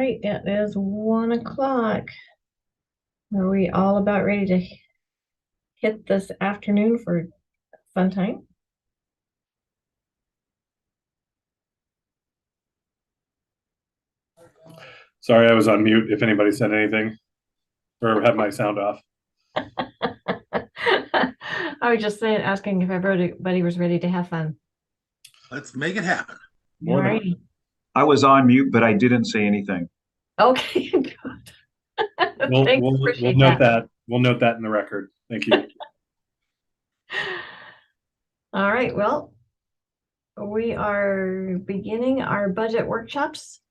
right, it is 1 o'clock. Are we all about ready to hit this afternoon for fun time? Sorry, I was on mute if anybody said anything or had my sound off. I was just saying, asking if everybody was ready to have fun. Let's make it happen. All righty. I was on mute, but I didn't say anything. Okay, good. We'll Thanks, we'll appreciate note that. that. We'll note that in the record. Thank you. All right, well, we are beginning our budget workshops,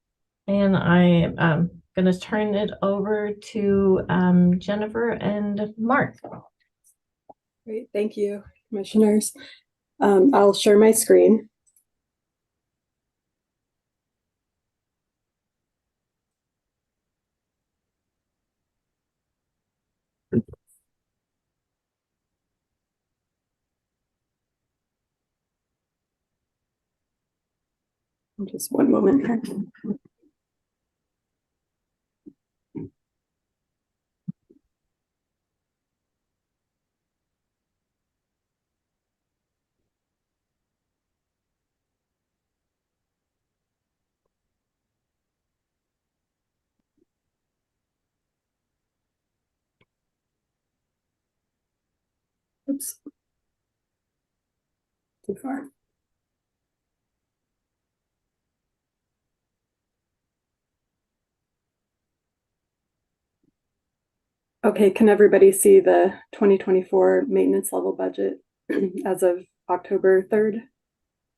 and I am going to turn it over to Jennifer and Mark. Great, thank you, commissioners. I'll share my screen. Just one moment here. Oops. Too far. Okay, can everybody see the 2024 maintenance level budget as of October 3rd?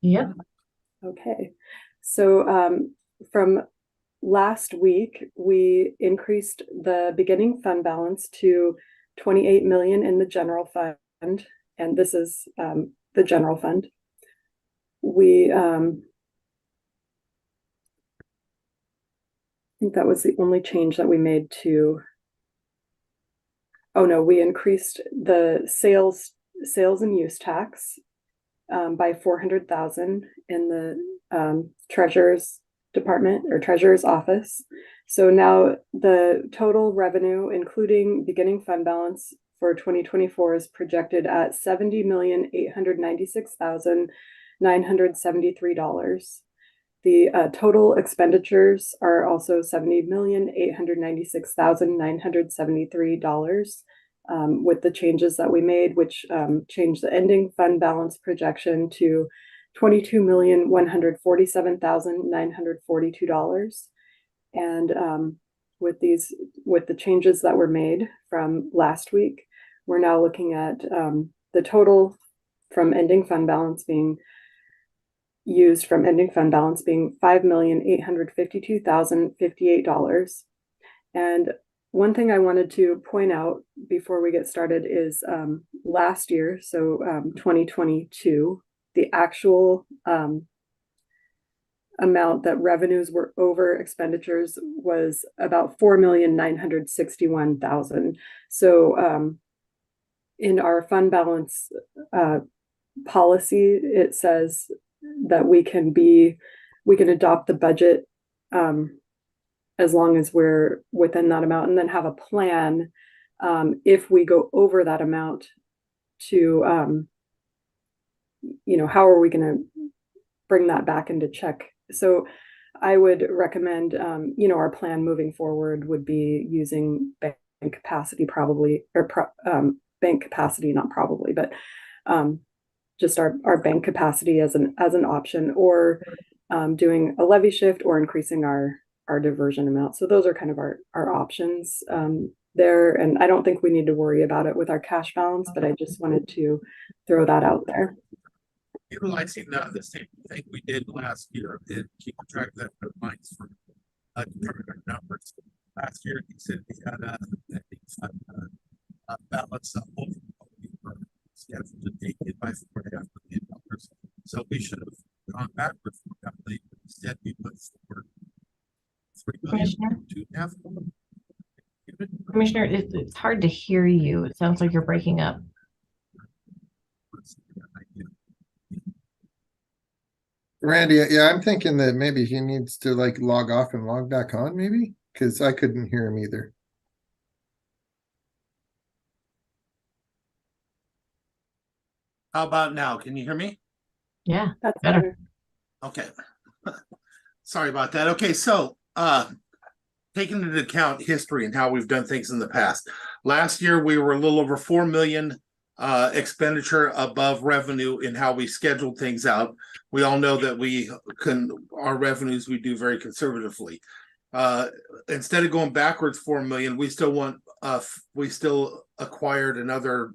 Yep. Okay, so from last week, we increased the beginning fund balance to 28 million in the general fund, and this is the general fund. We I think that was the only change that we made to. Oh no, we increased the sales and use tax by 400,000 in the treasurer's department or treasurer's office. So now the total revenue, including beginning fund balance for 2024, is projected at $70,896,973. The total expenditures are also $70,896,973, with the changes that we made, which changed the ending fund balance projection to $22,147,942. And with the changes that were made from last week, we're now looking at the total from ending fund balance being used from ending fund balance being $5,852,058. And one thing I wanted to point out before we get started is last year, so 2022, the actual amount that revenues were over expenditures was about $4,961,000. So in our fund balance policy, it says that we can adopt the budget as long as we're within that amount, and then have a plan if we go over that amount to how are we going to bring that back into check. So I would recommend our plan moving forward would be using bank capacity, probably, or bank capacity, not probably, but just our bank capacity as an option, or doing a levy shift, or increasing our diversion amount. So those are kind of our options there, and I don't think we need to worry about it with our cash balance, but I just wanted to throw that out there. Utilizing the same thing we did last year, and keep track of that in our minds for determining our numbers. Last year, he said we had a balance of over what we were scheduled to take it by $4.5 million. So we should have gone backwards for $4.5 million. Instead, we put forward $3 million, $2.5 million. Commissioner, it's hard to hear you. It sounds like you're breaking up. Randy, yeah, I'm thinking that maybe he needs to like log off and log back on, maybe, because I couldn't hear him either. How about now? Can you hear me? Yeah, That's better. better. Okay. Sorry about that. Okay, so taking into account history and how we've done things in the past. Last year we were a little over 4 million expenditure above revenue in how we scheduled things out. We all know that our revenues we do very conservatively. Instead of going backwards 4 million, we still acquired another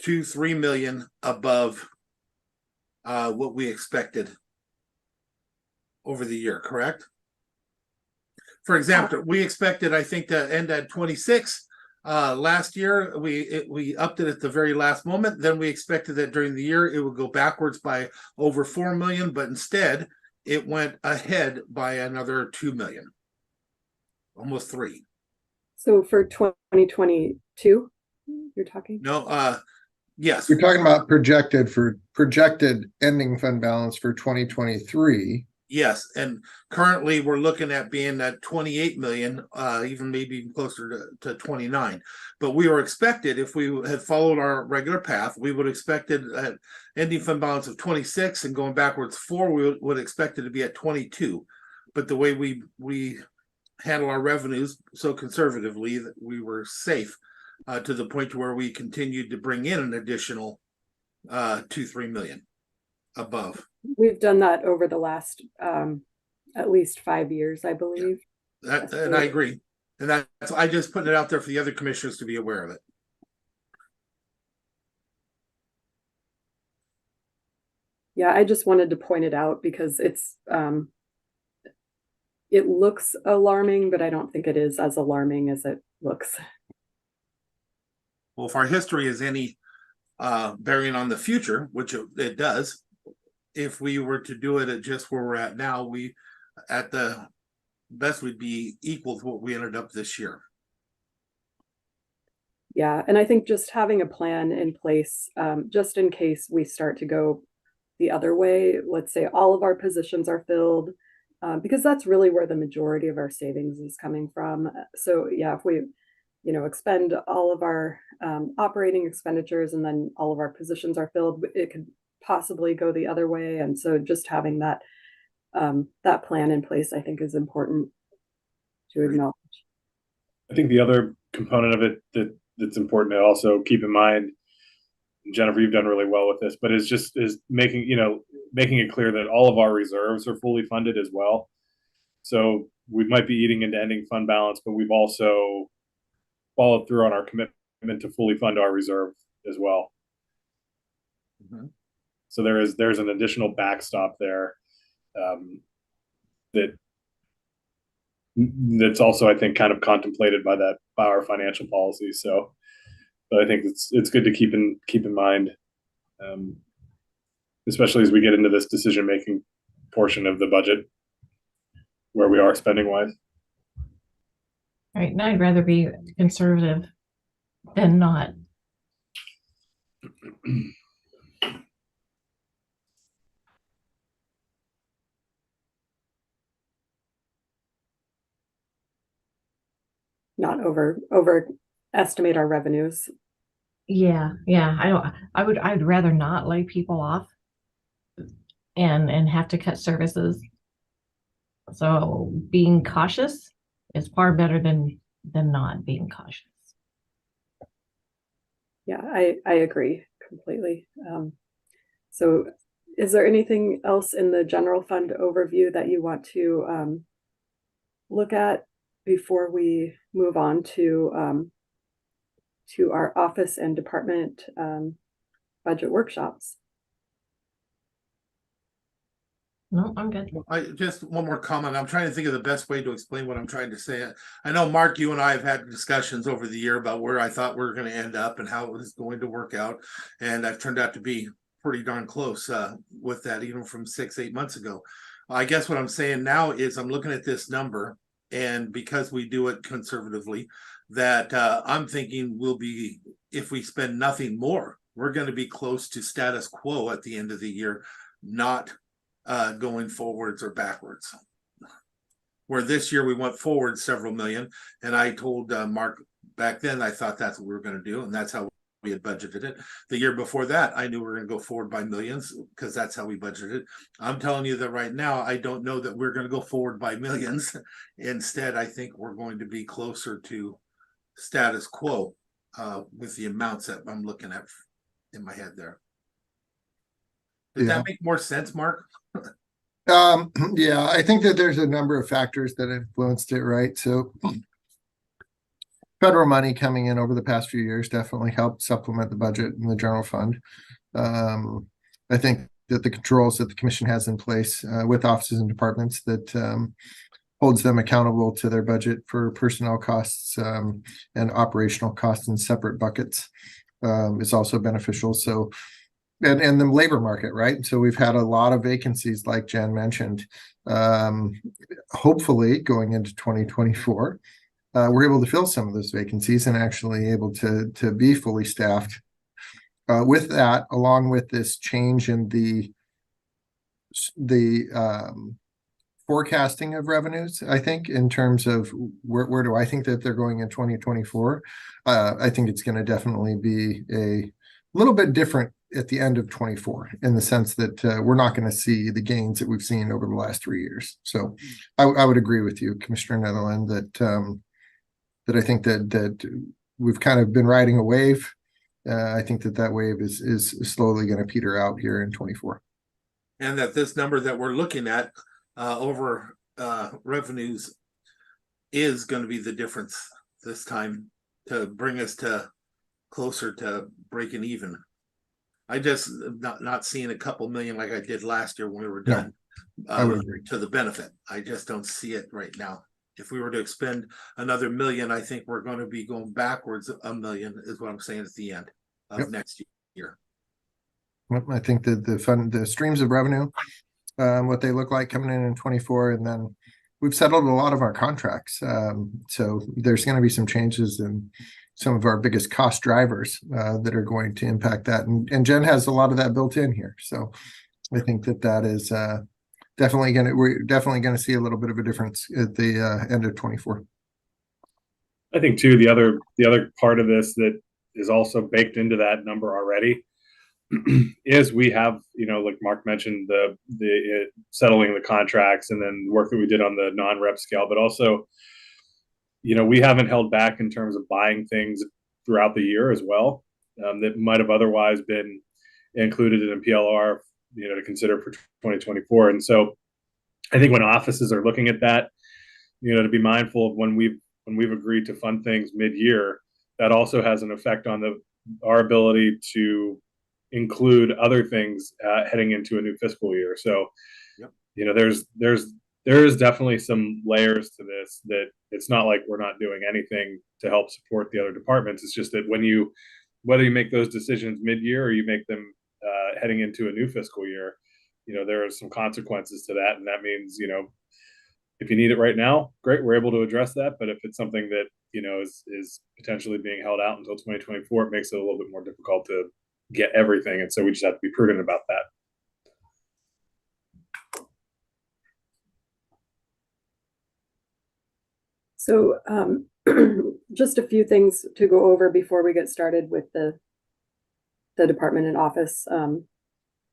2-3 million above what we expected over the year, correct? For example, we expected, I think, to end at 26. Last year, we upped it at the very last moment. Then we expected that during the year, it would go backwards by over 4 million, but instead, it went ahead by another 2 million, almost 3. So for 2022, you're talking? No, yes. You're talking about projected ending fund balance for 2023. Yes, and currently we're looking at being at 28 million, even maybe closer to 29. But we were expected, if we had followed our regular path, we would have expected an ending fund balance of 26 and going backwards 4, we would expect it to be at 22. But the way we handle our revenues so conservatively that we were safe to the point to where we continued to bring in an additional 2-3 million above. We've done that over the last at least 5 years, I believe. And I agree. And that's I just put it out there for the other commissioners to be aware of it. Yeah, I just wanted to point it out because it looks alarming, but I don't think it is as alarming as it looks. Well, if our history is any bearing on the future, which it does, if we were to do it at just where we're at now, we at the best would be equal to what we ended up this year. Yeah, and I think just having a plan in place, just in case we start to go the other way, let's say all of our positions are filled, because that's really where the majority of our savings is coming from. So yeah, if we, expend all of our operating expenditures and then all of our positions are filled, it could possibly go the other way. And so just having that plan in place, I think, is important to acknowledge. I think the other component of it that's important to also keep in mind, Jennifer, you've done really well with this, but is making it clear that all of our reserves are fully funded as well. So we might be eating into ending fund balance, but we've also followed through on our commitment to fully fund our reserve as well. Mm-hmm. So there's an additional backstop there that's also, I think, kind of contemplated by our financial policy. So, but I think it's good to keep in mind, especially as we get into this decision making portion of the budget where we are spending wise. Right, and I'd rather be conservative than not. Not overestimate our revenues. Yeah, I'd rather not lay people off and have to cut services. So being cautious is far better than not being cautious. Yeah, I agree completely. So is there anything else in the general fund overview that you want to look at before we move on to our office and department budget workshops? No, I'm good. Just one more comment. I'm trying to think of the best way to explain what I'm trying to say. I know, Mark, you and I have had discussions over the year about where I thought we were going to end up and how it was going to work out. And I've turned out to be pretty darn close with that, even from 6-8 months ago. I guess what I'm saying now is I'm looking at this number, and because we do it conservatively, that I'm thinking if we spend nothing more, we're going to be close to status quo at the end of the year, not going forwards or backwards. Where this year we went forward several million, and I told Mark back then I thought that's what we were going to do, and that's how we had budgeted it. The year before that, I knew we were going to go forward by millions because that's how we budgeted. I'm telling you that right now, I don't know that we're going to go forward by millions. Instead, I think we're going to be closer to status quo with the amounts that I'm looking at in my head there. Did that make more sense, Mark? Yeah, I think that there's a number of factors that influenced it, right? So federal money coming in over the past few years definitely helped supplement the budget in the general fund. I think that the controls that the commission has in place with offices and departments that holds them accountable to their budget for personnel costs and operational costs in separate buckets is also beneficial. So, and the labor market, right? So we've had a lot of vacancies, like Jen mentioned. Hopefully, going into 2024, we're able to fill some of those vacancies and actually able to be fully staffed. With that, along with this change in the forecasting of revenues, I think in terms of where do I think that they're going in 2024, I think it's going to definitely be a little bit different at the end of 24 in the sense that we're not going to see the gains that we've seen over the last 3 years. So I would agree with you, Commissioner Netherland, that I think that we've kind of been riding a wave. I think that wave is slowly going to peter out here in 24. And that this number that we're looking at over revenues is going to be the difference this time to bring us to closer to breaking even. I just not seeing a couple million like I did last year when we were done to the benefit. I just don't see it right now. If we were to expend another million, I think we're going to be going backwards a million is what I'm saying at the end of next year. Well, I think that the streams of revenue, what they look like coming in 24, and then we've settled a lot of our contracts. So there's going to be some changes in some of our biggest cost drivers that are going to impact that. And Jen has a lot of that built in here. So I think that is we're definitely going to see a little bit of a difference at the end of 24. I think too, the other part of this that is also baked into that number already is we have, like Mark mentioned, the settling the contracts and then work that we did on the non-rep scale, but also, we haven't held back in terms of buying things throughout the year as well that might have otherwise been included in PLR, to consider for 2024. And so I think when offices are looking at that, to be mindful of when we've agreed to fund things mid-year, that also has an effect on our ability to include other things heading into a new fiscal year. So, there is definitely some layers to this that it's not like we're not doing anything to help support the other departments. It's just that whether you make those decisions mid-year or you make them heading into a new fiscal year, there are some consequences to that. And that means, if you need it right now, great, we're able to address that. But if it's something that, is potentially being held out until 2024, it makes it a little bit more difficult to get everything. And so we just have to be prudent about that. So just a few things to go over before we get started with the department and office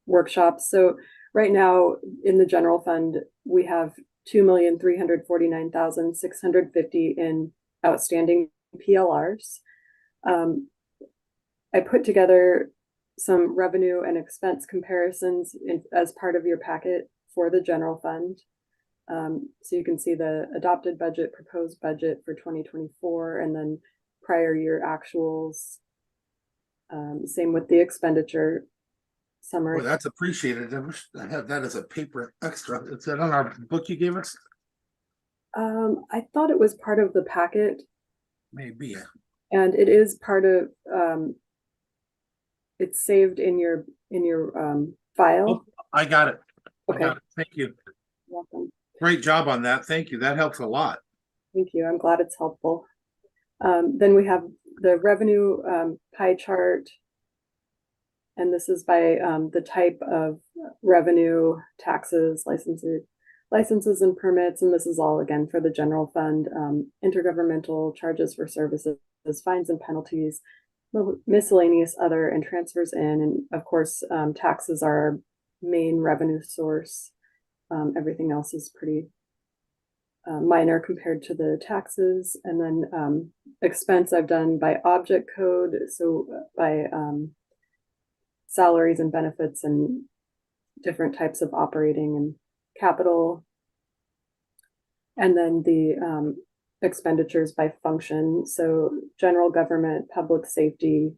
workshops. So right now in the general fund, we have $2,349,650 in outstanding PLRs. I put together some revenue and expense comparisons as part of your packet for the general fund. So you can see the adopted budget, proposed budget for 2024, and then prior year actuals. Same with the expenditure summary. Well, that's appreciated. I wish I had that as a paper extra. Is that on our book you gave us? I thought it was part of the packet. Maybe. And it is part of, it's saved in your file. Oh, I got it. Okay. I got it. Thank you. You're welcome. Great job on that. Thank you. That helps a lot. Thank you. I'm glad it's helpful. Then we have the revenue pie chart. And this is by the type of revenue, taxes, licenses and permits. And this is all again for the general fund, intergovernmental charges for services, fines and penalties, miscellaneous other, and transfers in. And of course, taxes are our main revenue source. Everything else is pretty minor compared to the taxes. And then expense I've done by object code. So by salaries and benefits and different types of operating and capital. And then the expenditures by function. So general government, public safety,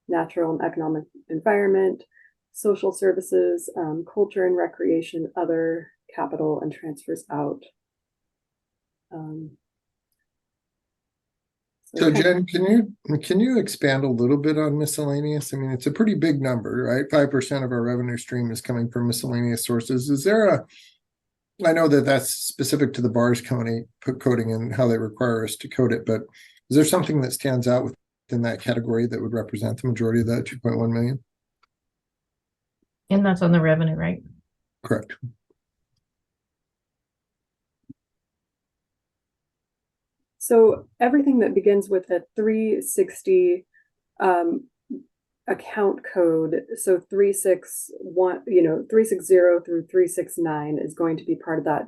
natural and economic environment, social services, culture and recreation, other, capital, and transfers out. So Jen, can you expand a little bit on miscellaneous? I mean, it's a pretty big number, right? 5% of our revenue stream is coming from miscellaneous sources. Is there I know that that's specific to the bars coding and how they require us to code it, but is there something that stands out within that category that would represent the majority of that 2.1 million? And that's on the revenue, right? Correct. So everything that begins with a 360 account code, so 361, 360 through 369 is going to be part of that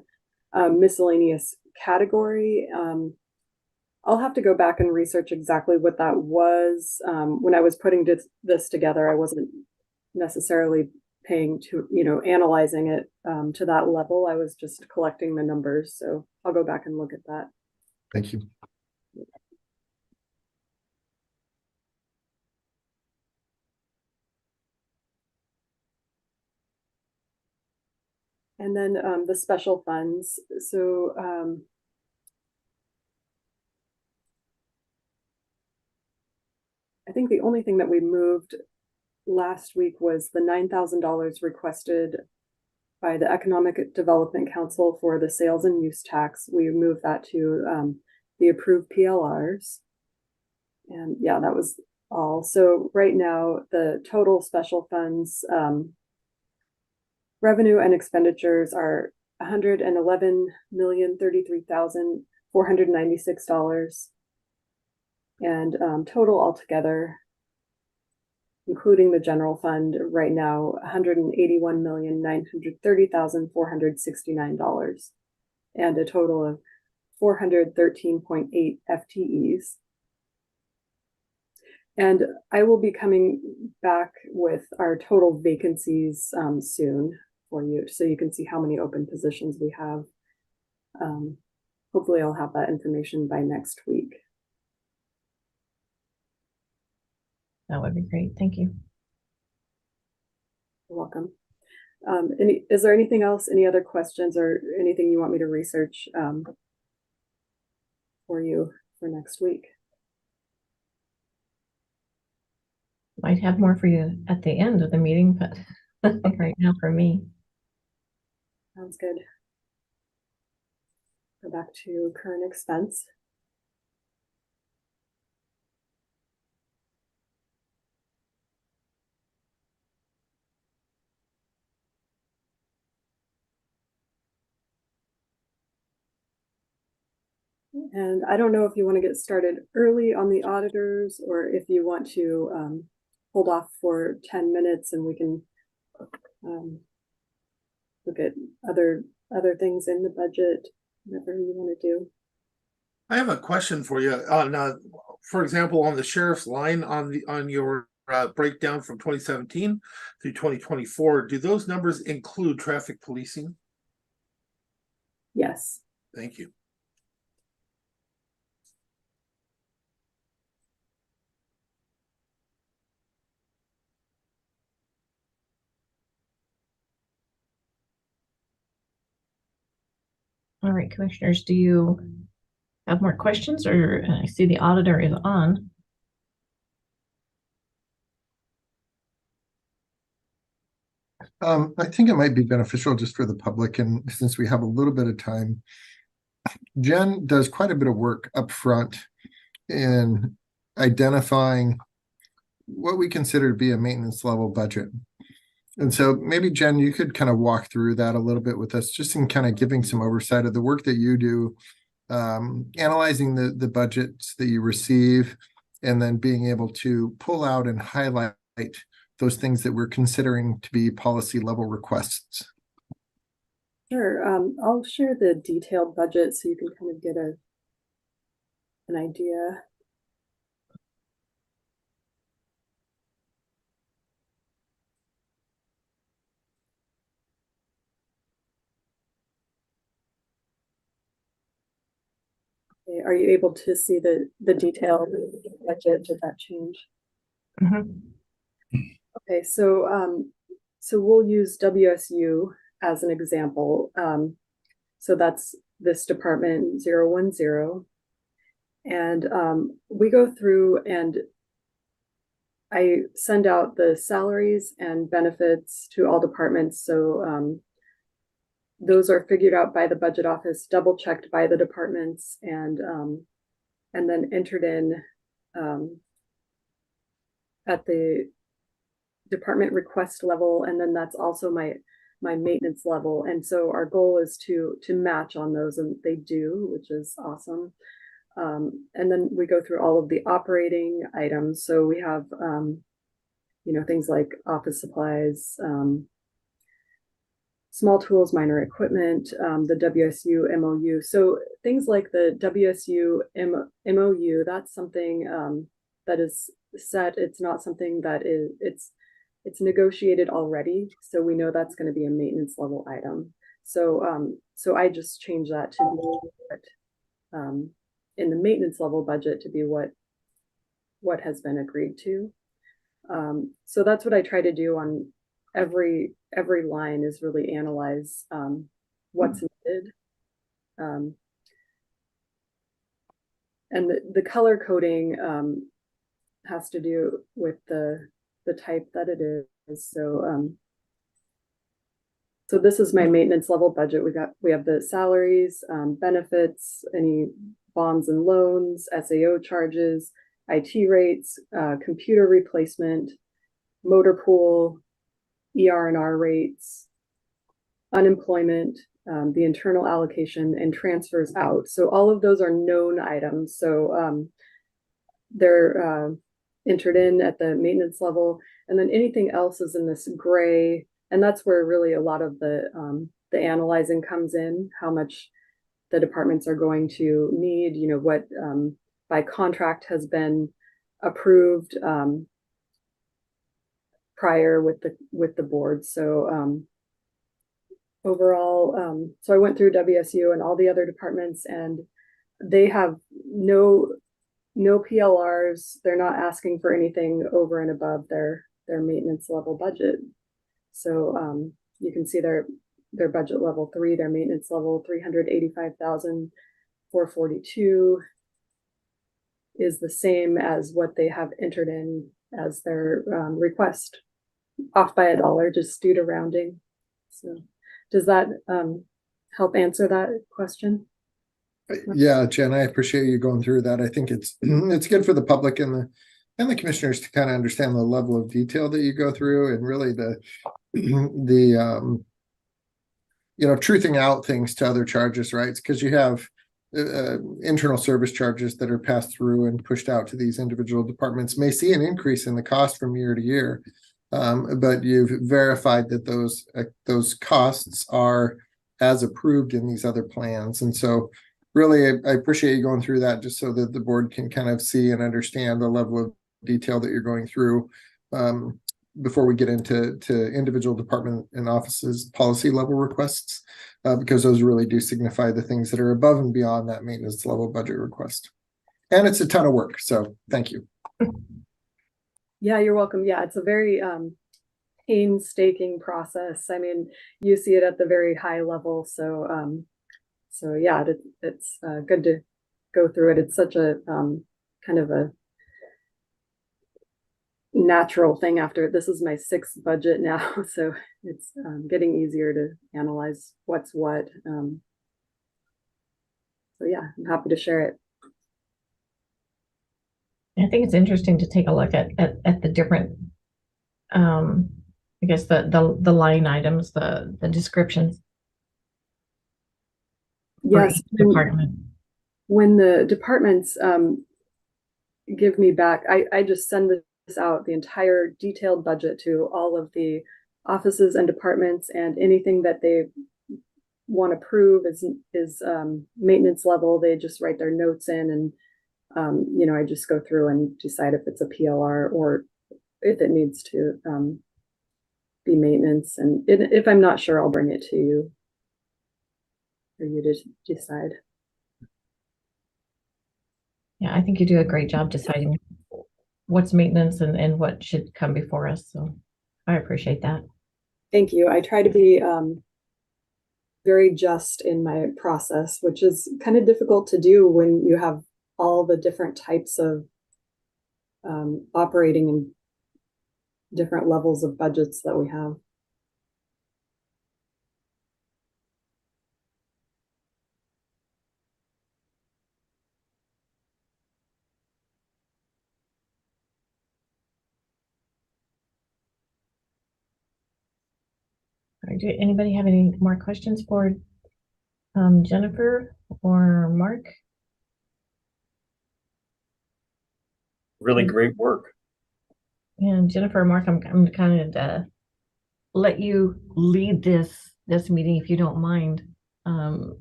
miscellaneous category. I'll have to go back and research exactly what that was. When I was putting this together, I wasn't necessarily paying to, analyzing it to that level. I was just collecting the numbers. So I'll go back and look at that. Thank you. And then the special funds. So I think the only thing that we moved last week was the $9,000 requested by the Economic Development Council for the sales and use tax. We moved that to the approved PLRs. And yeah, that was all. So right now, the total special funds revenue and expenditures are $111,033,496. And total altogether, including the general fund right now, $181,930,469, and a total of 413.8 FTEs. And I will be coming back with our total vacancies soon for you, so you can see how many open positions we have. Hopefully I'll have that information by next week. That would be great. Thank you. You're welcome. Is there anything else, any other questions or anything you want me to research for you for next week? Might have more for you at the end of the meeting, but right now for me. Sounds good. Go back to current expense. And I don't know if you want to get started early on the auditors or if you want to hold off for 10 minutes and we can look at other things in the budget, whatever you want to do. I have a question for you. For example, on the sheriff's line on your breakdown from 2017 through 2024, do those numbers include traffic policing? Yes. Thank you. All right, commissioners, do you have more questions, or I see the auditor is on? I think it might be beneficial just for the public, and since we have a little bit of time, Jen does quite a bit of work up front in identifying what we consider to be a maintenance level budget. And so maybe Jen, you could kind of walk through that a little bit with us, just in kind of giving some oversight of the work that you do, analyzing the budgets that you receive, and then being able to pull out and highlight those things that we're considering to be policy level requests. Sure. I'll share the detailed budget so you can kind of get an idea. Okay, are you able to see the detailed budget? Did that change? Mhm. Okay, so we'll use WSU as an example. So that's this department 010. And we go through and I send out the salaries and benefits to all departments. So those are figured out by the budget office, double checked by the departments, and then entered in at the department request level, and then that's also my maintenance level. And so our goal is to match on those, and they do, which is awesome. And then we go through all of the operating items. So we have things like office supplies, small tools, minor equipment, the WSU MOU. So things like the WSU MOU, that's something that is set. It's not something that is, it's negotiated already. So we know that's going to be a maintenance level item. So I just change that to be what, in the maintenance level budget to be what has been agreed to. So that's what I try to do on every line, is really analyze what's needed. And the color coding has to do with the type that it is. So this is my maintenance level budget. We have the salaries, benefits, any bonds and loans, SAO charges, IT rates, computer replacement, motor pool, ER&R rates, unemployment, the internal allocation, and transfers out. So all of those are known items. So they're entered in at the maintenance level, and then anything else is in this gray, and that's where really a lot of the analyzing comes in, how much the departments are going to need, what by contract has been approved prior with the board. So overall, so I went through WSU and all the other departments, and they have no PLRs. They're not asking for anything over and above their maintenance level budget. So you can see their budget level 3, their maintenance level 385,442 is the same as what they have entered in as their request, off by $1 just due to rounding. So does that help answer that question? Yeah, Jen, I appreciate you going through that. I think it's good for the public and the commissioners to kind of understand the level of detail that you go through, and really the truthing out things to other charges, right? Because you have internal service charges that are passed through and pushed out to these individual departments, may see an increase in the cost from year to year, but you've verified that those costs are as approved in these other plans. And so really, I appreciate you going through that, just so that the board can kind of see and understand the level of detail that you're going through before we get into individual department and offices policy level requests, because those really do signify the things that are above and beyond that maintenance level budget request. And it's a ton of work, so thank you. Yeah, you're welcome. Yeah, it's a very painstaking process. I mean, you see it at the very high level. So yeah, it's good to go through it. It's such a kind of a natural thing after this is my 6th budget now. So it's getting easier to analyze what's what. So yeah, I'm happy to share it. I think it's interesting to take a look at the different, I guess the line items, the descriptions for Yes, each department. when the departments give me back, I just send this out, the entire detailed budget to all of the offices and departments, and anything that they want to prove is maintenance level, they just write their notes in, and I just go through and decide if it's a PLR or if it needs to be maintenance. And if I'm not sure, I'll bring it to you for you to decide. Yeah, I think you do a great job deciding what's maintenance and what should come before us. So I appreciate that. Thank you. I try to be very just in my process, which is kind of difficult to do when you have all the different types of operating and different levels of budgets that we have. All right, do anybody have any more questions for Jennifer or Mark? Really great work. And Jennifer or Mark, I'm kind of let you lead this meeting if you don't mind,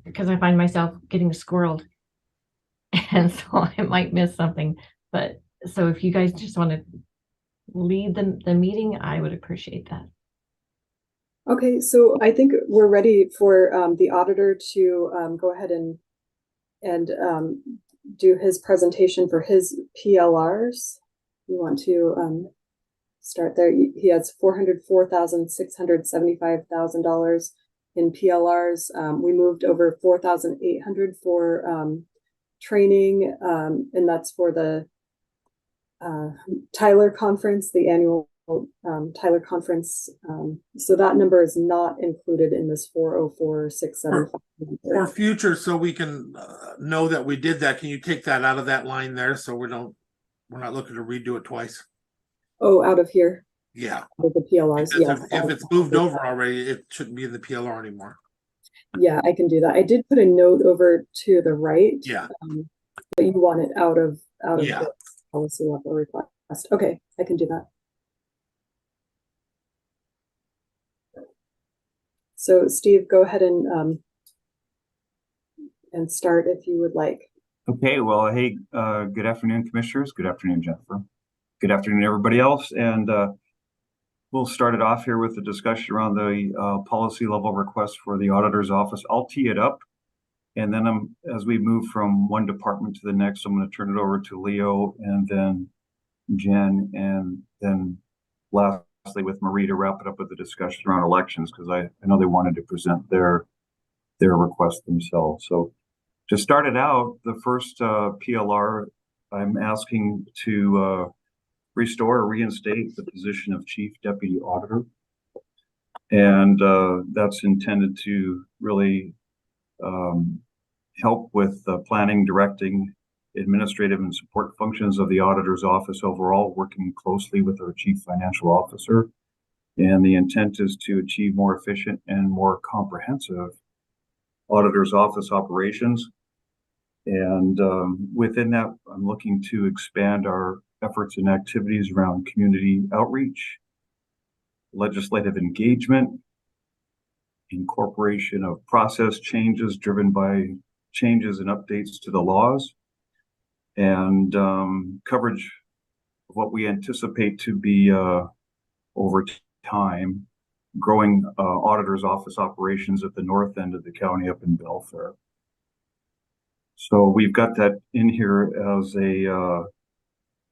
because I find myself getting squirreled, and so I might miss something. But so if you guys just want to lead the meeting, I would appreciate that. Okay, so I think we're ready for the auditor to go ahead and do his presentation for his PLRs. You want to start there? He has $404,675,000 in PLRs. We moved over 4,800 for training, and that's for the Tyler conference, the annual Tyler conference. So that number is not included in this 404,675. For future, so we can know that we did that, can you take that out of that line there so we're not looking to redo it twice? Oh, out of here. Yeah. With the PLRs, Because yes. if it's moved over already, it shouldn't be in the PLR anymore. Yeah, I can do that. I did put a note over to the right. Yeah. But you want it out of Yeah. the policy level request. Okay, I can do that. So Steve, go ahead and start if you would like. Okay, well, hey, good afternoon, commissioners. Good afternoon, Jennifer. Good afternoon, everybody else. And we'll start it off here with the discussion around the policy level request for the auditor's office. I'll tee it up. And then as we move from one department to the next, I'm going to turn it over to Leo and then Jen, and then lastly with Marie to wrap it up with the discussion around elections, because I know they wanted to present their request themselves. So to start it out, the first PLR, I'm asking to restore or reinstate the position of Chief Deputy Auditor. And that's intended to really help with planning, directing, administrative and support functions of the auditor's office overall, working closely with our chief financial officer. And the intent is to achieve more efficient and more comprehensive auditor's office operations. And within that, I'm looking to expand our efforts and activities around community outreach, legislative engagement, incorporation of process changes driven by changes and updates to the laws, and coverage of what we anticipate to be over time growing auditor's office operations at the north end of the county up in Belfair. So we've got that in here as a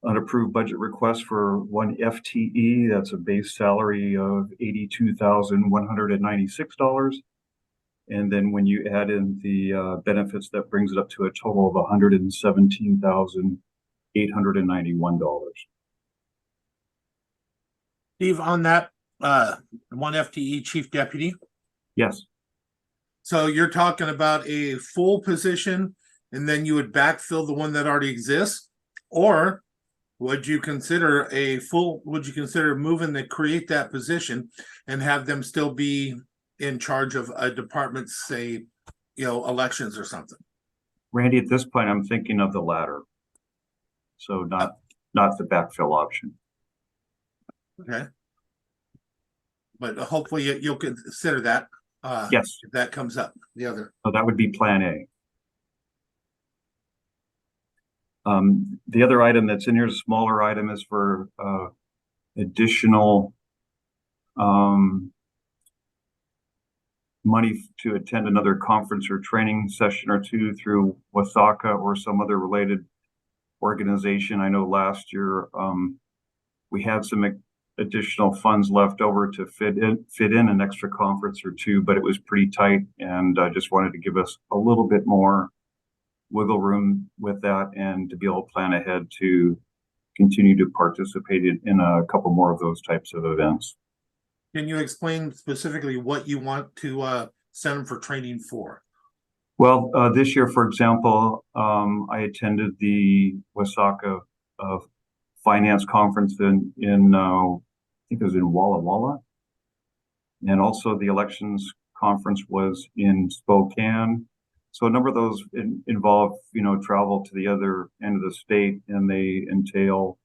unapproved budget request for one FTE. That's a base salary of $82,196. And then when you add in the benefits, that brings it up to a total of $117,891. Steve, on that one FTE chief deputy. Yes. So you're talking about a full position and then you would backfill the one that already exists, or would you consider moving to create that position and have them still be in charge of a department, say, elections or something? Randy, at this point, I'm thinking of the latter. So not the backfill option. Okay. But hopefully you'll consider that. Yes. If that comes up, the other. So that would be plan A. The other item that's in here is a smaller item, is for additional money to attend another conference or training session or two through WASACA or some other related organization. I know last year we had some additional funds left over to fit in an extra conference or two, but it was pretty tight, and I just wanted to give us a little bit more wiggle room with that, and to be able to plan ahead to continue to participate in a couple more of those types of events. Can you explain specifically what you want to send them for training for? Well, this year, for example, I attended the WASACA finance conference in I think it was in Walla Walla, and also the elections conference was in Spokane. So a number of those involve, travel to the other end of the state, and they entail,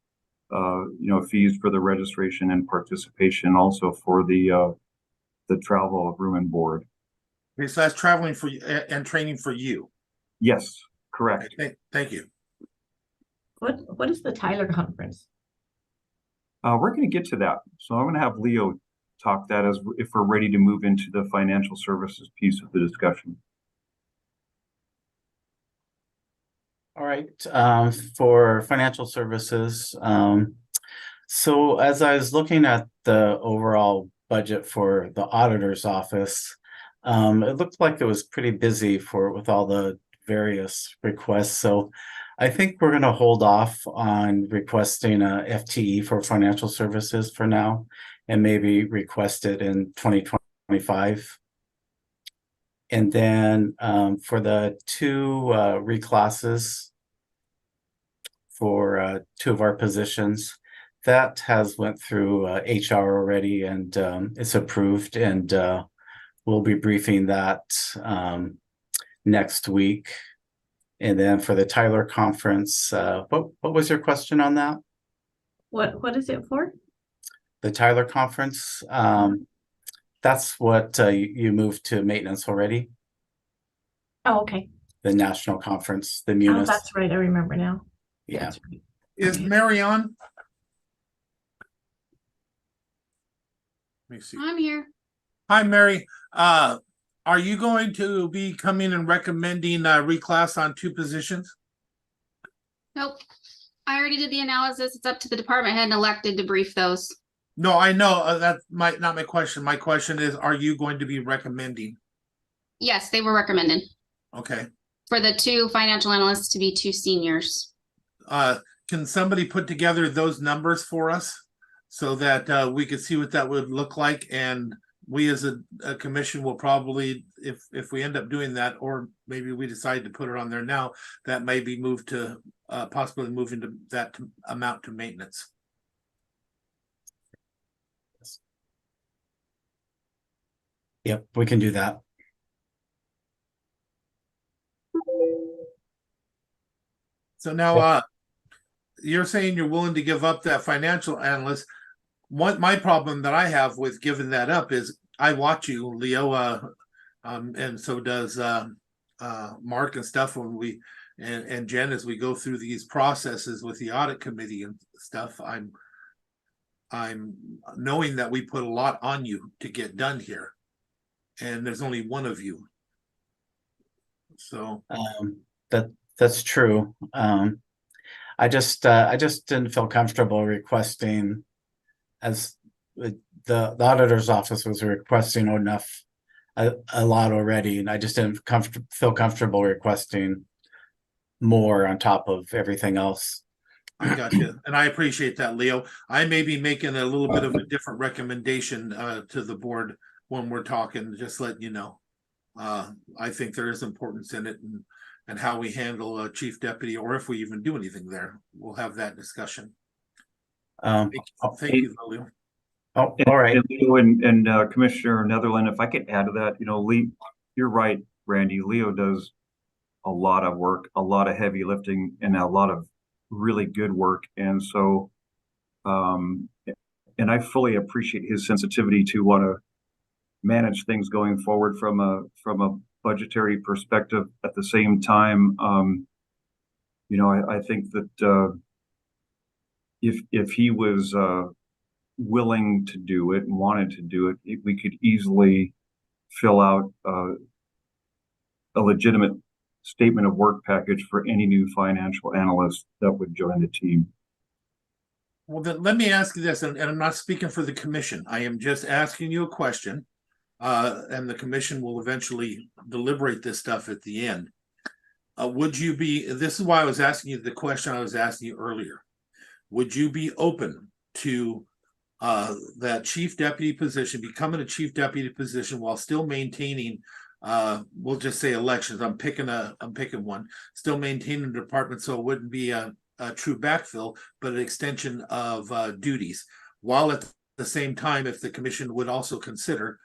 fees for the registration and participation, also for the travel, room and board. Okay, so that's traveling for you and training for you. Yes, correct. Thank you. What is the Tyler conference? We're going to get to that. So I'm going to have Leo talk that as if we're ready to move into the financial services piece of the discussion. All right, for financial services, so as I was looking at the overall budget for the auditor's office, it looked like it was pretty busy with all the various requests. So I think we're going to hold off on requesting a FTE for financial services for now, and maybe request it in 2025. And then for the two reclasses for two of our positions, that has went through HR already, and it's approved, and we'll be briefing that next week. And then for the Tyler conference, what was your question on that? What is it for? The Tyler conference, that's what you moved to maintenance already. Oh, okay. The national conference, the Oh, Munis. that's right. I remember now. Yeah. That's right. Is Okay. Mary on? Let me see. I'm here. Hi, Mary. Are you going to be coming and recommending reclass on two positions? Nope. I already did the analysis. It's up to the department head and elected to brief those. No, I know that's not my question. My question is, are you going to be recommending? Yes, they were recommended Okay. for the two financial analysts to be two seniors. Can somebody put together those numbers for us so that we could see what that would look like? And we as a commission will probably, if we end up doing that, or maybe we decide to put it on there now, that may be moved to possibly move into that amount to maintenance. Yep, we can do that. So now you're saying you're willing to give up that financial analyst. What my problem that I have with giving that up is I watch you, Leo, and so does Mark and stuff when we and Jen, as we go through these processes with the audit committee and stuff. I'm knowing that we put a lot on you to get done here, and there's only one of you. So That's true. I just didn't feel comfortable requesting, as the auditor's office was requesting enough, a lot already, and I just didn't feel comfortable requesting more on top of everything else. I got you, and I appreciate that, Leo. I may be making a little bit of a different recommendation to the board when we're talking, just letting you know. I think there is importance in it, and how we handle a chief deputy, or if we even do anything there. We'll have that discussion. Thank you, Leo. Oh, all right. And Leo and Commissioner Netherland, if I could add to that, Lee, you're right, Randy. Leo does a lot of work, a lot of heavy lifting, and a lot of really good work. And so, and I fully appreciate his sensitivity to want to manage things going forward from a budgetary perspective. At the same time, I think that if he was willing to do it and wanted to do it, we could easily fill out a legitimate statement of work package for any new financial analyst that would join the team. Well, then let me ask you this, and I'm not speaking for the commission. I am just asking you a question, and the commission will eventually deliberate this stuff at the end. This is why I was asking you the question I was asking you earlier. Would you be open to that chief deputy position, becoming a chief deputy position while still maintaining, we'll just say elections. I'm picking one, still maintaining the department, so it wouldn't be a true backfill, but an extension of duties, while at the same time, if the commission would also consider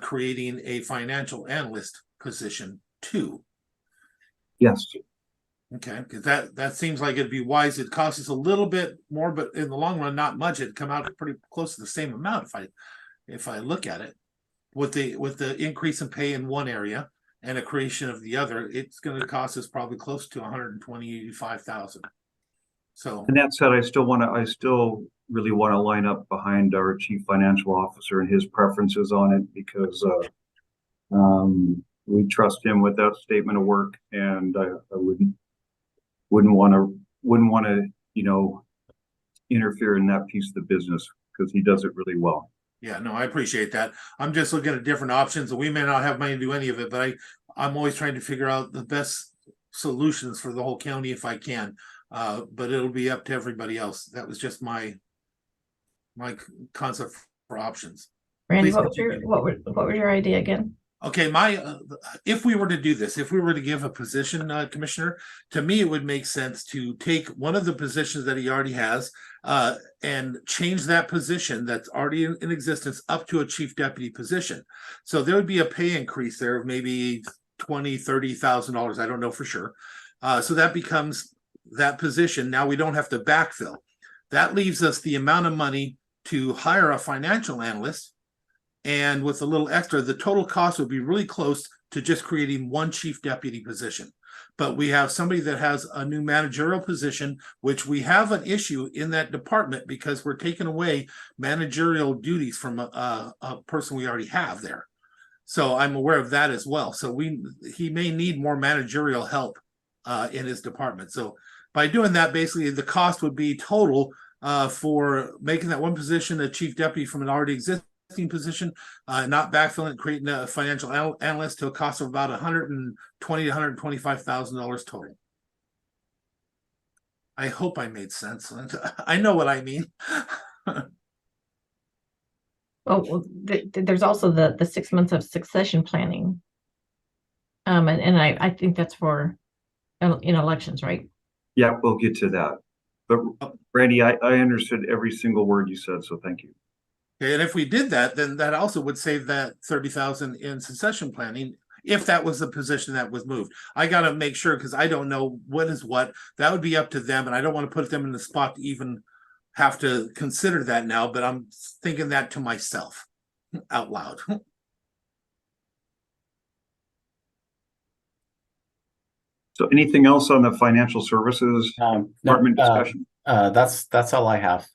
creating a financial analyst position too. Yes. Okay, because that seems like it'd be wise. It costs us a little bit more, but in the long run, not much. It'd come out pretty close to the same amount if I look at it. With the increase in pay in one area and a creation of the other, it's going to cost us probably close to 185,000. So, and that said, I still really want to line up behind our chief financial officer and his preferences on it, because we trust him with that statement of work, and I wouldn't want to interfere in that piece of the business, because he does it really well. Yeah, no, I appreciate that. I'm just looking at different options, and we may not have money to do any of it, but I'm always trying to figure out the best solutions for the whole county if I can. But it'll be up to everybody else. That was just my concept for options. Randy, Please what was your idea again? Okay, if we were to do this, if we were to give a position, Commissioner, to me, it would make sense to take one of the positions that he already has and change that position that's already in existence up to a chief deputy position. So there would be a pay increase there of maybe $20,000-$30,000. I don't know for sure. So that becomes that position. Now we don't have to backfill. That leaves us the amount of money to hire a financial analyst. And with a little extra, the total cost would be really close to just creating one chief deputy position. But we have somebody that has a new managerial position, which we have an issue in that department because we're taking away managerial duties from a person we already have there. So I'm aware of that as well. So he may need more managerial help in his department. So by doing that, basically the cost would be total for making that one position a chief deputy from an already existing position, not backfilling, creating a financial analyst to a cost of about $120,000 to $125,000 total. I hope I made sense. I know what I mean. Well, there's also the 6 months of succession planning. And I think that's for in elections, right? Yeah, we'll get to that. But Randy, I understood every single word you said, so thank you. Okay, and if we did that, then that also would save that $30,000 in succession planning, if that was the position that was moved. I got to make sure, because I don't know what is what. That would be up to them, and I don't want to put them in the spot to even have to consider that now, but I'm thinking that to myself out loud. So anything else on the financial services department discussion? That's all I have.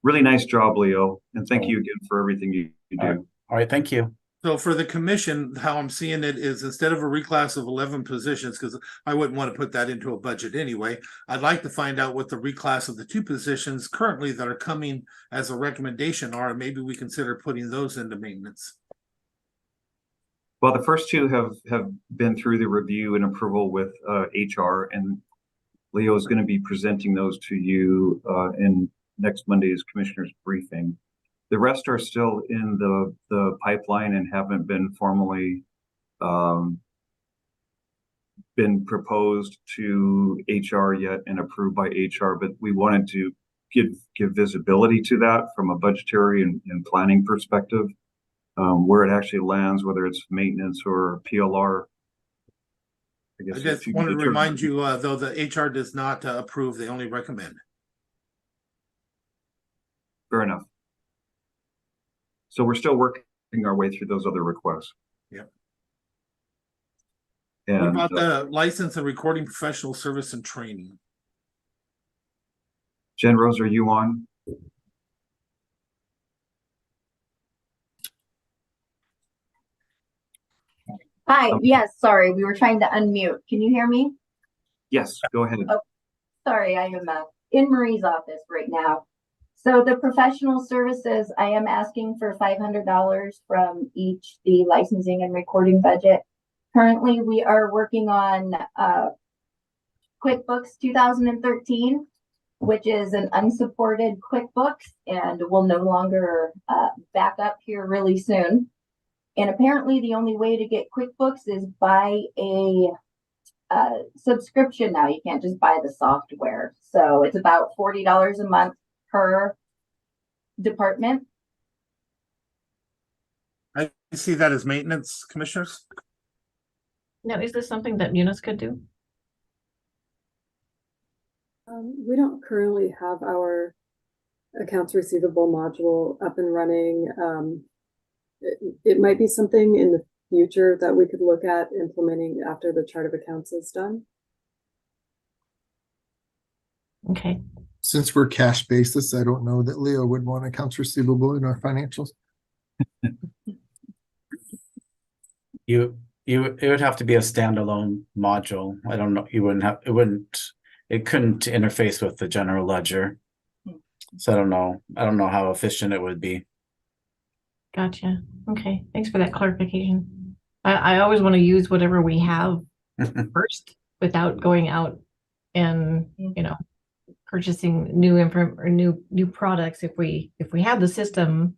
Really nice job, Leo, and thank you again for everything you do. All right, thank you. So for the commission, how I'm seeing it is, instead of a reclass of 11 positions, because I wouldn't want to put that into a budget anyway, I'd like to find out what the reclass of the 2 positions currently that are coming as a recommendation are, and maybe we consider putting those into maintenance. Well, the first 2 have been through the review and approval with HR, and Leo is going to be presenting those to you in next Monday's commissioner's briefing. The rest are still in the pipeline and haven't been formally been proposed to HR yet and approved by HR, but we wanted to give visibility to that from a budgetary and planning perspective, where it actually lands, whether it's maintenance or PLR. I I guess just wanted to remind you, though, the HR does not approve, they only recommend. Fair enough. So we're still working our way through those other requests. Yep. And What about the license and recording professional service and training? Jen Rose, are you on? Hi, yes, sorry, we were trying to unmute. Can you hear me? Yes, go ahead. Oh, sorry, I am in Marie's office right now. So the professional services, I am asking for $500 from each the licensing and recording budget. Currently, we are working on QuickBooks 2013, which is an unsupported QuickBooks and will no longer back up here really soon. And apparently the only way to get QuickBooks is buy a subscription now. You can't just buy the software. So it's about $40 a month per department. I see that as maintenance, commissioners. Now, is this something that Munis could do? We don't currently have our accounts receivable module up and running. It might be something in the future that we could look at implementing after the chart of accounts is done. Okay. Since we're cash basis, I don't know that Leo would want accounts receivable in our financials. It would have to be a standalone module. I don't know. It couldn't interface with the general ledger. So I don't know how efficient it would be. Gotcha. Okay. Thanks for that clarification. I always want to use whatever we have first without going out and, purchasing new products. If we have the system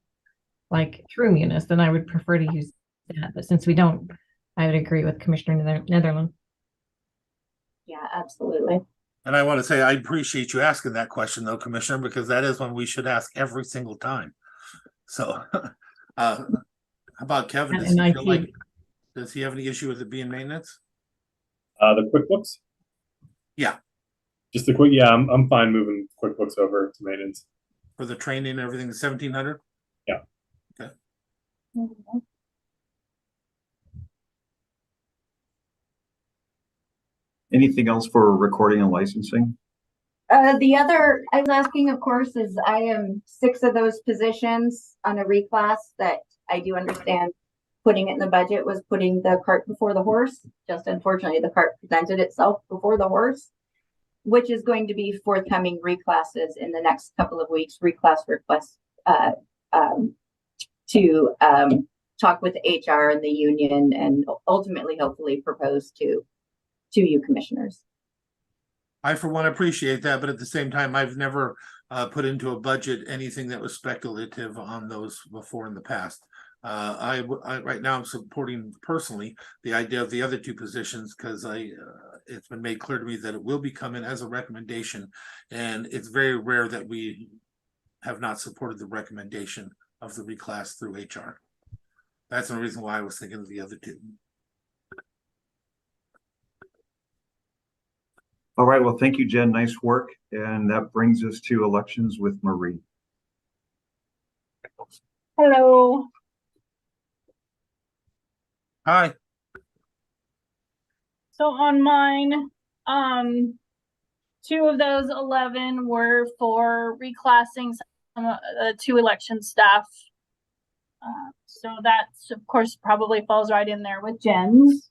like through Munis, then I would prefer to use that. But since we don't, I would agree with Commissioner Netherland. Yeah, absolutely. And I want to say I appreciate you asking that question, though, Commissioner, because that is one we should ask every single time. So, how about Kevin? Does he have any issue with it being maintenance? The QuickBooks? Yeah. Just I'm fine moving QuickBooks over to maintenance. For the training and everything, 1,700? Yeah. Okay. Anything else for recording and licensing? The other I was asking, of course, is I am 6 of those positions on a reclass that I do understand putting it in the budget was putting the cart before the horse. Just unfortunately, the cart presented itself before the horse, which is going to be forthcoming reclasses in the next couple of weeks, reclass requests to talk with HR and the union and ultimately, hopefully, propose to you commissioners. I, for one, appreciate that, but at the same time, I've never put into a budget anything that was speculative on those before in the past. I right now I'm supporting personally the idea of the other 2 positions because it's been made clear to me that it will be coming as a recommendation, and it's very rare that we have not supported the recommendation of the reclass through HR. That's the reason why I was thinking of the other 2. All right, well, thank you, Jen. Nice work. And that brings us to elections with Marie. Hello. Hi. So on mine, 2 of those 11 were for reclassing some of the 2 election staff. So that's, of course, probably falls right in there with Jen's.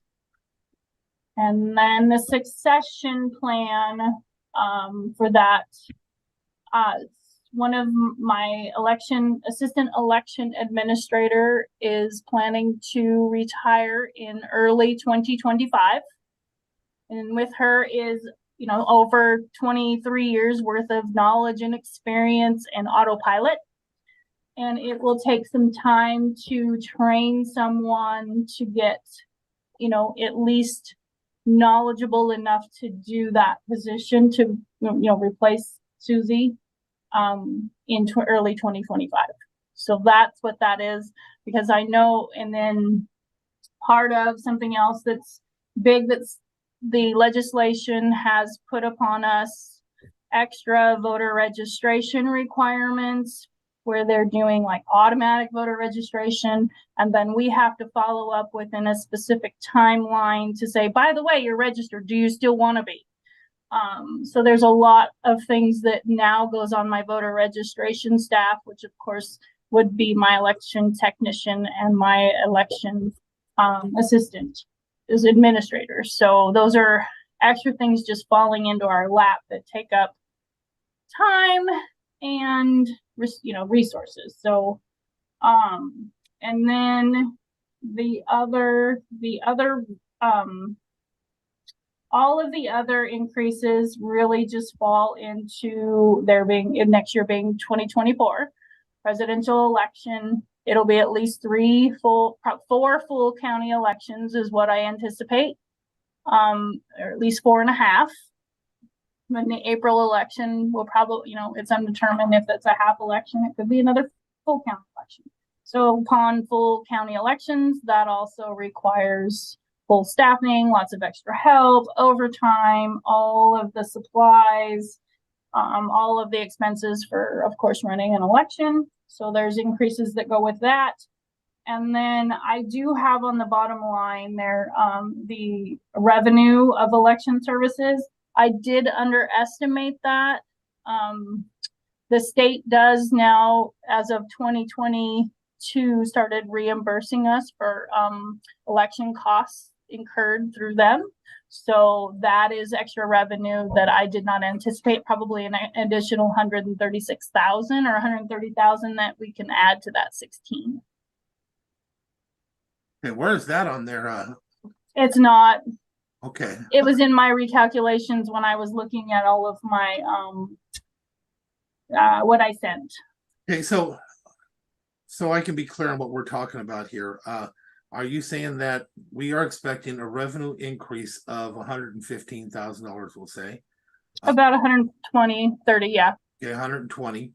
And then the succession plan for that, one of my assistant election administrator is planning to retire in early 2025. And with her is, over 23 years worth of knowledge and experience in autopilot. And it will take some time to train someone to get, at least knowledgeable enough to do that position to replace Susie. in early 2025. So that's what that is, because I know, and then part of something else that's big, that's the legislation has put upon us extra voter registration requirements, where they're doing like automatic voter registration, and then we have to follow up within a specific timeline to say, by the way, you're registered, do you still want to be? So there's a lot of things that now goes on my voter registration staff, which of course would be my election technician and my election assistant as administrators. So those are extra things just falling into our lap that take up time and resources. So and then the other all of the other increases really just fall into there being in next year being 2024 presidential election. It'll be at least 4 full county elections is what I anticipate, or at least 4.5. When the April election will probably, it's undetermined if it's a half election. It could be another full county election. So upon full county elections, that also requires full staffing, lots of extra help, overtime, all of the supplies, all of the expenses for, of course, running an election. So there's increases that go with that. And then I do have on the bottom line there the revenue of election services. I did underestimate that. The state does now, as of 2022, started reimbursing us for election costs incurred through them. So that is extra revenue that I did not anticipate, probably an additional 136,000 or 130,000 that we can add to that 16. Okay, where is that on there? It's not. Okay. It was in my recalculations when I was looking at all of my what I sent. Okay, so I can be clear on what we're talking about here. Are you saying that we are expecting a revenue increase of $115,000, we'll say? About 120, 30, yeah. Okay, 120.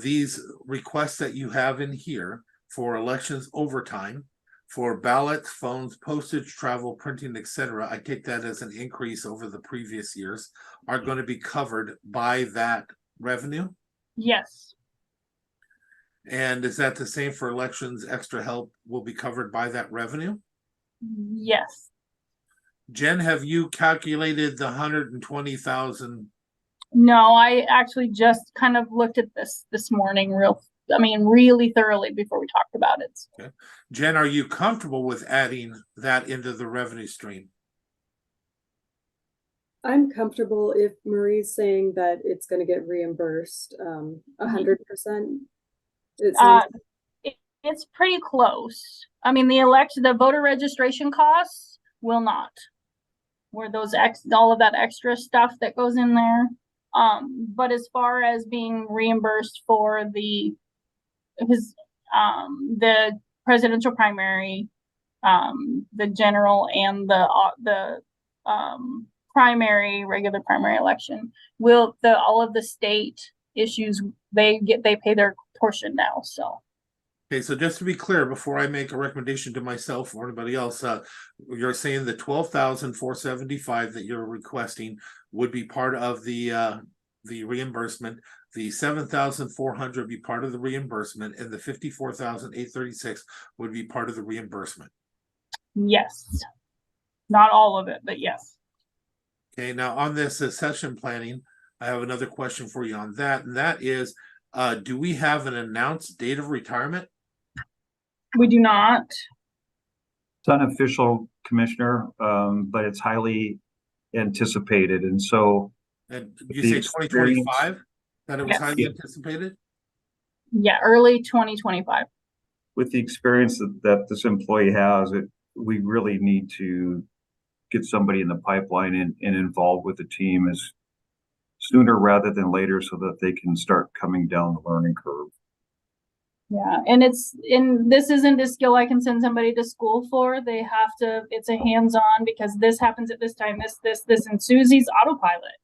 These requests that you have in here for elections overtime, for ballots, phones, postage, travel, printing, etc., I take that as an increase over the previous years, are going to be covered by that revenue? Yes. And is that the same for elections? Extra help will be covered by that revenue? Yes. Jen, have you calculated the 120,000? No, I actually just kind of looked at this morning really thoroughly before we talked about it. Okay. Jen, are you comfortable with adding that into the revenue stream? I'm comfortable if Marie's saying that it's going to get reimbursed 100%. It's pretty close. I mean, the voter registration costs will not. Where those all of that extra stuff that goes in there. But as far as being reimbursed for the presidential primary, the general, and the regular primary election, all of the state issues, they pay their portion now. So okay, so just to be clear, before I make a recommendation to myself or anybody else, you're saying the $12,475 that you're requesting would be part of the reimbursement. The $7,400 would be part of the reimbursement, and the $54,836 would be part of the reimbursement. Yes, not all of it, but yes. Okay, now on this succession planning, I have another question for you on that, and that is, do we have an announced date of retirement? We do not. It's unofficial, Commissioner, but it's highly anticipated, and so. And you say 2025? That it was highly anticipated? Yeah, early 2025. With the experience that this employee has, we really need to get somebody in the pipeline and involved with the team as sooner rather than later, so that they can start coming down the learning curve. Yeah, and this isn't a skill I can send somebody to school for. They have to, it's a hands-on, because this happens at this time, this, and Susie's autopilot.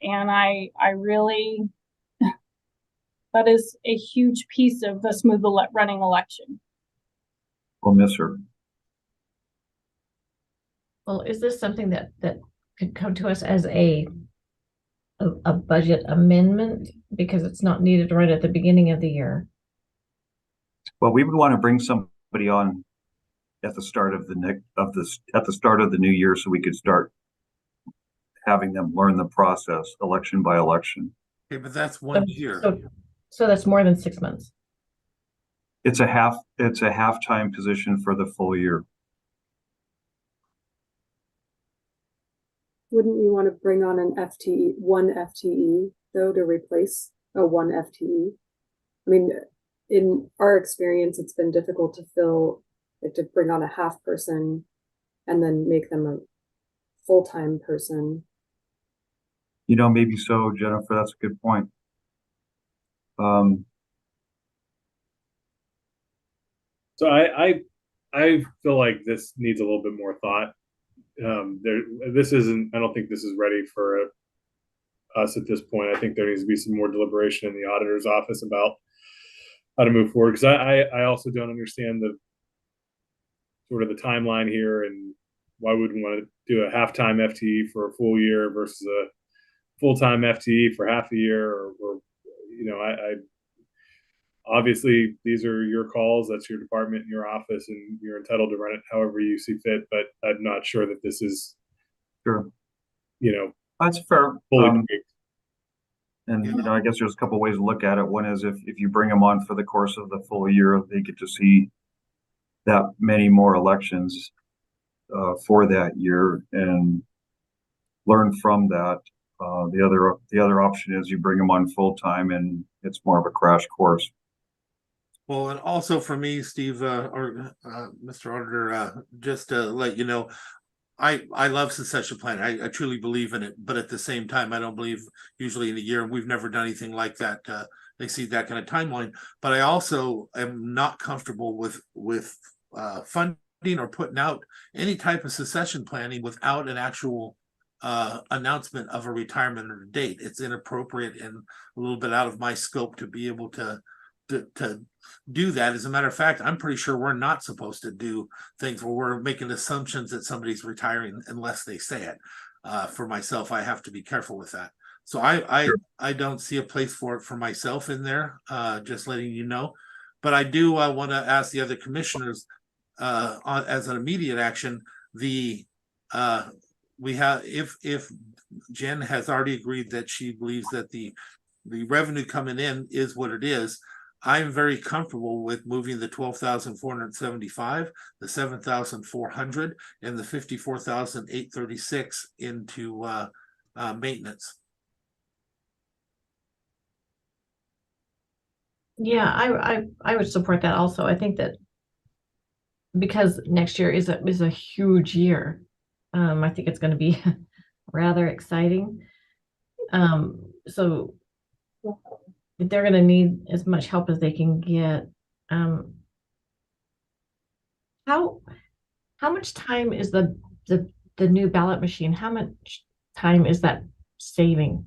And I really, That is a huge piece of the smooth running election. We'll miss her. Well, is this something that could come to us as a budget amendment because it's not needed right at the beginning of the year? Well, we would want to bring somebody on at the start of the start of the new year so we could start having them learn the process election by election. Okay, but that's 1 year. So that's more than 6 months. It's a half-time position for the full year. Wouldn't you want to bring on an FTE, one FTE though, to replace a one FTE? I mean, in our experience, it's been difficult to fill, like to bring on a half person and then make them a full-time person. You know, maybe so, Jennifer, that's a good point. So I feel like this needs a little bit more thought. This isn't, I don't think this is ready for us at this point. I think there needs to be some more deliberation in the auditor's office about how to move forward. Because I also don't understand the sort of the timeline here and why would we want to do a half-time FTE for a full year versus a full-time FTE for half a year, or you know, I obviously these are your calls. That's your department in your office, and you're entitled to run it however you see fit. But I'm not sure that this is, Sure, you know, that's fair. fully And you know, I guess there's a couple ways to look at it. One is if you bring them on for the course of the full year, they get to see that many more elections for that year and learn from that. The other option is you bring them on full time and it's more of a crash course. Well, and also for me, Steve, or Mr. Auditor, just to let you know, I love succession planning. I truly believe in it, but at the same time, I don't believe usually in a year, and we've never done anything like that. They see that kind of timeline, but I also am not comfortable with funding or putting out any type of succession planning without an actual announcement of a retirement or a date. It's inappropriate and a little bit out of my scope to be able to do that. As a matter of fact, I'm pretty sure we're not supposed to do things where we're making assumptions that somebody's retiring unless they say it. For myself, I have to be careful with that. So I don't see a place for it for myself in there, just letting you know. But I do want to ask the other commissioners as an immediate action, we have, if Jen has already agreed that she believes that the revenue coming in is what it is, I'm very comfortable with moving the 12,475, the 7,400, and the 54,836 into maintenance. Yeah, I would support that also. I think that because next year is a huge year. I think it's going to be rather exciting. So they're going to need as much help as they can get. How much time is the new ballot machine? How much time is that saving?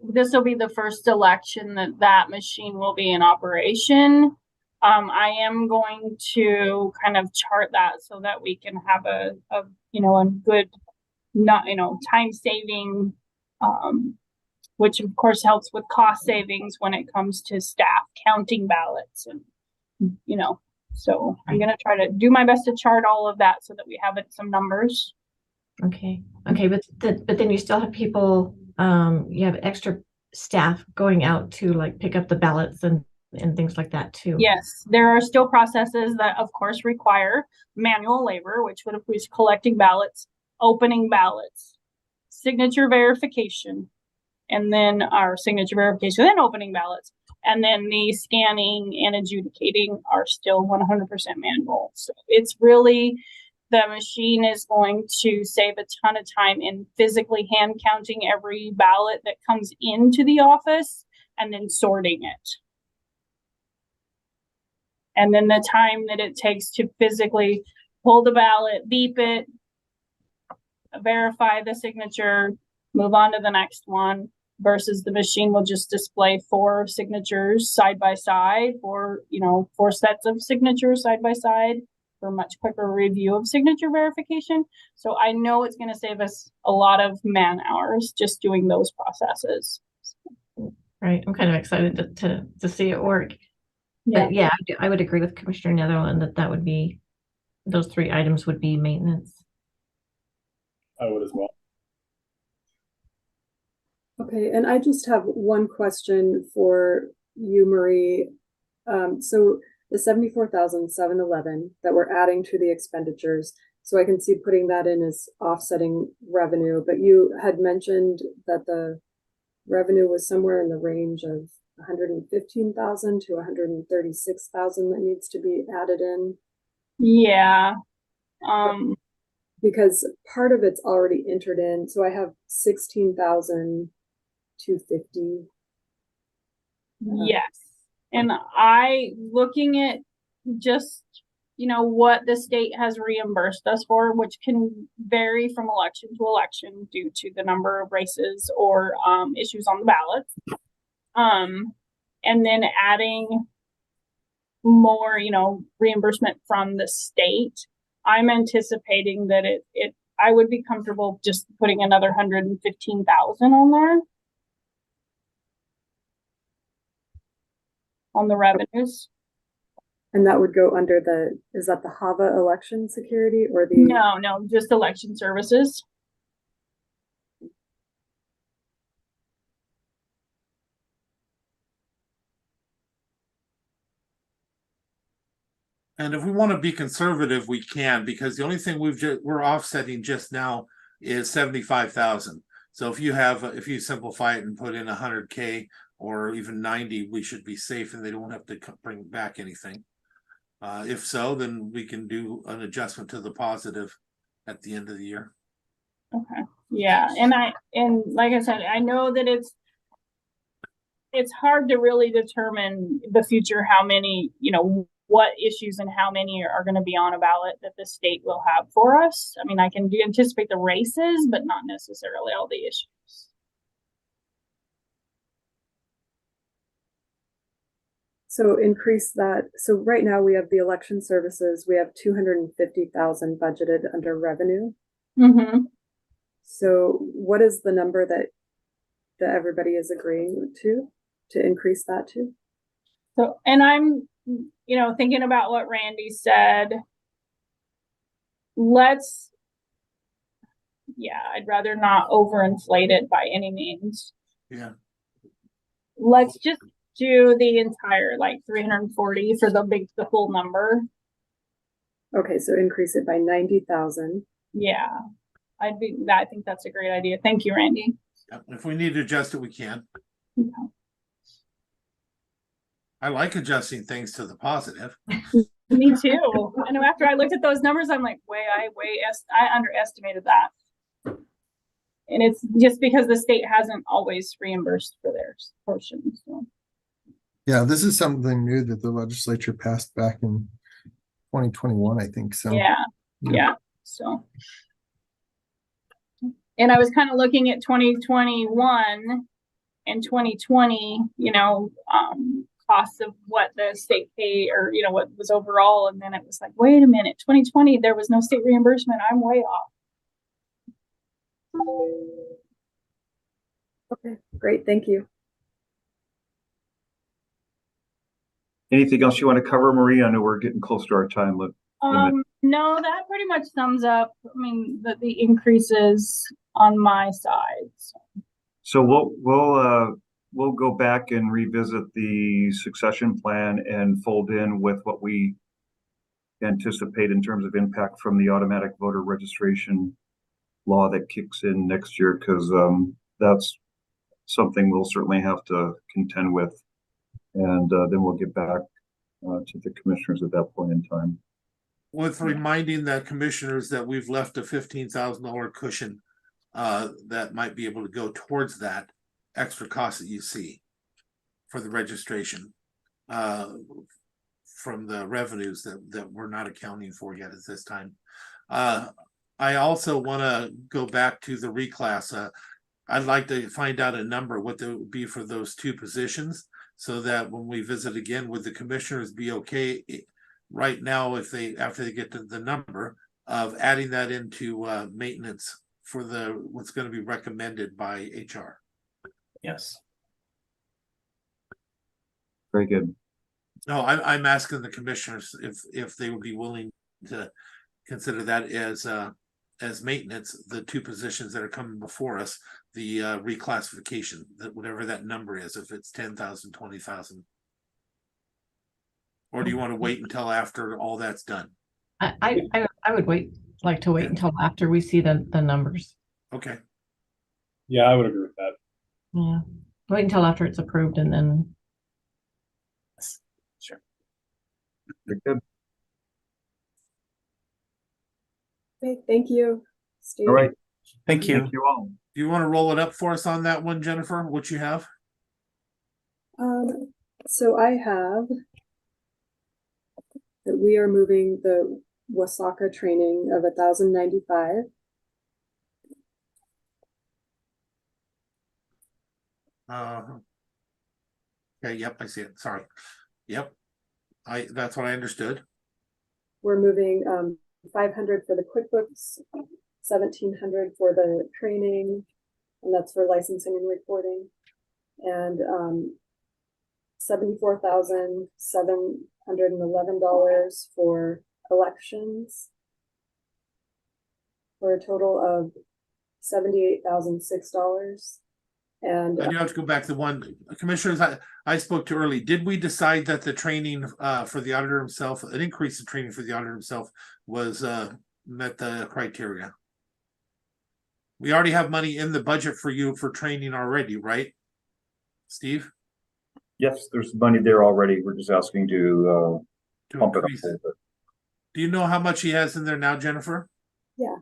This will be the first election that machine will be in operation. I am going to kind of chart that so that we can have a good, time saving, which of course helps with cost savings when it comes to staff counting ballots and, so I'm going to try to do my best to chart all of that so that we have some numbers. Okay. But then you still have people, you have extra staff going out to like pick up the ballots and things like that too. Yes, there are still processes that of course require manual labor, which would include collecting ballots, opening ballots, signature verification, and then our signature verification, then opening ballots. And then the scanning and adjudicating are still 100% manual. So it's really, the machine is going to save a ton of time in physically hand counting every ballot that comes into the office and then sorting it. And then the time that it takes to physically pull the ballot, beep it, verify the signature, move on to the next one. versus the machine will just display 4 signatures side by side, or 4 sets of signatures side by side for much quicker review of signature verification. So I know it's going to save us a lot of man hours just doing those processes. Right. I'm kind of excited to see it work. Yeah. But yeah, I would agree with Commissioner Netherland that would be, those 3 items would be maintenance. I would as well. Okay, and I just have one question for you, Marie. So the 74,711 that we're adding to the expenditures, so I can see putting that in as offsetting revenue, but you had mentioned that the revenue was somewhere in the range of 115,000 to 136,000 that needs to be added in. Yeah. Because part of it's already entered in, so I have 16,250. Yes. And I, looking at just, what the state has reimbursed us for, which can vary from election to election due to the number of races or issues on the ballot. And then adding more, reimbursement from the state, I'm anticipating that I would be comfortable just putting another 115,000 on there. On the revenues. And that would go under is that the HAVA election security or the? No, just election services. And if we want to be conservative, we can, because the only thing we're offsetting just now is 75,000. So if you simplify it and put in 100K or even 90, we should be safe and they don't have to bring back anything. If so, then we can do an adjustment to the positive at the end of the year. Okay. Yeah. And like I said, I know that it's hard to really determine the future, how many, what issues and how many are going to be on a ballot that the state will have for us. I mean, I can anticipate the races, but not necessarily all the issues. So increase that. So right now we have the election services. We have 250,000 budgeted under revenue. Mm-hmm. So what is the number that everybody is agreeing to increase that to? So, and I'm, thinking about what Randy said. I'd rather not overinflate it by any means. Yeah. Let's just do the entire 340 for the full number. Okay, so increase it by 90,000. Yeah, I think that's a great idea. Thank you, Randy. If we need to adjust it, we can. Okay. I like adjusting things to the positive. Me too. And after I looked at those numbers, I'm like, I underestimated that. And it's just because the state hasn't always reimbursed for their portion. So. Yeah, this is something new that the legislature passed back in 2021, I think. So yeah. So, and I was kind of looking at 2021 and 2020, costs of what the state paid, or what was overall, and then it was like, wait a minute, 2020 there was no state reimbursement. I'm way off. Okay, great, thank you. Anything else you want to cover, Marie? I know we're getting close to our time limit. No, that pretty much sums up, the increases on my side. So we'll go back and revisit the succession plan and fold in with what we anticipate in terms of impact from the automatic voter registration law that kicks in next year, because that's something we'll certainly have to contend with, and then we'll get back to the commissioners at that point in time. With reminding the commissioners that we've left a $15,000 cushion that might be able to go towards that extra cost that you see for the registration from the revenues that we're not accounting for yet at this time. I also want to go back to the reclass. I'd like to find out a number, what that would be for those two positions, so that when we visit again, would the commissioners be okay right now if they, after they get to the number of adding that into maintenance for what's going to be recommended by HR? Yes. Very good. No, I'm asking the commissioners if they would be willing to consider that as maintenance, the two positions that are coming before us, the reclassification, that whatever that number is, if it's 10,000, 20,000. Or do you want to wait until after all that's done? I would like to wait until after we see the numbers. Okay. Yeah, I would agree with that. Yeah, wait until after it's approved and then. Sure. Very good. Okay, thank you, Steve. All right. Thank you. Thank you all. Do you want to roll it up for us on that one, Jennifer? What you have? So I have that we are moving the Wasaka training of 1,095. Okay, yep, I see it. Sorry. Yep. That's what I understood. We're moving 500 for the QuickBooks, 1,700 for the training, and that's for licensing and reporting, and $74,711 for elections, for a total of $78,006. And I do have to go back to one, commissioners I spoke to early. Did we decide that the training for the auditor himself, an increase in training for the auditor himself, was met the criteria? We already have money in the budget for you for training already, right, Steve? Yes, there's money there already. We're just asking to pump it up a increase little bit. Do you know how much he has in there now, Jennifer? yeah.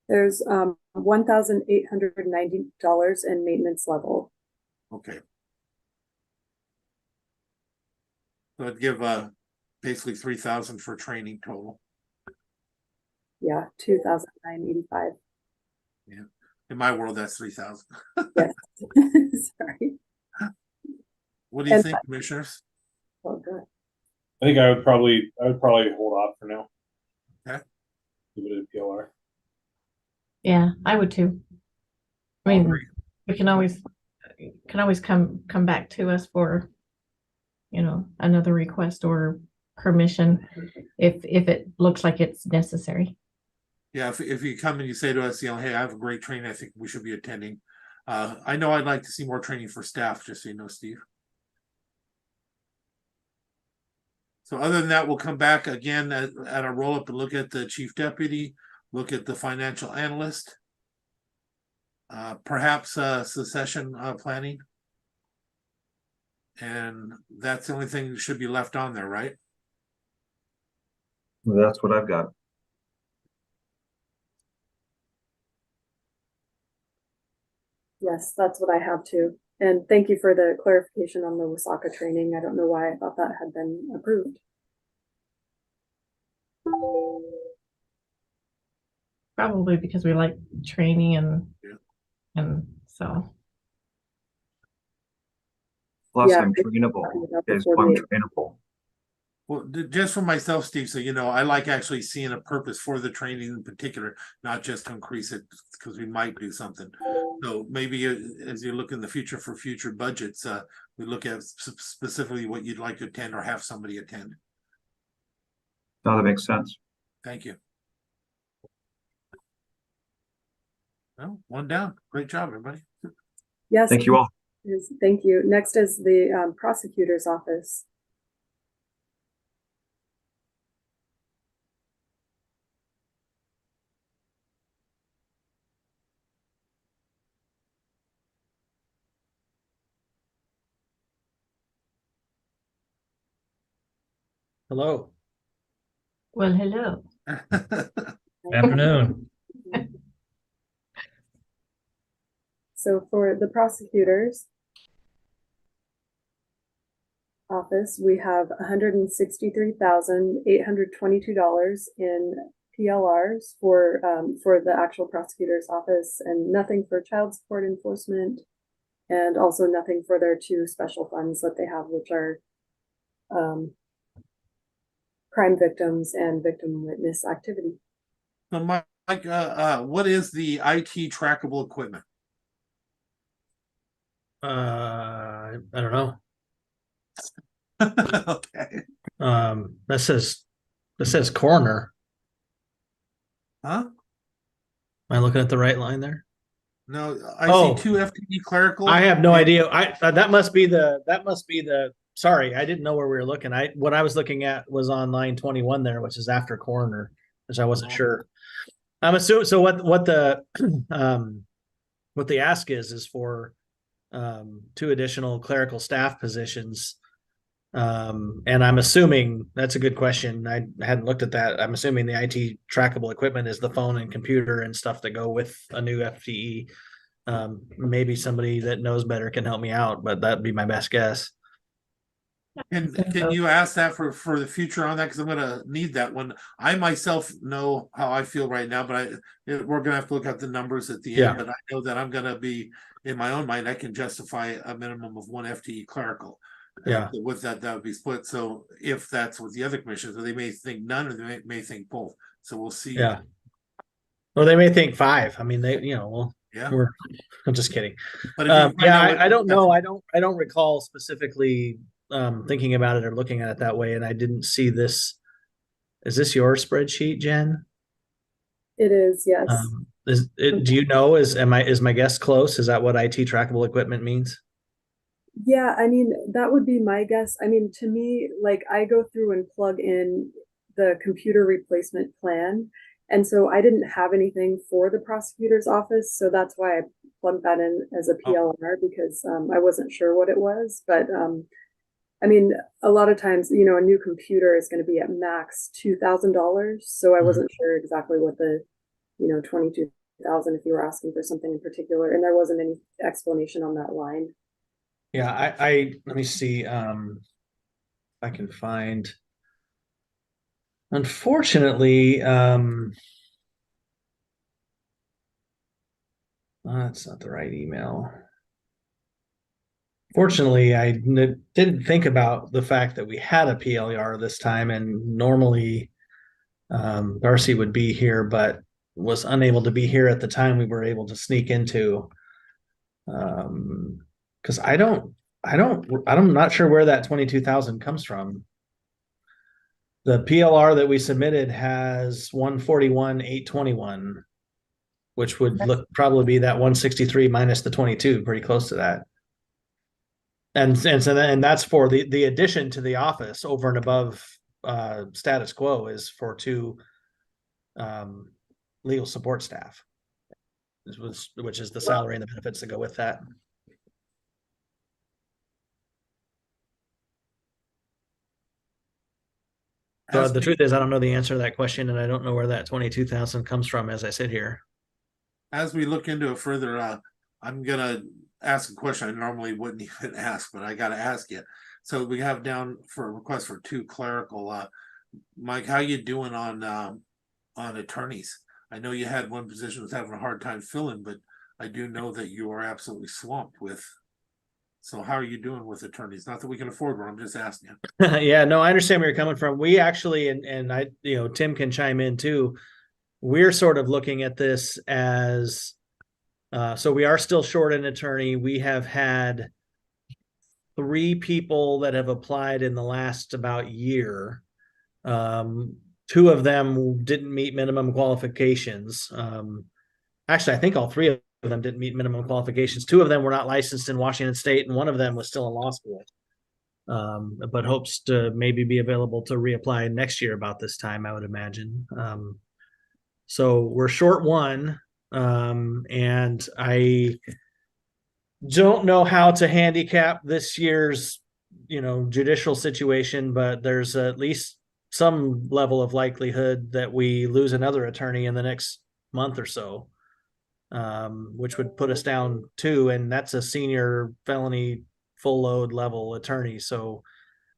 There's $1,890 in maintenance level. Okay. So I'd give basically 3,000 for training total. Yeah, 2,985. Yeah. In my world, that's 3,000. Yes. Sorry. What do you And think, commissioners? Oh, good. I think I would probably hold off for now. Okay. Give it a PLR. Yeah, I would too. I I'll mean, agree. we can always come back to us for, another request or permission if it looks like it's necessary. Yeah, if you come and you say to us, hey, I have a great training, I think we should be attending. I know I'd like to see more training for staff, just so you know, Steve. So other than that, we'll come back again at our roll up and look at the chief deputy, look at the financial analyst, perhaps succession planning. And that's the only thing that should be left on there, right? Well, that's what I've got. Yes, that's what I have too. And thank you for the clarification on the Wasaka training. I don't know why I thought that had been approved. Probably because we like training and so. Plus, Yeah, I'm trainable. that's Okay, so I'm trainable. Well, just for myself, Steve, so you know, I like actually seeing a purpose for the training in particular, not just to increase it because we might do something. So maybe as you look in the future for future budgets, we look at specifically what you'd like to attend or have somebody attend. No, that makes sense. Thank you. Well, one down. Great job, everybody. Yes. Thank you all. Thank you. Next is the prosecutor's office. Hello. Well, hello. Afternoon. So for the prosecutors, office, we have $163,822 in PLRs for the actual prosecutor's office, and nothing for child support enforcement, and also nothing for their two special funds that they have, which are crime victims and victim witness activity. So Mike, what is the IT trackable equipment? I don't know. Okay. That says coroner. Huh? Am I looking at the right line there? No, I Oh. see two FTE clerical. I have no and- idea. That must be the sorry, I didn't know where we were looking. What I was looking at was on line 21 there, which is after coroner, which I wasn't sure. I'm assuming so what the what the ask is for 2 additional clerical staff positions. And I'm assuming that's a good question. I hadn't looked at that. I'm assuming the IT trackable equipment is the phone and computer and stuff that go with a new FTE. Maybe somebody that knows better can help me out, but that'd be my best guess. Can you ask that for the future on that? Because I'm gonna need that one. I myself know how I feel right now, but we're gonna have to look at the numbers at the end. Yeah. But I know that I'm gonna be, in my own mind, I can justify a minimum of 1 FTE clerical. Yeah. With that would be split. So if that's what the other commissioners, they may think none, or they may think both. So we'll see. Yeah. Or they may think 5. I mean, Yeah. I'm just kidding. But if you find out what- I don't know. I don't recall specifically thinking about it or looking at it that way. And I didn't see this. Is this your spreadsheet, Jen? It is, yes. Do you know, is my guess close? Is that what IT trackable equipment means? Yeah, I mean, that would be my guess. I mean, to me, like, I go through and plug in the computer replacement plan. And so I didn't have anything for the prosecutor's office. So that's why I plugged that in as a PLR, because I wasn't sure what it was. But I mean, a lot of times, a new computer is going to be at max $2,000. So I wasn't sure exactly what the, 22,000 if you were asking for something in particular. And there wasn't any explanation on that line. Yeah, I let me see if I can find. Unfortunately, that's not the right email. Fortunately, I didn't think about the fact that we had a PLR this time, and normally Dorcy would be here, but was unable to be here at the time we were able to sneak into. Because I'm not sure where that 22,000 comes from. The PLR that we submitted has 141,821, which would probably be that 163 minus the 22, pretty close to that. And that's for the addition to the office over and above status quo is for 2 legal support staff, which is the salary and the benefits that go with that. So the truth is, I don't know the answer to that question, and I don't know where that 22,000 comes from as I sit here. As we look into it further, I'm gonna ask a question I normally wouldn't even ask, but I gotta ask it. So we have down for a request for 2 clerical. Mike, how you doing on attorneys? I know you had one position was having a hard time filling, but I do know that you are absolutely swamped with. So how are you doing with attorneys? Not that we can afford one, I'm just asking you. Yeah, no, I understand where you're coming from. We actually, and I, Tim can chime in too. We're sort of looking at this as, so we are still short an attorney. We have had 3 people that have applied in the last about year. 2 of them didn't meet minimum qualifications. Actually, I think all 3 of them didn't meet minimum qualifications. 2 of them were not licensed in Washington State, and one of them was still in law school. But hopes to maybe be available to reapply next year about this time, I would imagine. So we're short 1, and I don't know how to handicap this year's, judicial situation, but there's at least some level of likelihood that we lose another attorney in the next month or so, which would put us down 2, and that's a senior felony full load level attorney. So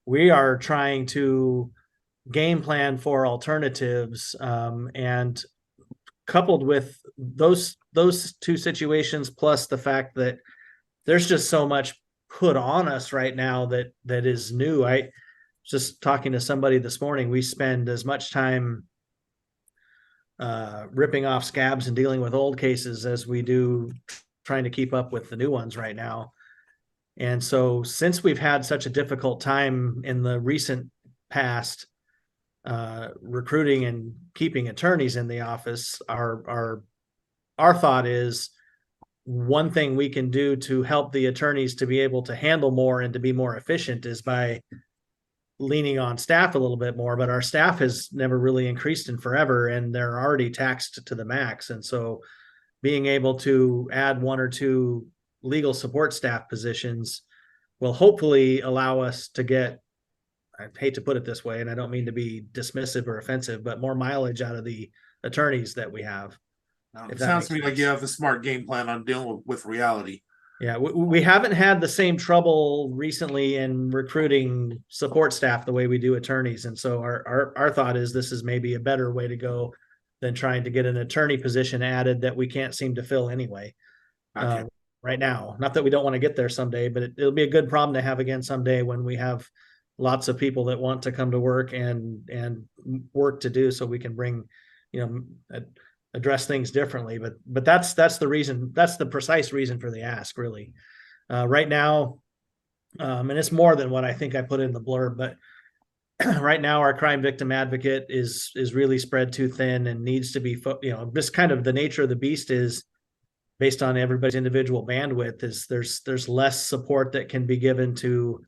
we are trying to game plan for alternatives, and coupled with those two situations, plus the fact that there's just so much put on us right now that is new. I just talking to somebody this morning, we spend as much time ripping off scabs and dealing with old cases as we do trying to keep up with the new ones right now. And so since we've had such a difficult time in the recent past recruiting and keeping attorneys in the office, our thought is one thing we can do to help the attorneys to be able to handle more and to be more efficient is by leaning on staff a little bit more, but our staff has never really increased in forever and they're already taxed to the max. And so being able to add one or two legal support staff positions will hopefully allow us to get, I hate to put it this way, and I don't mean to be dismissive or offensive, but more mileage out of the attorneys that we have. It sounds to me like you have a smart game plan on dealing with reality. Yeah, we haven't had the same trouble recently in recruiting support staff the way we do attorneys. And so our thought is this is maybe a better way to go than trying to get an attorney position added that we can't seem to fill anyway. Okay. Right now. Not that we don't want to get there someday, but it'll be a good problem to have again someday when we have lots of people that want to come to work and work to do, so we can bring, address things differently. But that's the reason, that's the precise reason for the ask, really. Right now, and it's more than what I think I put in the blurb, but right now our crime victim advocate is really spread too thin and needs to be, just kind of the nature of the beast is based on everybody's individual bandwidth is there's less support that can be given to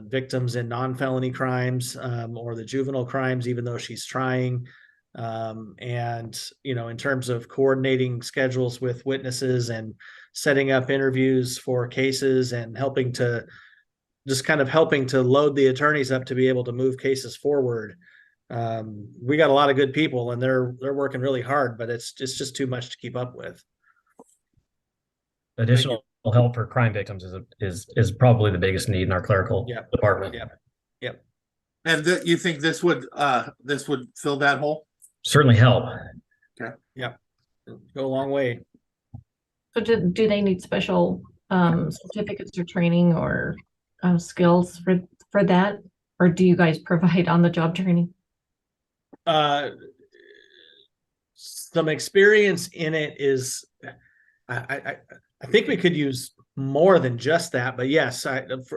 victims in non-felony crimes or the juvenile crimes, even though she's trying. And, in terms of coordinating schedules with witnesses and setting up interviews for cases and helping to load the attorneys up to be able to move cases forward. We got a lot of good people and they're working really hard, but it's just too much to keep up with. Additional help for crime victims is probably the biggest need in our clerical department. Yep. And you think this would fill that hole? Certainly help. Okay. Yep. Go a long way. So do they need special certificates or training or skills for that? Or do you guys provide on-the-job training? Some experience in it is, I think we could use more than just that, but yes,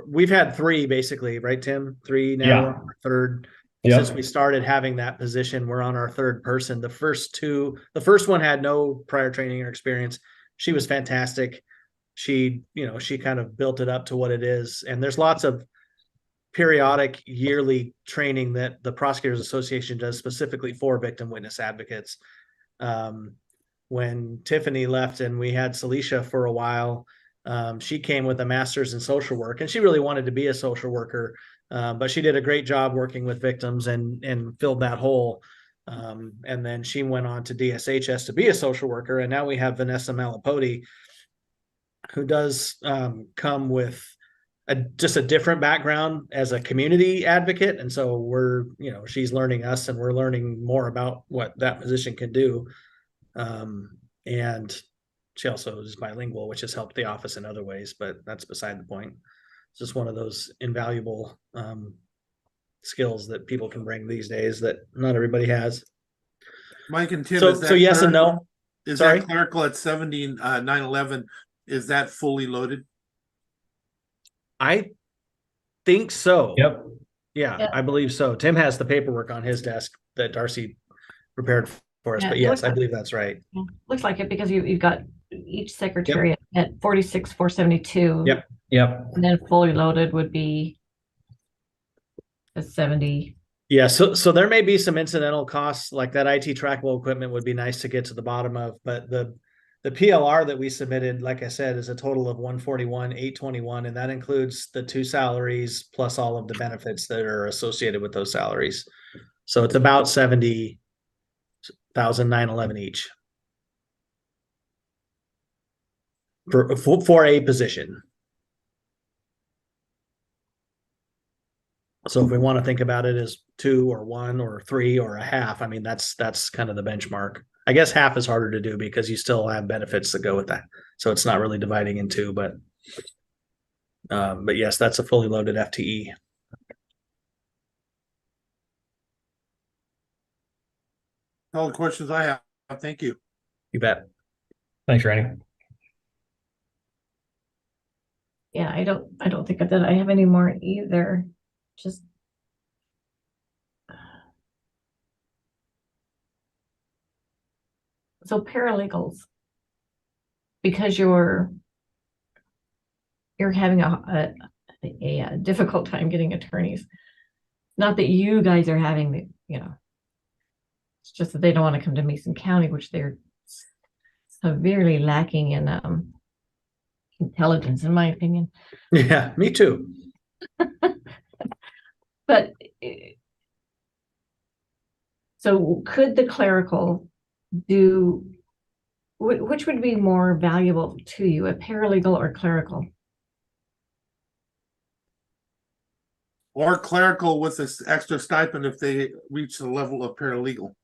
we've had three basically, right, Tim? Three now, Yeah. Third. Yep. Since we started having that position, we're on our third person. The first one had no prior training or experience. She was fantastic. She kind of built it up to what it is. And there's lots of periodic yearly training that the Prosecutors Association does specifically for victim witness advocates. When Tiffany left and we had Celicia for a while, she came with a master's in social work and she really wanted to be a social worker. But she did a great job working with victims and filled that hole. And then she went on to DSHS to be a social worker. And now we have Vanessa Malapoti, who does come with just a different background as a community advocate. And so she's learning us and we're learning more about what that position can do. And she also is bilingual, which has helped the office in other ways, but that's beside the point. It's just one of those invaluable skills that people can bring these days that not everybody has. Mike and Tim, So yes and no. Is Sorry? that clerical at 911? Is that fully loaded? I think so. Yep. Yeah, I believe so. Tim has the paperwork on his desk that Dorcy prepared for us, Yeah, but it yes, looks I like- believe that's right. Yeah, looks like it because you've got each secretariat at 46,472. Yep. And then fully loaded would be a 70. Yeah, so there may be some incidental costs, like that IT trackable equipment would be nice to get to the bottom of, but the PLR that we submitted, like I said, is a total of 141,821, and that includes the two salaries plus all of the benefits that are associated with those salaries. So it's about 70,911 each for a position. So if we want to think about it as 2 or 1 or 3 or a half, I mean, that's kind of the benchmark. I guess half is harder to do because you still have benefits that go with that. So it's not really dividing in 2, but yes, that's a fully loaded FTE. All the questions I have. Thank you. You bet. Thanks, Randy. Yeah, I don't think that I have any more either. Just so paralegals, because you're having a difficult time getting attorneys. Not that you guys are having the, it's just that they don't want to come to Mason County, which they're severely lacking in intelligence, in my opinion. Yeah, me too. But so could the clerical do, which would be more valuable to you, a paralegal or clerical? Or clerical with this extra stipend if they reach the level of paralegal.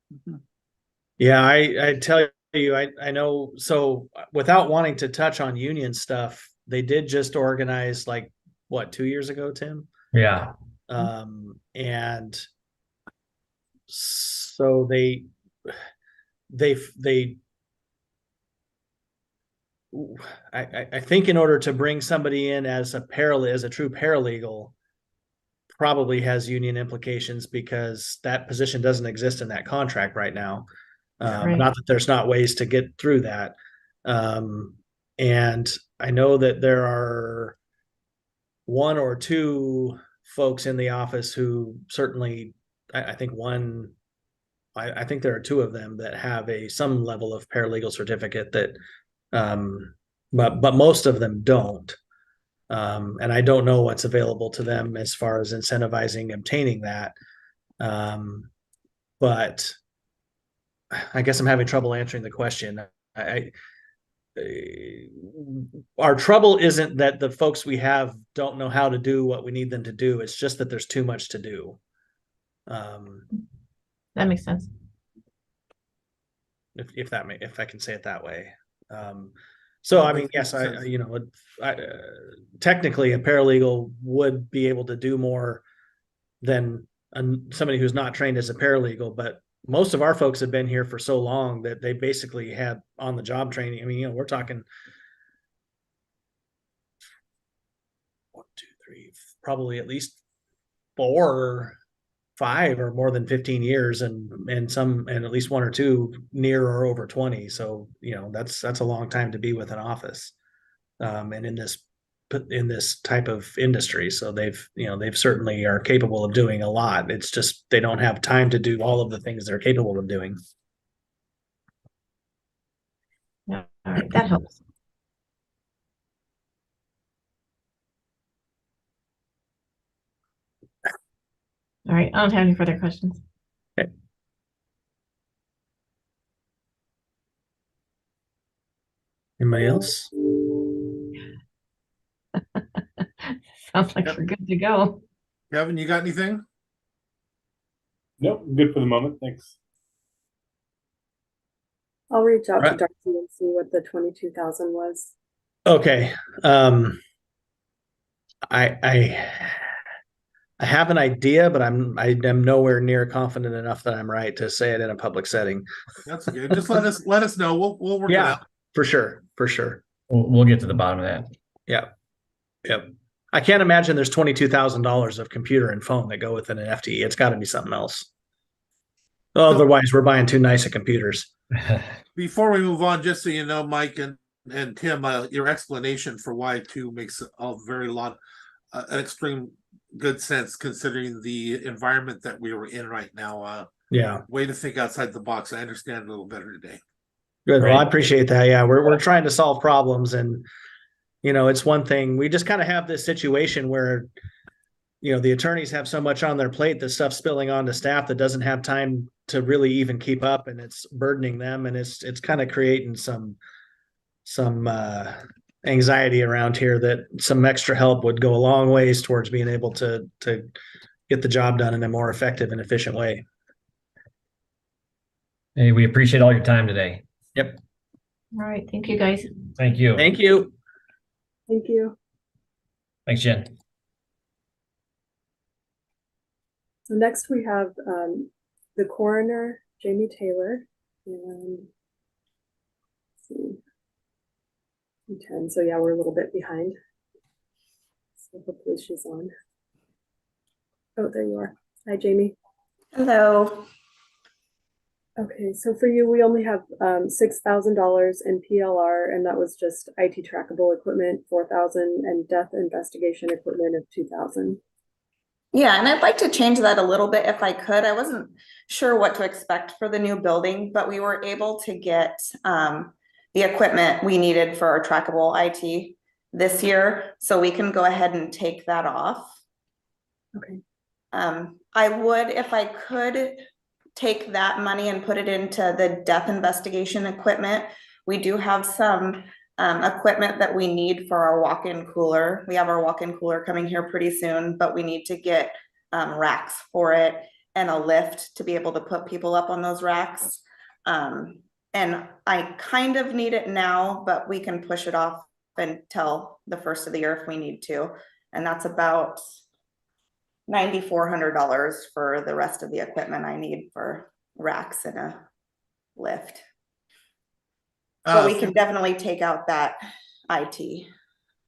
Yeah, I tell you, I know. So without wanting to touch on union stuff, they did just organize, like, what, 2 years ago, Tim? Yeah. And so they I think in order to bring somebody in as a true paralegal, probably has union implications, because that position doesn't exist in that contract right now. Right. Not that there's not ways to get through that. And I know that there are 1 or 2 folks in the office who certainly, I think I think there are 2 of them that have some level of paralegal certificate that, but most of them don't. And I don't know what's available to them as far as incentivizing obtaining that. But I guess I'm having trouble answering the question. Our trouble isn't that the folks we have don't know how to do what we need them to do. It's just that there's too much to do. That makes sense. If I can say it that way. So I mean, yes, technically a paralegal would be able to do more than somebody who's not trained as a paralegal, but most of our folks have been here for so long that they basically had on the job training. I mean, we're talking 1, 2, 3, probably at least 4 or 5 or more than 15 years, and at least 1 or 2 near or over 20. So, that's a long time to be with an office, and in this type of industry. So they've certainly are capable of doing a lot. It's just they don't have time to do all of the things they're capable of doing. Yeah, all right, that helps. All right, I don't have any further questions. Okay. Anybody else? Sounds like we're good to go. Kevin, you got anything? Nope, good for the moment. Thanks. I'll reach out to Right. Darcy and see what the 22,000 was. Okay. I have an idea, but I am nowhere near confident enough that I'm right to say it in a public setting. That's good. Just let us know. We'll work it out. For sure. We'll get to the bottom of that. Yep. I can't imagine there's $22,000 of computer and phone that go within an FTE. It's got to be something else. Otherwise, we're buying too nice of computers. Before we move on, just so you know, Mike and Tim, your explanation for why 2 makes an extreme good sense considering the environment that we were in right now. Way to think outside the box. I understand a little better today. Good. Right. Well, I appreciate that. Yeah, we're trying to solve problems, and it's one thing. We just kind of have this situation where the attorneys have so much on their plate, the stuff spilling onto staff that doesn't have time to really even keep up, and it's burdening them, and it's kind of creating some anxiety around here that some extra help would go a long ways towards being able to get the job done in a more effective and efficient way. Hey, we appreciate all your time today. Yep. All right, thank you, guys. Thank you. Thank you. Thank you. Thanks, Jen. So next we have the coroner, Jaime Taylor, and let's see, 10. So yeah, we're a little bit behind. So hopefully she's on. Oh, there you are. Hi, Jaime. Hello. Okay, so for you, we only have $6,000 in PLR, and that was just IT trackable equipment, 4,000, and death investigation equipment of 2,000. Yeah, and I'd like to change that a little bit if I could. I wasn't sure what to expect for the new building, but we were able to get the equipment we needed for our trackable IT this year, so we can go ahead and take that off. Okay. I would, if I could, take that money and put it into the death investigation equipment. We do have some equipment that we need for our walk-in cooler. We have our walk-in cooler coming here pretty soon, but we need to get racks for it and a lift to be able to put people up on those racks. And I kind of need it now, but we can push it off until the first of the year if we need to. And that's about $9,400 for the rest of the equipment I need for racks and a lift. But we can definitely take out that IT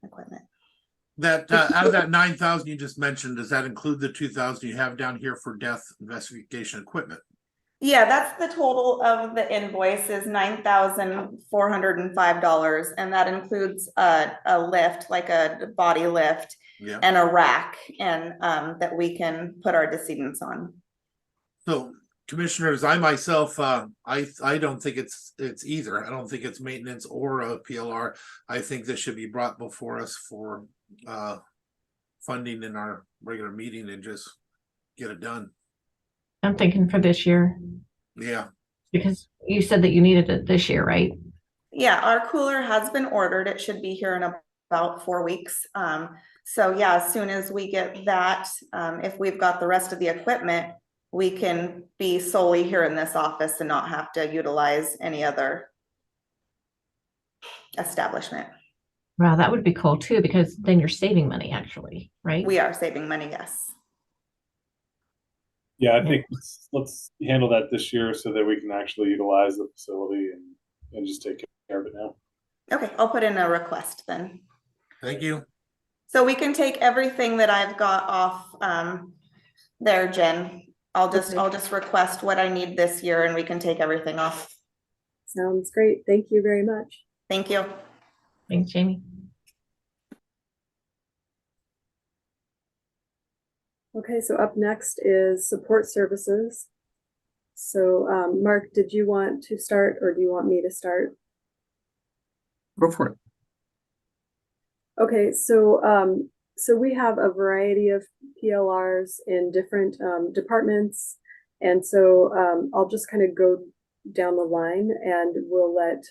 equipment. That out of that 9,000 you just mentioned, does that include the 2,000 you have down here for death investigation equipment? Yeah, that's the total of the invoice is $9,405, and that includes a lift, like a body lift, Yeah. and a rack, and that we can put our decedents on. So, commissioners, I myself, I don't think it's either. I don't think it's maintenance or a PLR. I think this should be brought before us for funding in our regular meeting and just get it done. I'm thinking for this year. Yeah. Because you said that you needed it this year, right? Yeah, our cooler has been ordered. It should be here in about 4 weeks. So yeah, as soon as we get that, if we've got the rest of the equipment, we can be solely here in this office and not have to utilize any other establishment. Wow, that would be cool too, because then you're saving money actually, right? We are saving money, yes. Yeah, I think let's handle that this year so that we can actually utilize the facility and just take care of it now. Okay, I'll put in a request then. Thank you. So we can take everything that I've got off there, Jen. I'll just request what I need this year and we can take everything off. Sounds great. Thank you very much. Thank you. Thanks, Jaime. Okay, so up next is support services. So Mark, did you want to start or do you want me to start? Go for it. Okay, so so we have a variety of PLRs in different departments, and so I'll just kind of go down the line and we'll let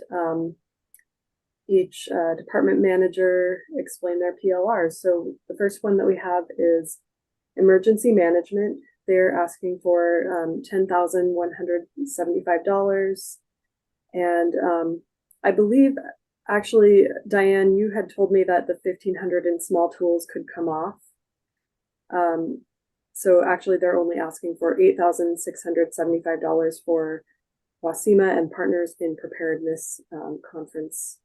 each department manager explain their PLR. So the first one that we have is emergency management. They're asking for $10,175, and I believe, actually, Diane, you had told me that the 1,500 in small tools could come off. So actually, they're only asking for $8,675 for WASIMA and Partners in Preparedness conference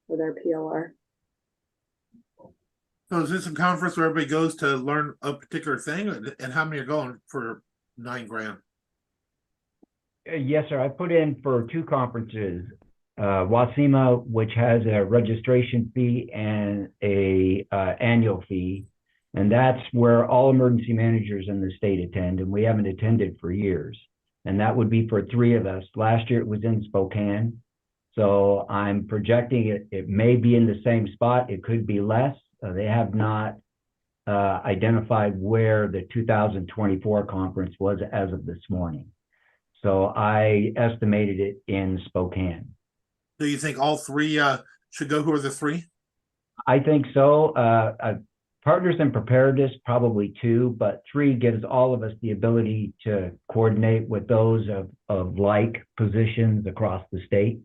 for their PLR. So is this a conference where everybody goes to learn a particular thing, and how many are going for $9,000? Yes, sir. I put in for 2 conferences. WASIMA, which has a registration fee and a annual fee, and that's where all emergency managers in the state attend, and we haven't attended for years. And that would be for 3 of us. Last year it was in Spokane, so I'm projecting it may be in the same spot. It could be less. They have not identified where the 2024 conference was as of this morning. So I estimated it in Spokane. Do you think all 3 should go? Who are the 3? I think so. Partners in Preparedness, probably 2, but 3 gives all of us the ability to coordinate with those of like positions across the state.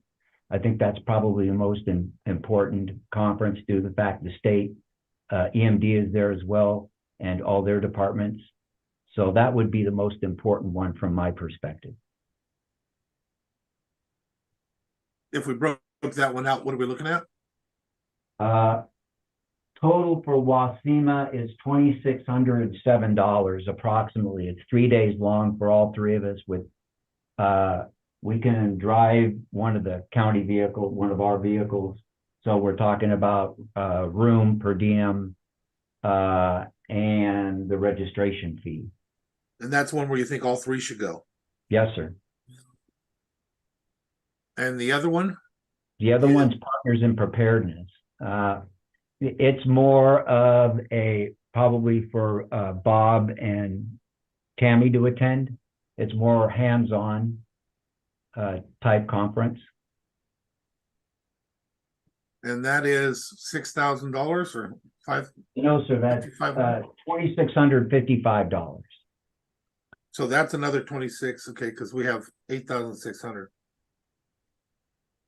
I think that's probably the most important conference due to the fact the state EMD is there as well and all their departments. So that would be the most important one from my perspective. If we broke that one out, what are we looking at? Total for Wasima is $2,607 approximately. It's 3 days long for all 3 of us with we can drive one of the county vehicles, one of our vehicles. So we're talking about room per diem and the registration fee. And that's one where you think all 3 should go. Yes, sir. And the other one? The other one's Partners in Preparedness. It's more of a probably for Bob and Tammy to attend. It's more hands-on type conference. And that is $6,000 or $5? No, sir, that's $2,655. So that's another 26. Okay, because we have 8,600.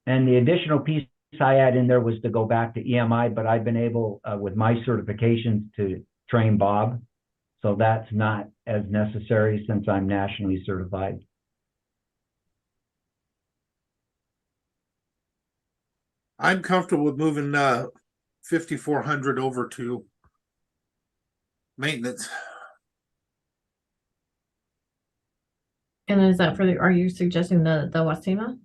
And the additional piece I add in there was to go back to EMI, but I've been able with my certifications to train Bob. So that's not as necessary since I'm nationally certified. I'm comfortable with moving 5,400 over to maintenance. And is that for are you suggesting the Wasima?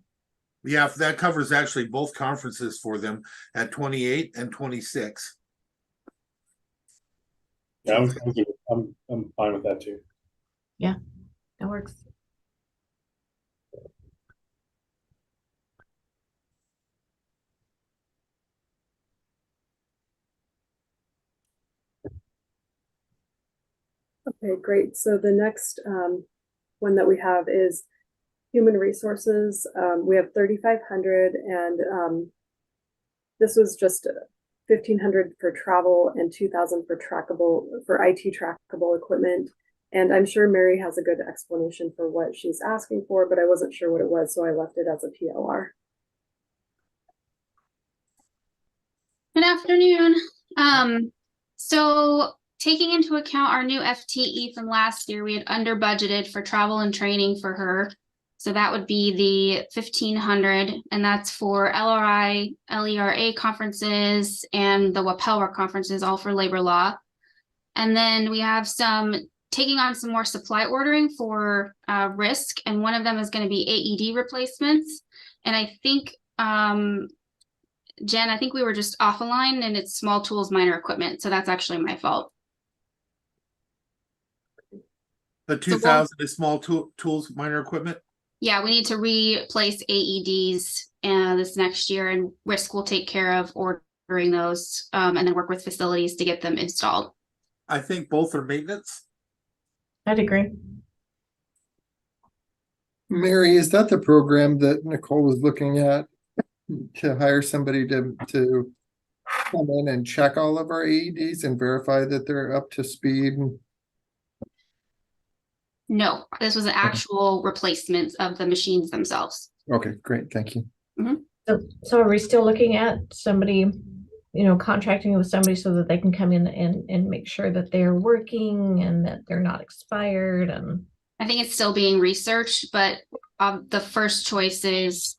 Yeah, if that covers actually both conferences for them at 28 and 26. Yeah, I'm fine with that too. Yeah, that works. Okay, great. So the next one that we have is Human Resources. We have 3,500, and this was just 1,500 for travel and 2,000 for IT trackable equipment. And I'm sure Mary has a good explanation for what she's asking for, but I wasn't sure what it was, so I left it as a PLR. Good afternoon. So taking into account our new FTE from last year, we had under budgeted for travel and training for her. So that would be the 1,500, and that's for LRI, LERA conferences and the WAPELRA conferences, all for labor law. And then we have taking on some more supply ordering for risk, and one of them is going to be AED replacements. And I think, Jen, I think we were just off a line, and it's small tools, minor equipment. So that's actually my fault. The 2,000 is small tools, minor equipment? Yeah, we need to replace AEDs this next year, and risk will take care of ordering those and then work with facilities to get them installed. I think both are maintenance. I'd agree. Mary, is that the program that Nicole was looking at to hire somebody to come in and check all of our AEDs and verify that they're up to speed? No, this was an actual replacement of the machines themselves. Okay, great. Thank you. So are we still looking at somebody, contracting with somebody so that they can come in and make sure that they're working and that they're not expired? And I think it's still being researched, but the first choice is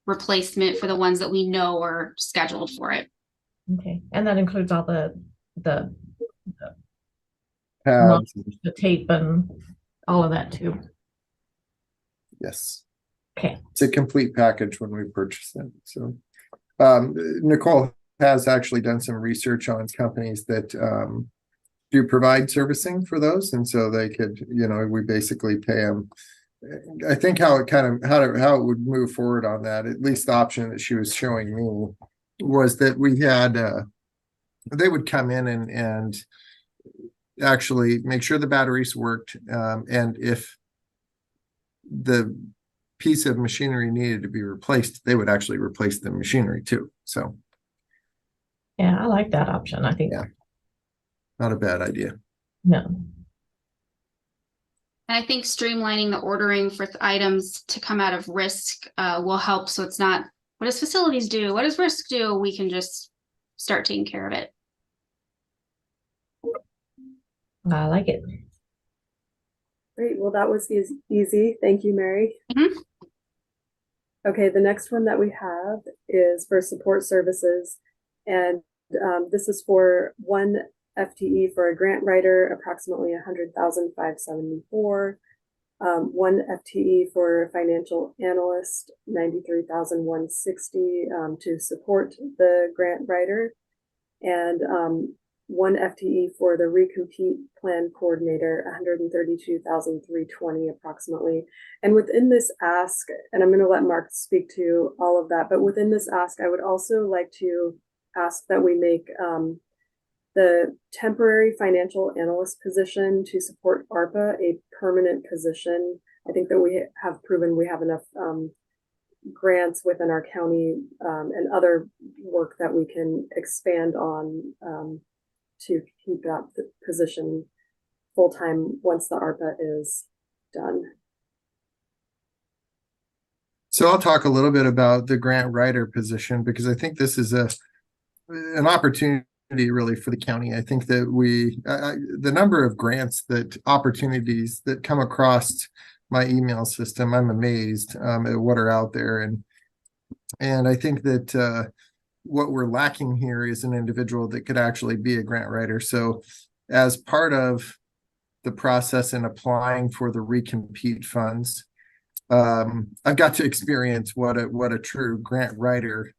replacement for the ones that we know are scheduled for it. Okay, and that includes all the Pads. the tape and all of that too. Yes. Okay. It's a complete package when we purchase it. So Nicole has actually done some research on companies that do provide servicing for those. And so they could, we basically pay them. I think how it would move forward on that, at least the option that she was showing me was that we had, they would come in and actually make sure the batteries worked. And if the piece of machinery needed to be replaced, they would actually replace the machinery too. So yeah, I like that option. I think not a bad idea. No. And I think streamlining the ordering for items to come out of risk will help. So it's not, what does facilities do? What does risk do? We can just start taking care of it. I like it. Great. Well, that was easy. Thank you, Mary. Mhm. Okay, the next one that we have is for support services. And this is for one FTE for a grant writer, approximately 100,574. One FTE for a financial analyst, 93,160 to support the grant writer. And one FTE for the recompete plan coordinator, 132,320 approximately. And within this ask, and I'm going to let Mark speak to all of that, but within this ask, I would also like to ask that we make the temporary financial analyst position to support ARPA a permanent position. I think that we have proven we have enough grants within our county and other work that we can expand on to keep that position full-time once the ARPA is done. So I'll talk a little bit about the grant writer position, because I think this is an opportunity really for the county. I think that the number of opportunities that come across my email system, I'm amazed at what are out there. And I think that what we're lacking here is an individual that could actually be a grant writer. So as part of the process in applying for the recompete funds, I've got to experience what a true grant writer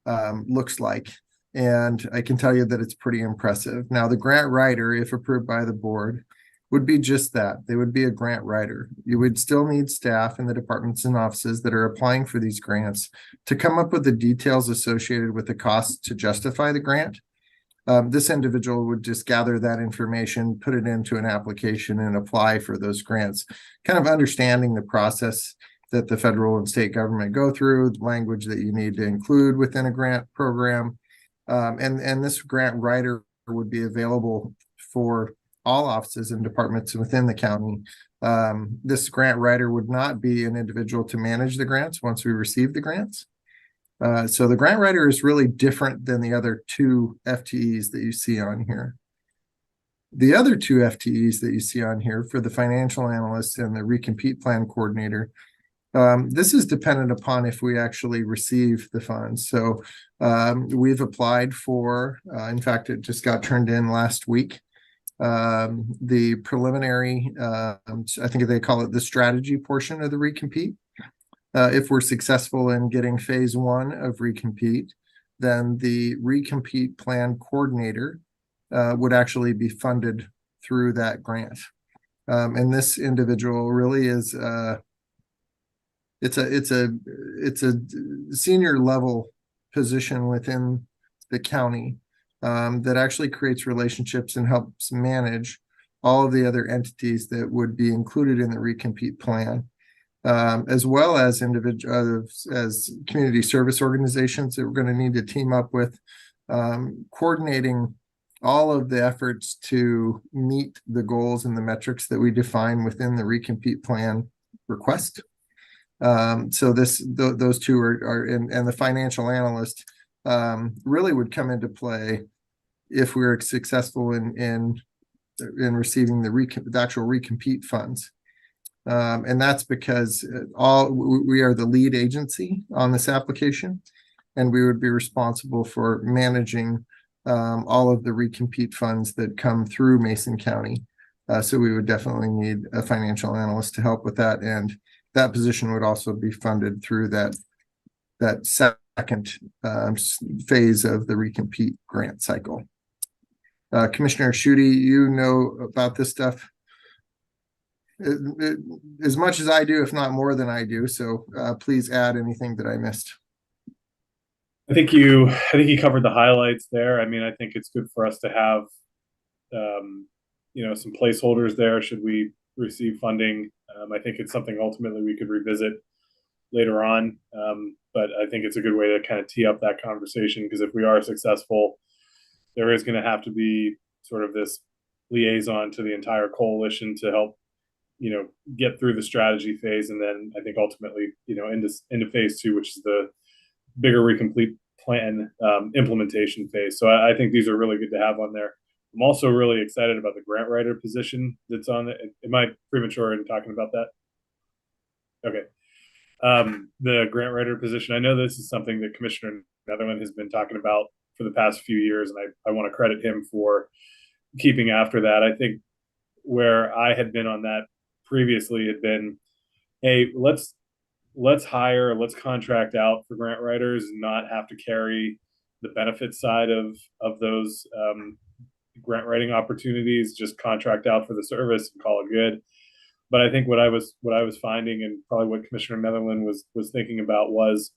looks like. And I can tell you that it's pretty impressive. Now, the grant writer, if approved by the board, would be just that. They would be a grant writer. You would still need staff in the departments and offices that are applying for these grants to come up with the details associated with the costs to justify the grant. This individual would just gather that information, put it into an application, and apply for those grants, kind of understanding the process that the federal and state government go through, the language that you need to include within a grant program. And this grant writer would be available for all offices and departments within the county. This grant writer would not be an individual to manage the grants once we receive the grants. So the grant writer is really different than the other two FTEs that you see on here. The other two FTEs that you see on here for the financial analyst and the recompete plan coordinator, this is dependent upon if we actually receive the funds. So we've applied for, in fact, it just got turned in last week. The preliminary, I think they call it the strategy portion of the recompete. If we're successful in getting phase 1 of recompete, then the recompete plan coordinator would actually be funded through that grant. And this individual really is it's a senior level position within the county that actually creates relationships and helps manage all of the other entities that would be included in the recompete plan, as well as as community service organizations that we're going to need to team up with, coordinating all of the efforts to meet the goals and the metrics that we define within the recompete plan request. So those two are and the financial analyst really would come into play if we're successful in receiving the actual recompete funds. And that's because we are the lead agency on this application, and we would be responsible for managing all of the recompete funds that come through Mason County. So we would definitely need a financial analyst to help with that, and that position would also be funded through that second phase of the recompete grant cycle. Commissioner Schutte, you know about this stuff as much as I do, if not more than I do. So please add anything that I missed. I think you covered the highlights there. I mean, I think it's good for us to have, some placeholders there should we receive funding. I think it's something ultimately we could revisit later on. But I think it's a good way to kind of tee up that conversation, because if we are successful, there is going to have to be sort of this liaison to the entire coalition to help, get through the strategy phase, and then I think ultimately, into phase 2, which is the bigger recomplete plan implementation phase. So I think these are really good to have on there. I'm also really excited about the grant writer position that's on it. Am I premature in talking about that? Okay. The grant writer position, I know this is something that Commissioner Netherland has been talking about for the past few years, and I want to credit him for keeping after that. I think where I had been on that previously had been, hey, let's contract out for grant writers and not have to carry the benefit side of those grant writing opportunities, just contract out for the service and call it good. But I think what I was finding, and probably what Commissioner Netherland was thinking about, was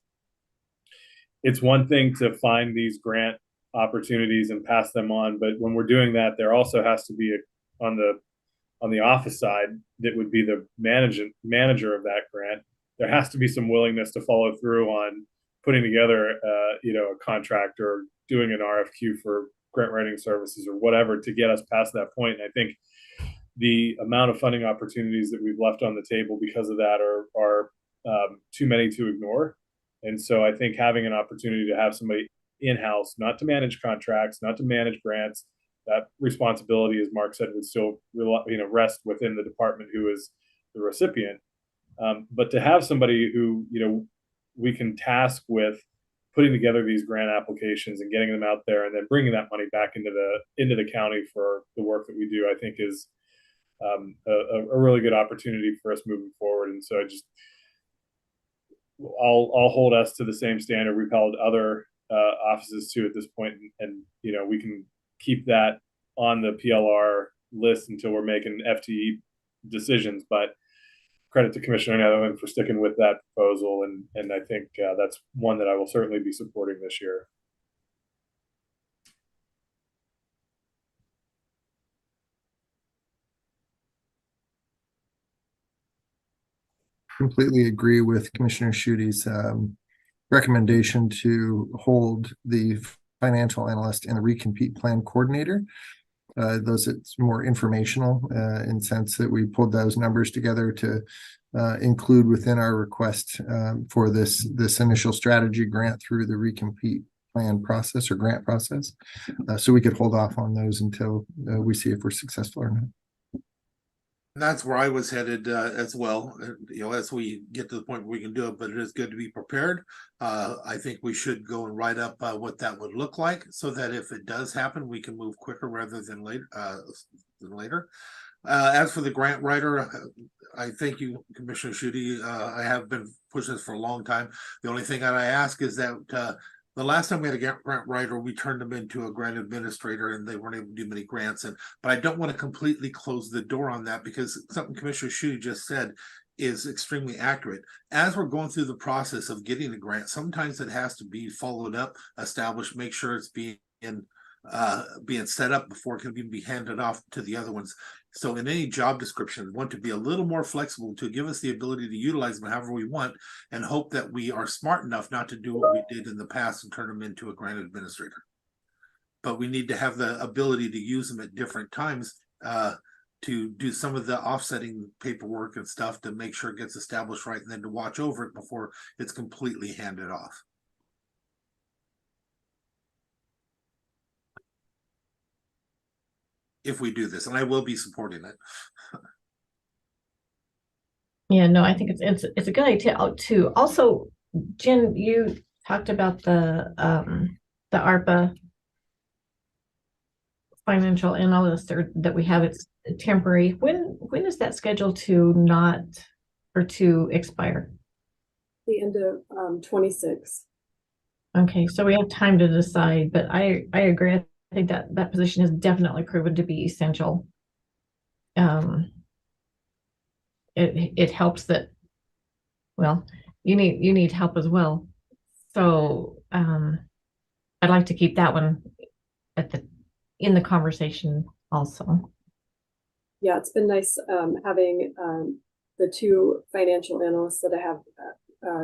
it's one thing to find these grant opportunities and pass them on, but when we're doing that, there also has to be on the office side that would be the manager of that grant. There has to be some willingness to follow through on putting together a contract or doing an RFQ for grant writing services or whatever to get us past that point. And I think the amount of funding opportunities that we've left on the table because of that are too many to ignore. And so I think having an opportunity to have somebody in-house, not to manage contracts, not to manage grants, that responsibility, as Mark said, would still rest within the department who is the recipient. But to have somebody who we can task with putting together these grant applications and getting them out there, and then bringing that money back into the county for the work that we do, I think is a really good opportunity for us moving forward. And so I'll hold us to the same standard we've held other offices to at this point, and we can keep that on the PLR list until we're making FTE decisions. But credit to Commissioner Netherland for sticking with that proposal, and I think that's one that I will certainly be supporting this year. Completely agree with Commissioner Schuette's recommendation to hold the financial analyst and the recompete plan coordinator. Those, it's more informational in sense that we pulled those numbers together to include within our request for this initial strategy grant through the recompete plan process or grant process. So we could hold off on those until we see if we're successful or not. And that's where I was headed as well, as we get to the point where we can do it, but it is good to be prepared. I think we should go and write up what that would look like so that if it does happen, we can move quicker rather than later. As for the grant writer, I thank you, Commissioner Schuette. I have been pushing this for a long time. The only thing that I ask is that the last time we had a grant writer, we turned them into a grant administrator, and they weren't able to do many grants. But I don't want to completely close the door on that, because something Commissioner Schuette just said is extremely accurate. As we're going through the process of getting a grant, sometimes it has to be followed up, established, make sure it's being set up before it can even be handed off to the other ones. So in any job description, we want to be a little more flexible to give us the ability to utilize them however we want, and hope that we are smart enough not to do what we did in the past and turn them into a grant administrator. But we need to have the ability to use them at different times to do some of the offsetting paperwork and stuff to make sure it gets established right, and then to watch over it before it's completely handed off. If we do this, and I will be supporting it. Yeah, no, I think it's a good idea too. Also, Jen, you talked about the ARPA financial analyst that we have. It's temporary. When is that scheduled to expire? The end of 26. Okay, so we have time to decide, but I agree. I think that position has definitely proven to be essential. It helps that, well, you need help as well. So I'd like to keep that one in the conversation also. Yeah, it's been nice having the two financial analysts that I have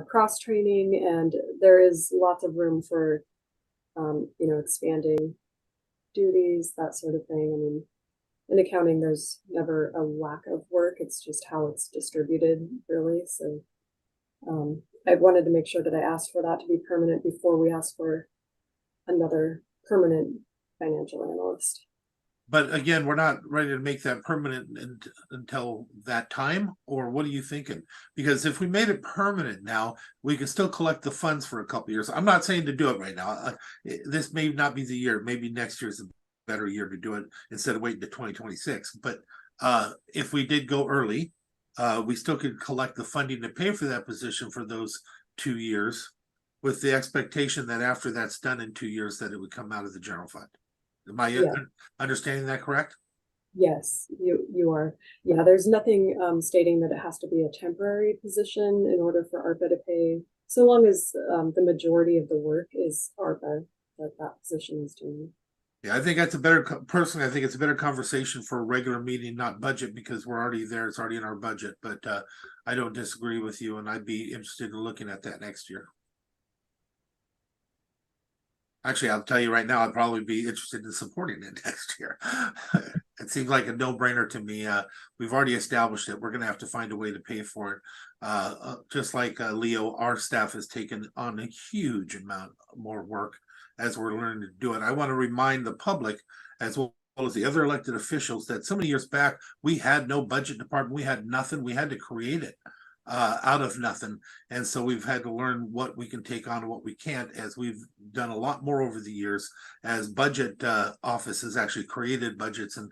cross training, and there is lots of room for expanding duties, that sort of thing. I mean, in accounting, there's never a lack of work. It's just how it's distributed, really. So I wanted to make sure that I asked for that to be permanent before we ask for another permanent financial analyst. But again, we're not ready to make that permanent until that time, or what are you thinking? Because if we made it permanent now, we can still collect the funds for a couple of years. I'm not saying to do it right now. This may not be the year. Maybe next year's a better year to do it instead of waiting to 2026. But if we did go early, we still could collect the funding to pay for that position for those 2 years, with the expectation that after that's done in 2 years, that it would come out of the general fund. Am I understanding that correct? Yes, you are. Yeah, there's nothing stating that it has to be a temporary position in order for ARPA to pay, so long as the majority of the work is ARPA that position is doing. Yeah, I think that's a better, personally, I think it's a better conversation for a regular meeting, not budget, because we're already there. It's already in our budget. But I don't disagree with you, and I'd be interested in looking at that next year. Actually, I'll tell you right now, I'd probably be interested in supporting it next year. It seems like a no-brainer to me. We've already established it. We're going to have to find a way to pay for it. Just like Leo, our staff has taken on a huge amount more work as we're learning to do it. I want to remind the public, as well as the other elected officials, that so many years back, we had no budget department. We had nothing. We had to create it out of nothing. And so we've had to learn what we can take on and what we can't, as we've done a lot more over the years, as budget office has actually created budgets and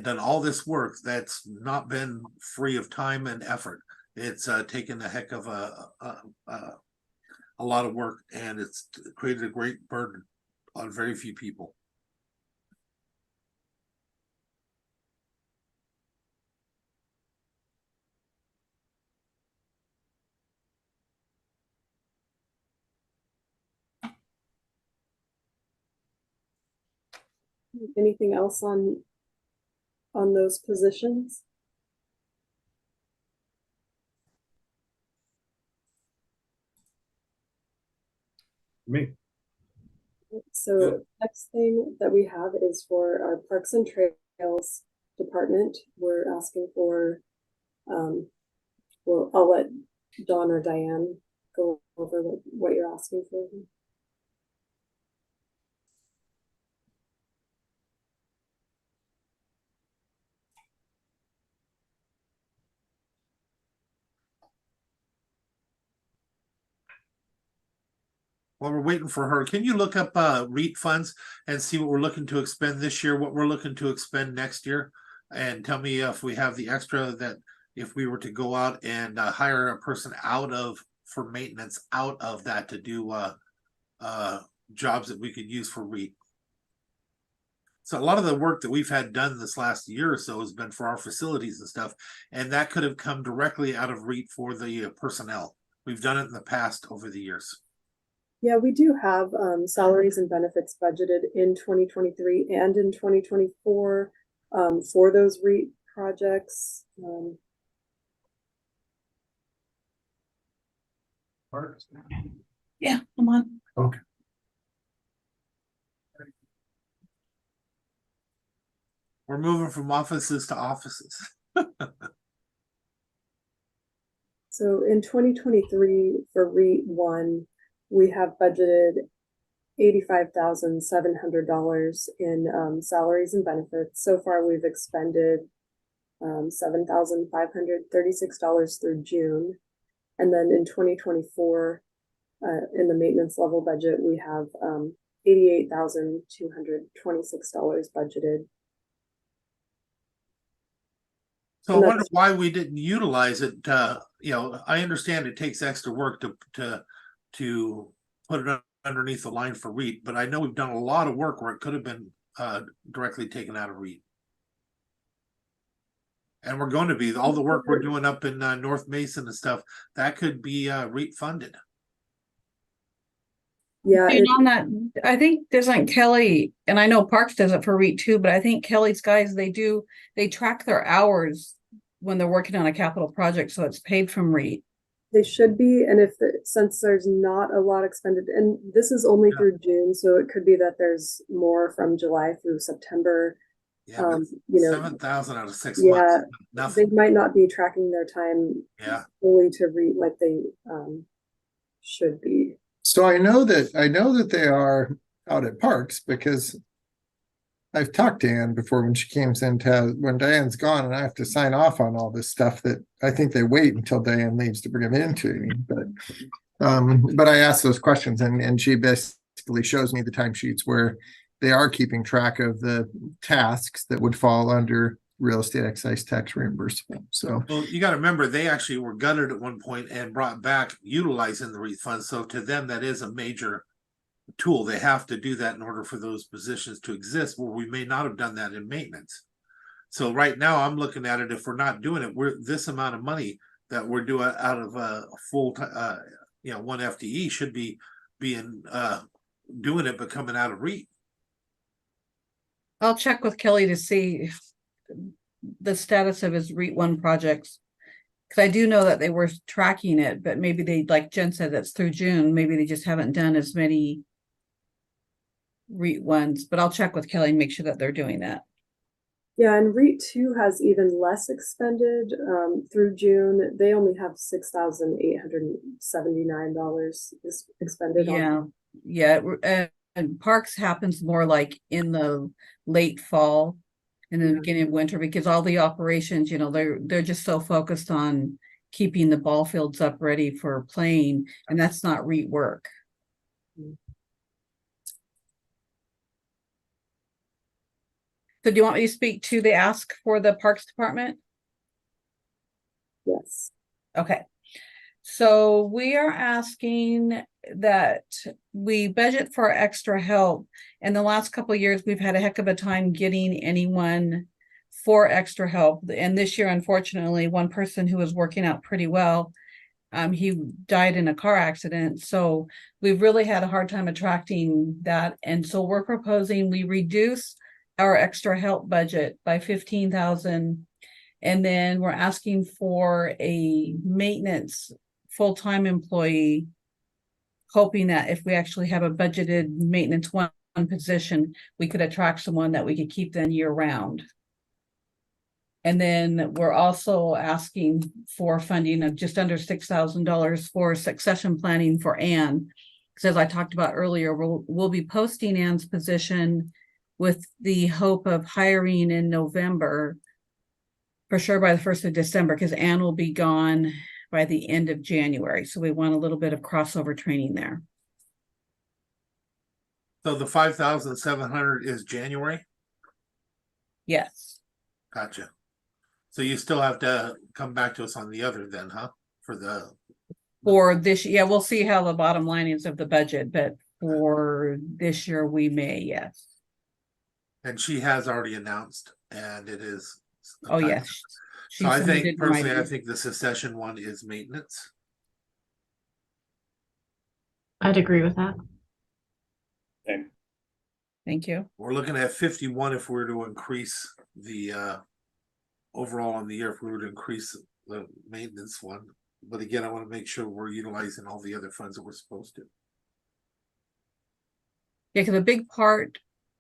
done all this work that's not been free of time and effort. It's taken a heck of a lot of work, and it's created a great burden on very few people. Anything else on those positions? Me. So next thing that we have is for our Parks and Trails department. We're asking for, well, I'll let Dawn or Diane go over what you're asking for. While we're waiting for her, can you look up REIT funds and see what we're looking to expend this year, what we're looking to expend next year, and tell me if we have the extra, that if we were to go out and hire a person out of for maintenance out of that to do jobs that we could use for REIT. So a lot of the work that we've had done this last year or so has been for our facilities and stuff, and that could have come directly out of REIT for the personnel. We've done it in the past over the years. Yeah, we do have salaries and benefits budgeted in 2023 and in 2024 for those REIT projects. Yeah, come on. Okay. We're moving from offices to offices. So in 2023 for REIT 1, we have budgeted $85,700 in salaries and benefits. So far, we've expended $7,536 through June. And then in 2024, in the maintenance level budget, we have $88,226 budgeted. So I wonder why we didn't utilize it. You know, I understand it takes extra work to put it underneath the line for REIT, but I know we've done a lot of work where it could have been directly taken out of REIT. And we're going to be, all the work we're doing up in North Mason and stuff, that could be REIT funded. Yeah. And on that, I think doesn't Kelly, and I know Parks does it for REIT too, but I think Kelly's guys, they track their hours when they're working on a capital project, so it's paid from REIT. They should be, and since there's not a lot expended, and this is only through June, so it could be that there's more from July through September. Yeah, but You know, 7,000 out of 6 yeah, months, they nothing. might not be tracking their time fully to read like they should be. So I know that they are out at parks because I've talked to Ann before when she came in when Diane's gone and I have to sign off on all this stuff that I think they wait until Diane leaves to bring them into me. But I ask those questions and she basically shows me the timesheets where they are keeping track of the tasks that would fall under real estate excise tax reimbursable. So well, you got to remember they actually were gutted at one point and brought back utilizing the REIT fund. So to them, that is a major tool. They have to do that in order for those positions to exist, where we may not have done that in maintenance. So right now I'm looking at it, if we're not doing it, we're this amount of money that we're doing out of a full one FTE should be being doing it, but coming out of REIT. I'll check with Kelly to see the status of his REIT 1 projects. Because I do know that they were tracking it, but maybe they, like Jen said, that's through June. Maybe they just haven't done as many REIT 1s, but I'll check with Kelly and make sure that they're doing that. Yeah, and REIT 2 has even less expended through June. They only have $6,879 expended. And parks happens more like in the late fall and the beginning of winter, because all the operations, they're just so focused on keeping the ball fields up ready for playing, and that's not REIT work. So do you want me to speak to the ask for the Parks Department? Yes. Okay. So we are asking that we budget for extra help. In the last couple of years, we've had a heck of a time getting anyone for extra help. And this year, unfortunately, one person who was working out pretty well, he died in a car accident. So we've really had a hard time attracting that. And so we're proposing we reduce our extra help budget by $15,000. And then we're asking for a maintenance full-time employee, hoping that if we actually have a budgeted maintenance one position, we could attract someone that we could keep then year round. And then we're also asking for funding of just under $6,000 for succession planning for Ann. Because as I talked about earlier, we'll be posting Ann's position with the hope of hiring in November, for sure by the 1st of December, because Ann will be gone by the end of January. So we want a little bit of crossover training there. So the 5,700 is January? Yes. Gotcha. So you still have to come back to us on the other then, huh? For this, yeah, we'll see how the bottom line is of the budget, but for this year we may, yes. And she has already announced, and it is. Oh, yes. So I think personally, I think the succession one is maintenance. I'd agree with that. Okay. Thank you. We're looking at 51 if we were to increase the overall on the year, if we were to increase the maintenance one. But again, I want to make sure we're utilizing all the other funds that we're supposed to. Yeah, because a big part,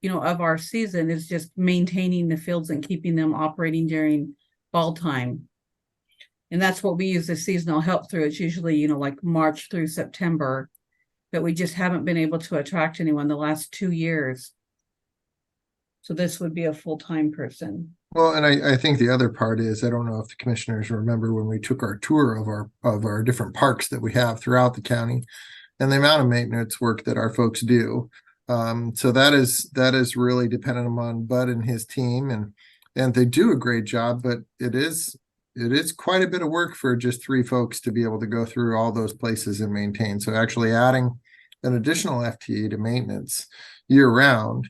of our season is just maintaining the fields and keeping them operating during fall time. And that's what we use the seasonal help through. It's usually, like March through September, but we just haven't been able to attract anyone the last 2 years. So this would be a full-time person. Well, and I think the other part is, I don't know if the commissioners remember when we took our tour of our different parks that we have throughout the county and the amount of maintenance work that our folks do. So that is really dependent upon Bud and his team, and they do a great job, but it is quite a bit of work for just 3 folks to be able to go through all those places and maintain. So actually adding an additional FTE to maintenance year round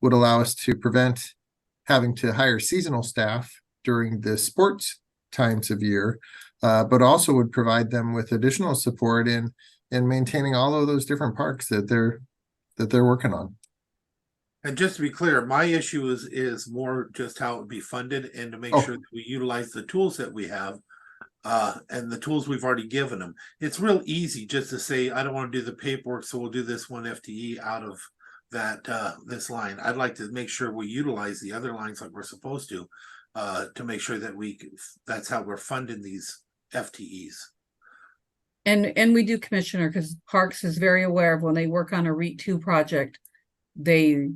would allow us to prevent having to hire seasonal staff during the sports times of year, but also would provide them with additional support in maintaining all of those different parks that they're working on. And just to be clear, my issue is more just how it would be funded and to make sure that we utilize the tools that we have. and the tools we've already given them. It's real easy just to say, I don't want to do the paperwork, so we'll do this one FTE out of that this line. I'd like to make sure we utilize the other lines like we're supposed to make sure that that's how we're funding these FTEs. And we do, Commissioner, because Parks is very aware of when they work on a REIT 2 project, they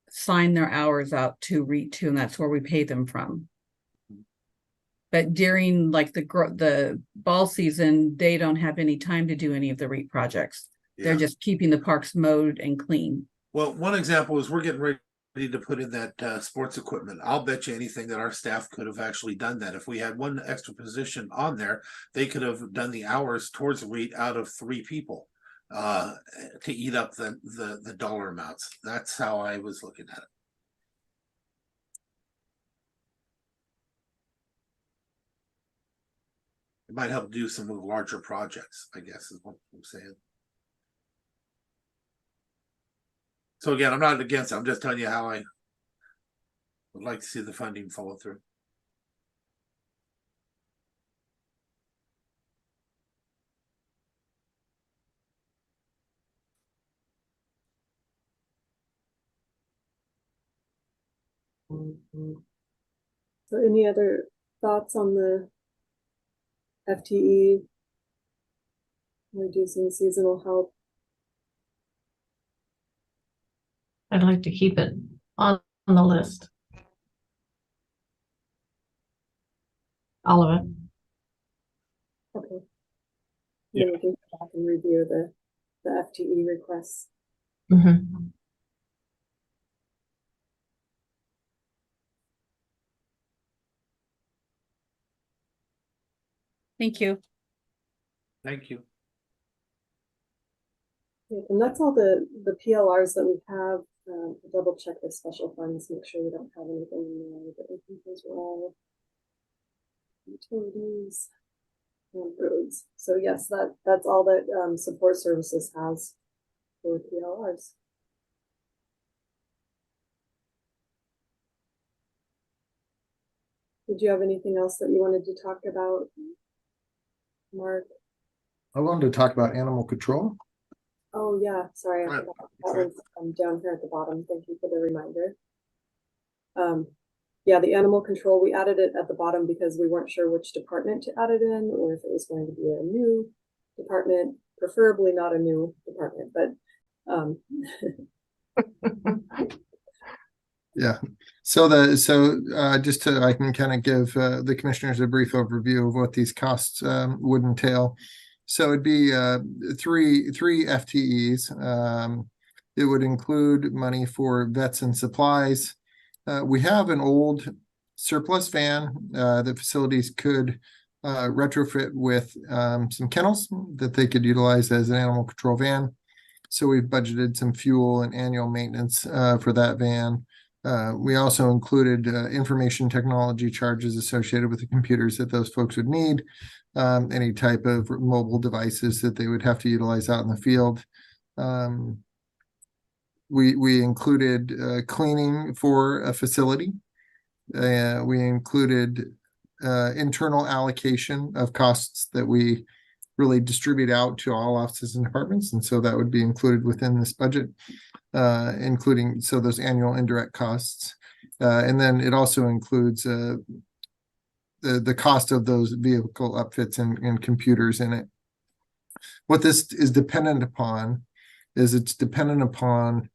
sign their hours out to REIT 2, and that's where we pay them from. But during like the ball season, they don't have any time to do any of the REIT projects. Yeah. They're just keeping the parks mowed and clean. Well, one example is we're getting ready to put in that sports equipment. I'll bet you anything that our staff could have actually done that. If we had one extra position on there, they could have done the hours towards the REIT out of 3 people to eat up the dollar amounts. That's how I was looking at it. It might help do some of the larger projects, I guess is what I'm saying. So again, I'm not against it. I'm just telling you how I would like to see the funding follow through. So any other thoughts on the FTE, reducing seasonal help? I'd like to keep it on the list. All of it. Okay. Then we can go back and review the FTE requests. Mm-hmm. Thank you. Thank you. And that's all the PLRs that we have. Double check the special funds, make sure we don't have anything in there, but I think those were all utilities and roads. So yes, that's all that support services has for PLRs. Did you have anything else that you wanted to talk about, Mark? I wanted to talk about animal control. Oh yeah, sorry, I Right. forgot. That was down here at the bottom. Thank you for the reminder. Yeah, the animal control, we added it at the bottom because we weren't sure which department to add it in, or if it was going to be a new department, preferably not a new department, but Yeah. So just to, I can kind of give the commissioners a brief overview of what these costs would entail. So it'd be three FTEs. It would include money for vets and supplies. We have an old surplus van that facilities could retrofit with some kennels that they could utilize as an animal control van. So we've budgeted some fuel and annual maintenance for that van. We also included information technology charges associated with the computers that those folks would need, any type of mobile devices that they would have to utilize out in the field. We included cleaning for a facility. We included internal allocation of costs that we really distribute out to all offices and departments. And so that would be included within this budget, including those annual indirect costs. And then it also includes the cost of those vehicle upfits and computers in it. What this is dependent upon is it's dependent upon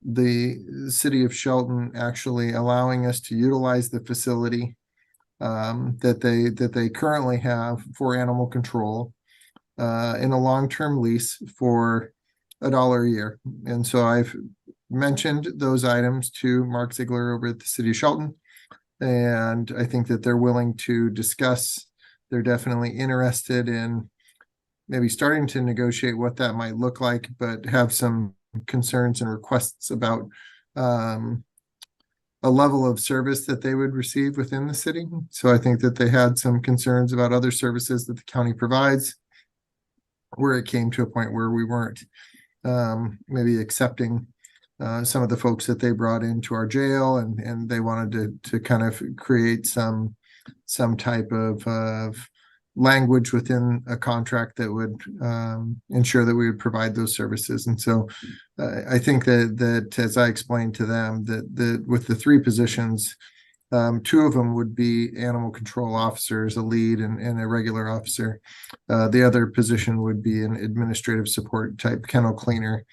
the city of Shelton actually allowing us to utilize the facility that they currently have for animal control in a long-term lease for $1 a year. And so I've mentioned those items to Mark Ziegler over at the city of Shelton, and I think that they're willing to discuss. They're definitely interested in maybe starting to negotiate what that might look like, but have some concerns and requests about a level of service that they would receive within the city. So I think that they had some concerns about other services that the county provides, where it came to a point where we weren't maybe accepting some of the folks that they brought into our jail, and they wanted to kind of create some type of language within a contract that would ensure that we would provide those services. And so I think that as I explained to them, that with the 3 positions, 2 of them would be animal control officers, a lead and a regular officer. The other position would be an administrative support type kennel cleaner.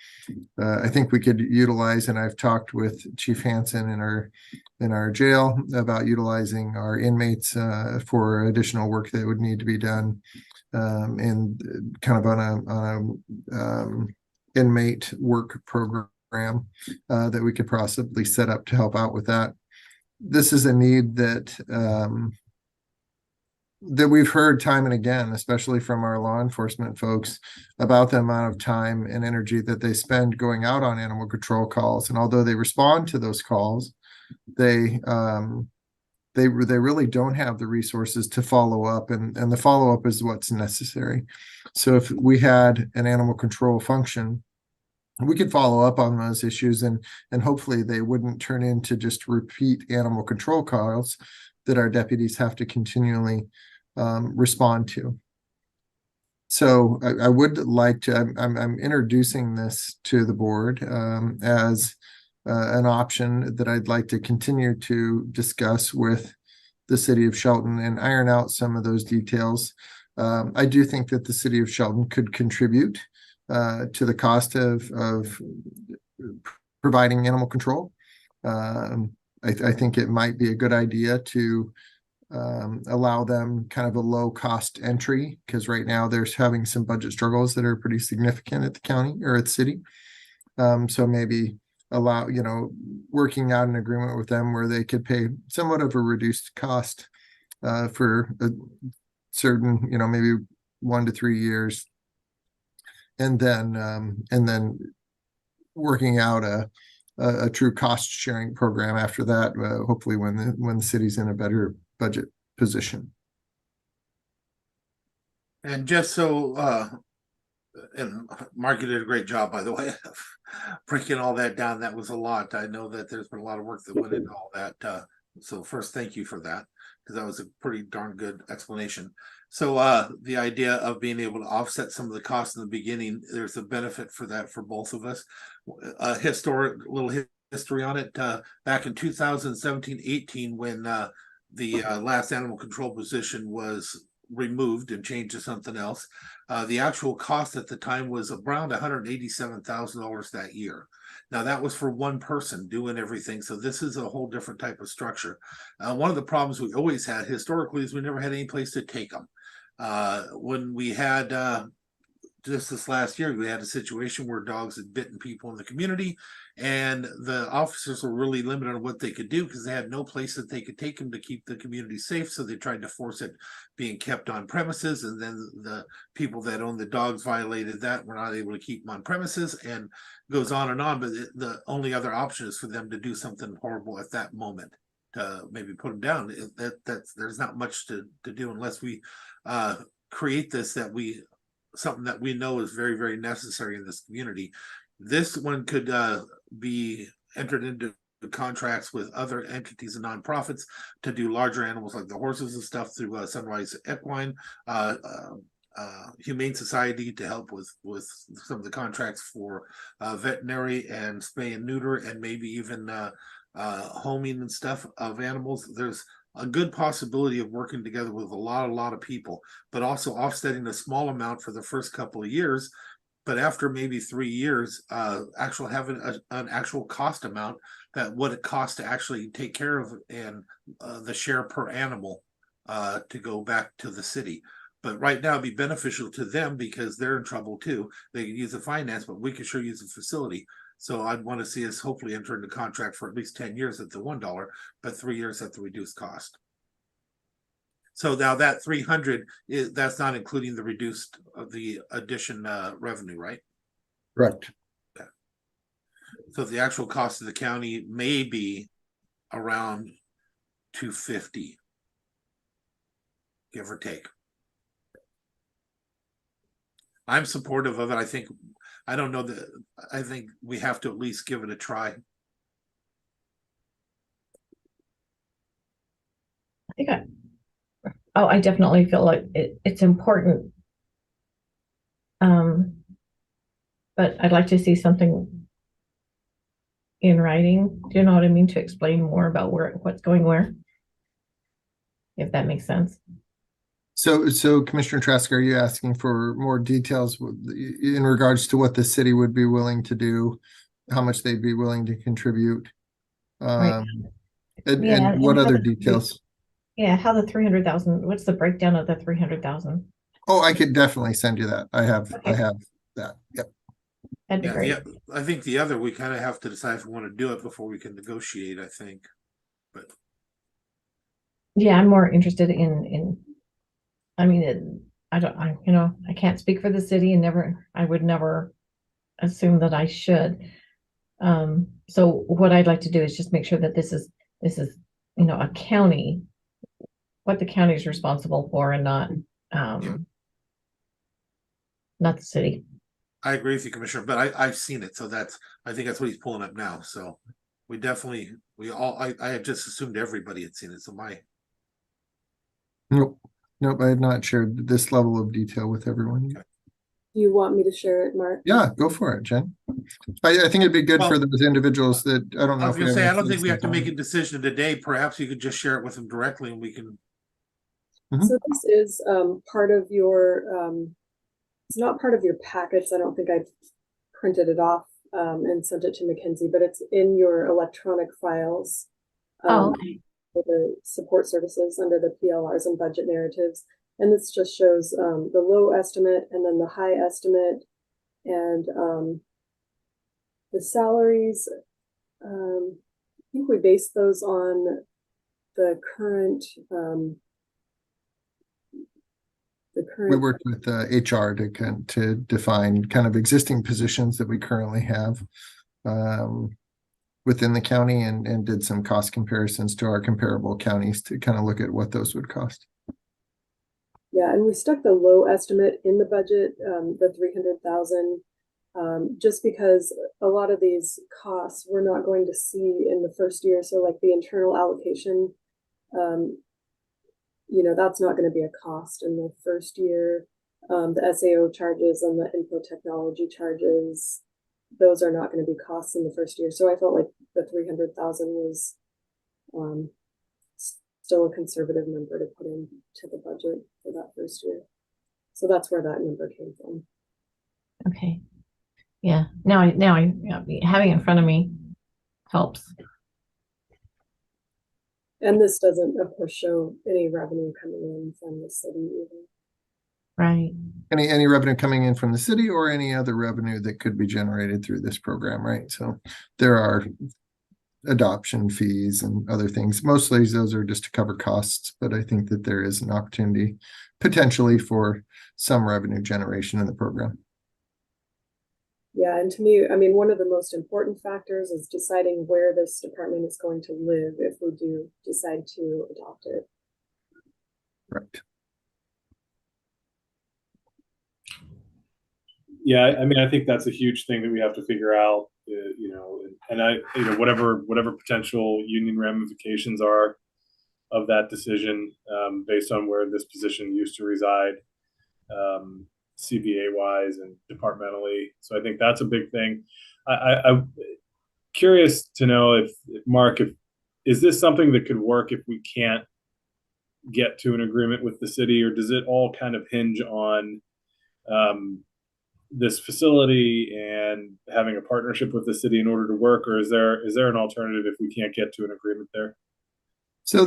I think we could utilize, and I've talked with Chief Hansen in our jail about utilizing our inmates for additional work that would need to be done, and kind of on a inmate work program that we could possibly set up to help out with that. This is a need that we've heard time and again, especially from our law enforcement folks, about the amount of time and energy that they spend going out on animal control calls. And although they respond to those calls, they really don't have the resources to follow up, and the follow-up is what's necessary. So if we had an animal control function, we could follow up on those issues, and hopefully they wouldn't turn into just repeat animal control calls that our deputies have to continually respond to. So I would like to, I'm introducing this to the board as an option that I'd like to continue to discuss with the city of Shelton and iron out some of those details. I do think that the city of Shelton could contribute to the cost of providing animal control. I think it might be a good idea to allow them kind of a low cost entry, because right now they're having some budget struggles that are pretty significant at the county or at the city. So maybe allow, working out an agreement with them where they could pay somewhat of a reduced cost for a certain, maybe 1 to 3 years. And then working out a true cost sharing program after that, hopefully when the city's in a better budget position. And just so and Mark, you did a great job, by the way, of breaking all that down. That was a lot. I know that there's been a lot of work that went into all that. So first, thank you for that, because that was a pretty darn good explanation. So the idea of being able to offset some of the costs in the beginning, there's a benefit for that for both of us. A little history on it. Back in 2017-18, when the last animal control position was removed and changed to something else, the actual cost at the time was around $187,000 that year. Now that was for one person doing everything. So this is a whole different type of structure. One of the problems we always had historically is we never had any place to take them. When we had just this last year, we had a situation where dogs had bitten people in the community, and the officers were really limited on what they could do because they had no place that they could take them to keep the community safe. So they tried to force it being kept on premises, and then the people that owned the dogs violated that, were not able to keep them on premises, and goes on and on. But the only other option is for them to do something horrible at that moment, to maybe put them down. There's not much to do unless we create this, something that we know is very, very necessary in this community. This one could be entered into contracts with other entities and nonprofits to do larger animals like the horses and stuff through Sunrise Equine, Humane Society to help with some of the contracts for veterinary and spay and neuter, and maybe even homing and stuff of animals. There's a good possibility of working together with a lot of people, but also offsetting a small amount for the first couple of years. But after maybe 3 years, actual having an actual cost amount, that what it costs to actually take care of, and the share per animal to go back to the city. But right now it'd be beneficial to them because they're in trouble too. They can use the finance, but we can sure use the facility. So I'd want to see us hopefully enter into contract for at least 10 years at the $1, but 3 years at the reduced cost. So now that 300 that's not including the reduced the addition revenue, right? Correct. Okay. So the actual cost of the county may be around $250, give or take. I'm supportive of it. I don't know that, I think we have to at least give it a try. I think Oh, I definitely feel like it's important. But I'd like to see something in writing. Do you know what I mean? To explain more about what's going where, if that makes sense. So Commissioner Trask, are you asking for more details in regards to what the city would be willing to do, how much they'd be willing to contribute? Right. And what other details? Yeah, how the 300,000, what's the breakdown of the 300,000? Oh, I could definitely send you that. I have that. Yep. That'd be great. Yeah, I think the other, we kind of have to decide if we want to do it before we can negotiate, I think. But Yeah, I'm more interested in I mean, I can't speak for the city and I would never assume that I should. So what I'd like to do is just make sure that this is, a county, what the county is responsible for and not the city. I agree with you, Commissioner, but I've seen it, so I think that's what he's pulling up now. So we definitely, I had just assumed everybody had seen it. So Nope, I had not shared this level of detail with everyone. Do you want me to share it, Mark? Yeah, go for it, Jen. I think it'd be good for those individuals that I don't know. I was gonna say, I don't think we have to make a decision today. Perhaps you could just share it with them directly and we can. So this is part of your, it's not part of your packets. I don't think I printed it off and sent it to Mackenzie, but it's in your electronic files. Okay. For the support services under the PLRs and budget narratives. And this just shows the low estimate and then the high estimate and the salaries. I think we based those on the current We worked with HR to define kind of existing positions that we currently have within the county and did some cost comparisons to our comparable counties to kind of look at what those would cost. Yeah, and we stuck the low estimate in the budget, the 300,000, just because a lot of these costs we're not going to see in the first year. So like the internal allocation, that's not going to be a cost in the first year. The SAO charges and the info technology charges, those are not going to be costs in the first year. So I felt like the 300,000 was still a conservative number to put into the budget for that first year. So that's where that number came from. Okay. Yeah. Now I having it in front of me helps. And this doesn't, of course, show any revenue coming in from the city either. Right. Any revenue coming in from the city or any other revenue that could be generated through this program, right? So there are adoption fees and other things. Mostly those are just to cover costs, but I think that there is an opportunity potentially for some revenue generation in the program. Yeah, and to me, I mean, one of the most important factors is deciding where this department is going to live if we do decide to adopt it. Right. Yeah, I mean, I think that's a huge thing that we have to figure out, whatever potential union ramifications are of that decision, based on where this position used to reside, CBA wise and departmentally. So I think that's a big thing. I'm curious to know if Mark, is this something that could work if we can't get to an agreement with the city, or does it all kind of hinge on this facility and having a partnership with the city in order to work, or is there an alternative if we can't get to an agreement there? So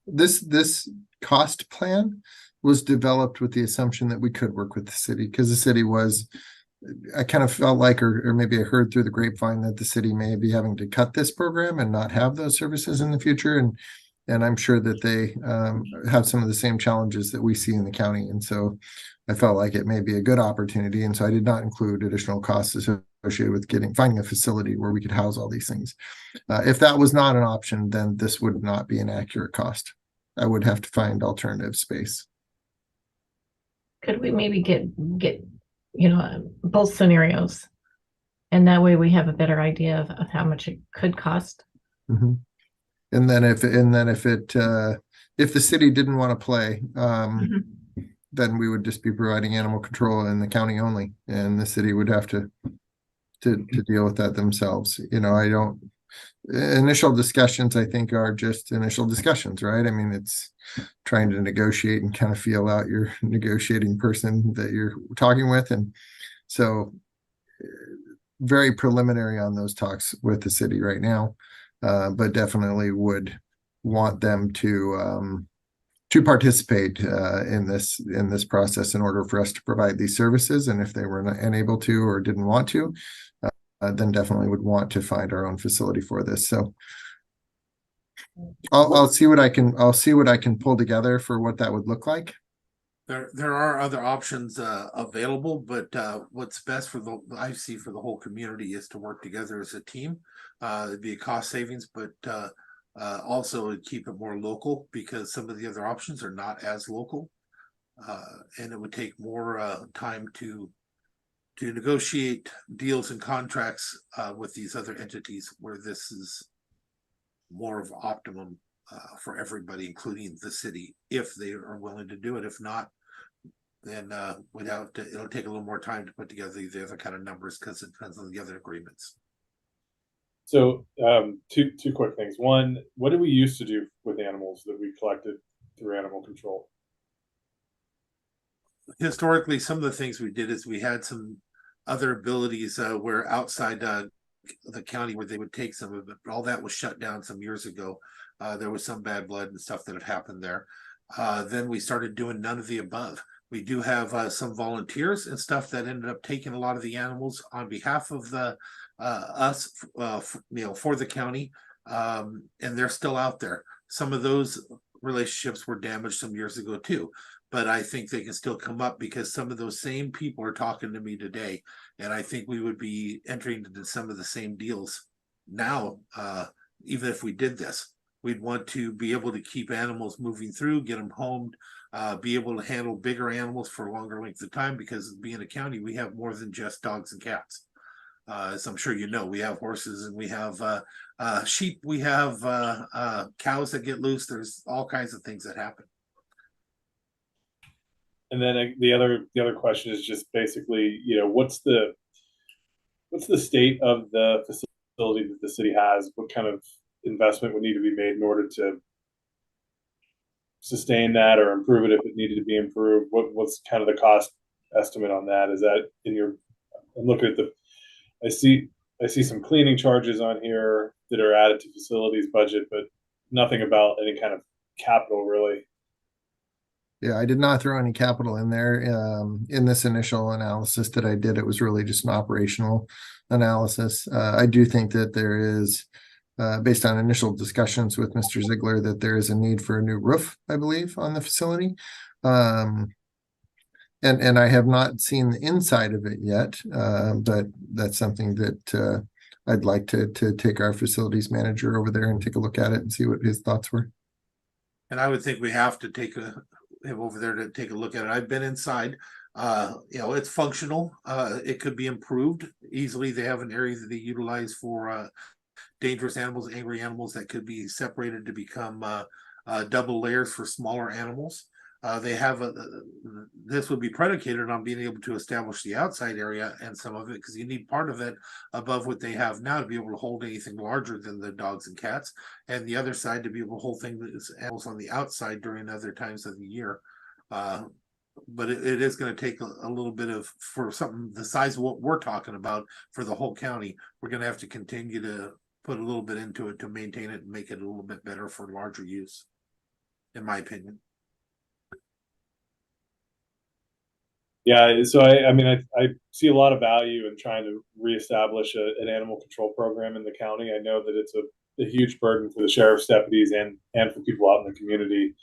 this cost plan was developed with the assumption that we could work with the city, because the city was, I kind of felt like, or maybe I heard through the grapevine that the city may be having to cut this program and not have those services in the future. And I'm sure that they have some of the same challenges that we see in the county. And so I felt like it may be a good opportunity. And so I did not include additional costs associated with finding a facility where we could house all these things. If that was not an option, then this would not be an accurate cost. I would have to find alternative space. Could we maybe get both scenarios, and that way we have a better idea of how much it could cost? Mm-hmm. And then if if the city didn't want to play, Mhm. then we would just be providing animal control in the county only, and the city would have to deal with that themselves. You know, I don't. Initial discussions, I think, are just initial discussions, right? I mean, it's trying to negotiate and kind of feel out your negotiating person that you're talking with, and so very preliminary on those talks with the city right now, but definitely would want them to participate in this process in order for us to provide these services. And if they were unable to or didn't want to, then definitely would want to find our own facility for this. So I'll see what I can pull together for what that would look like. There are other options available, but what's best for I see for the whole community is to work together as a team. It'd be a cost savings, but also it'd keep it more local, because some of the other options are not as local, and it would take more time to negotiate deals and contracts with these other entities, where this is more of optimum for everybody, including the city, if they are willing to do it. If not, then it'll take a little more time to put together the other kind of numbers, because it depends on the other agreements. So two quick things. One, what did we used to do with animals that we collected through animal control? Historically, some of the things we did is we had some other abilities where outside the county, where they would take some of it, but all that was shut down some years ago. There was some bad blood and stuff that had happened there. Then we started doing none of the above. We do have some volunteers and stuff that ended up taking a lot of the animals on behalf of the for the county, and they're still out there. Some of those relationships were damaged some years ago too, but I think they can still come up, because some of those same people are talking to me today, and I think we would be entering into some of the same deals now. Even if we did this, we'd want to be able to keep animals moving through, get them homed, be able to handle bigger animals for longer lengths of time, because being a county, we have more than just dogs and cats. As I'm sure you know, we have horses, and we have sheep, we have cows that get loose. There's all kinds of things that happen. And then the other question is just basically, you know, what's the state of the facility that the city has? What kind of investment would need to be made in order to sustain that or improve it if it needed to be improved? What's kind of the cost estimate on that? Is that in your? I'm looking at I see some cleaning charges on here that are added to facilities budget, but nothing about any kind of capital really. Yeah, I did not throw any capital in there. In this initial analysis that I did, it was really just an operational analysis. I do think that there is, based on initial discussions with Mr. Ziegler, that there is a need for a new roof, I believe, on the facility. And I have not seen the inside of it yet, but that's something that I'd like to take our facilities manager over there and take a look at it and see what his thoughts were. And I would think we have to take him over there to take a look at it. I've been inside. It's functional. It could be improved easily. They have an area that they utilize for dangerous animals, angry animals, that could be separated to become double layers for smaller animals. They have this would be predicated on being able to establish the outside area and some of it, because you need part of it above what they have now to be able to hold anything larger than the dogs and cats, and the other side to be able to hold things animals on the outside during other times of the year. But it is going to take a little bit of, for something the size of what we're talking about for the whole county, we're going to have to continue to put a little bit into it to maintain it and make it a little bit better for larger use, in my opinion. Yeah, so I mean, I see a lot of value in trying to reestablish an animal control program in the county. I know that it's a huge burden for the sheriff's deputies and for people out in the community.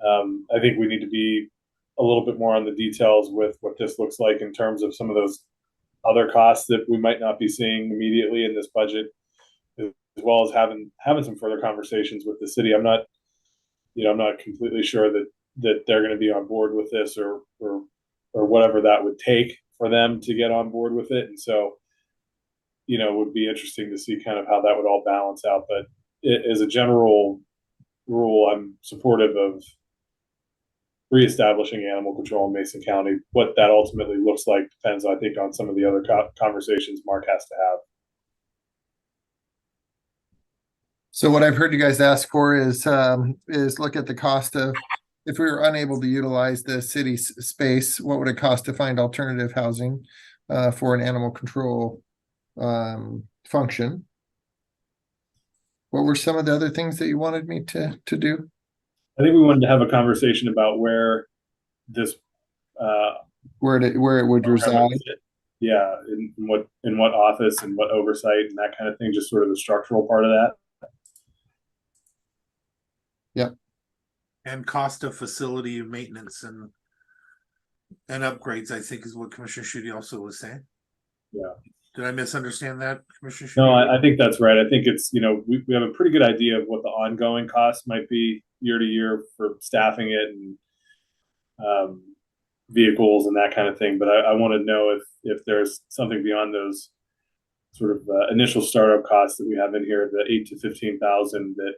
I think we need to be a little bit more on the details with what this looks like in terms of some of those other costs that we might not be seeing immediately in this budget, as well as having some further conversations with the city. I'm not completely sure that they're going to be on board with this or whatever that would take for them to get on board with it. And so, it would be interesting to see kind of how that would all balance out. But as a general rule, I'm supportive of reestablishing animal control in Mason County. What that ultimately looks like depends, I think, on some of the other conversations Mark has to have. So what I've heard you guys ask for is look at the cost of, if we were unable to utilize the city's space, what would it cost to find alternative housing for an animal control function? What were some of the other things that you wanted me to do? I think we wanted to have a conversation about where this where it would reside. Yeah, in what office and what oversight and that kind of thing, just sort of the structural part of that. Yep. And cost of facility maintenance and upgrades, I think, is what Commissioner Schutte also was saying. Yeah. Did I misunderstand that, Commissioner Schutte? No, I think that's right. I think it's, we have a pretty good idea of what the ongoing costs might be year to year for staffing it and vehicles and that kind of thing. But I want to know if there's something beyond those sort of initial startup costs that we have in here, the 8,000 to 15,000 that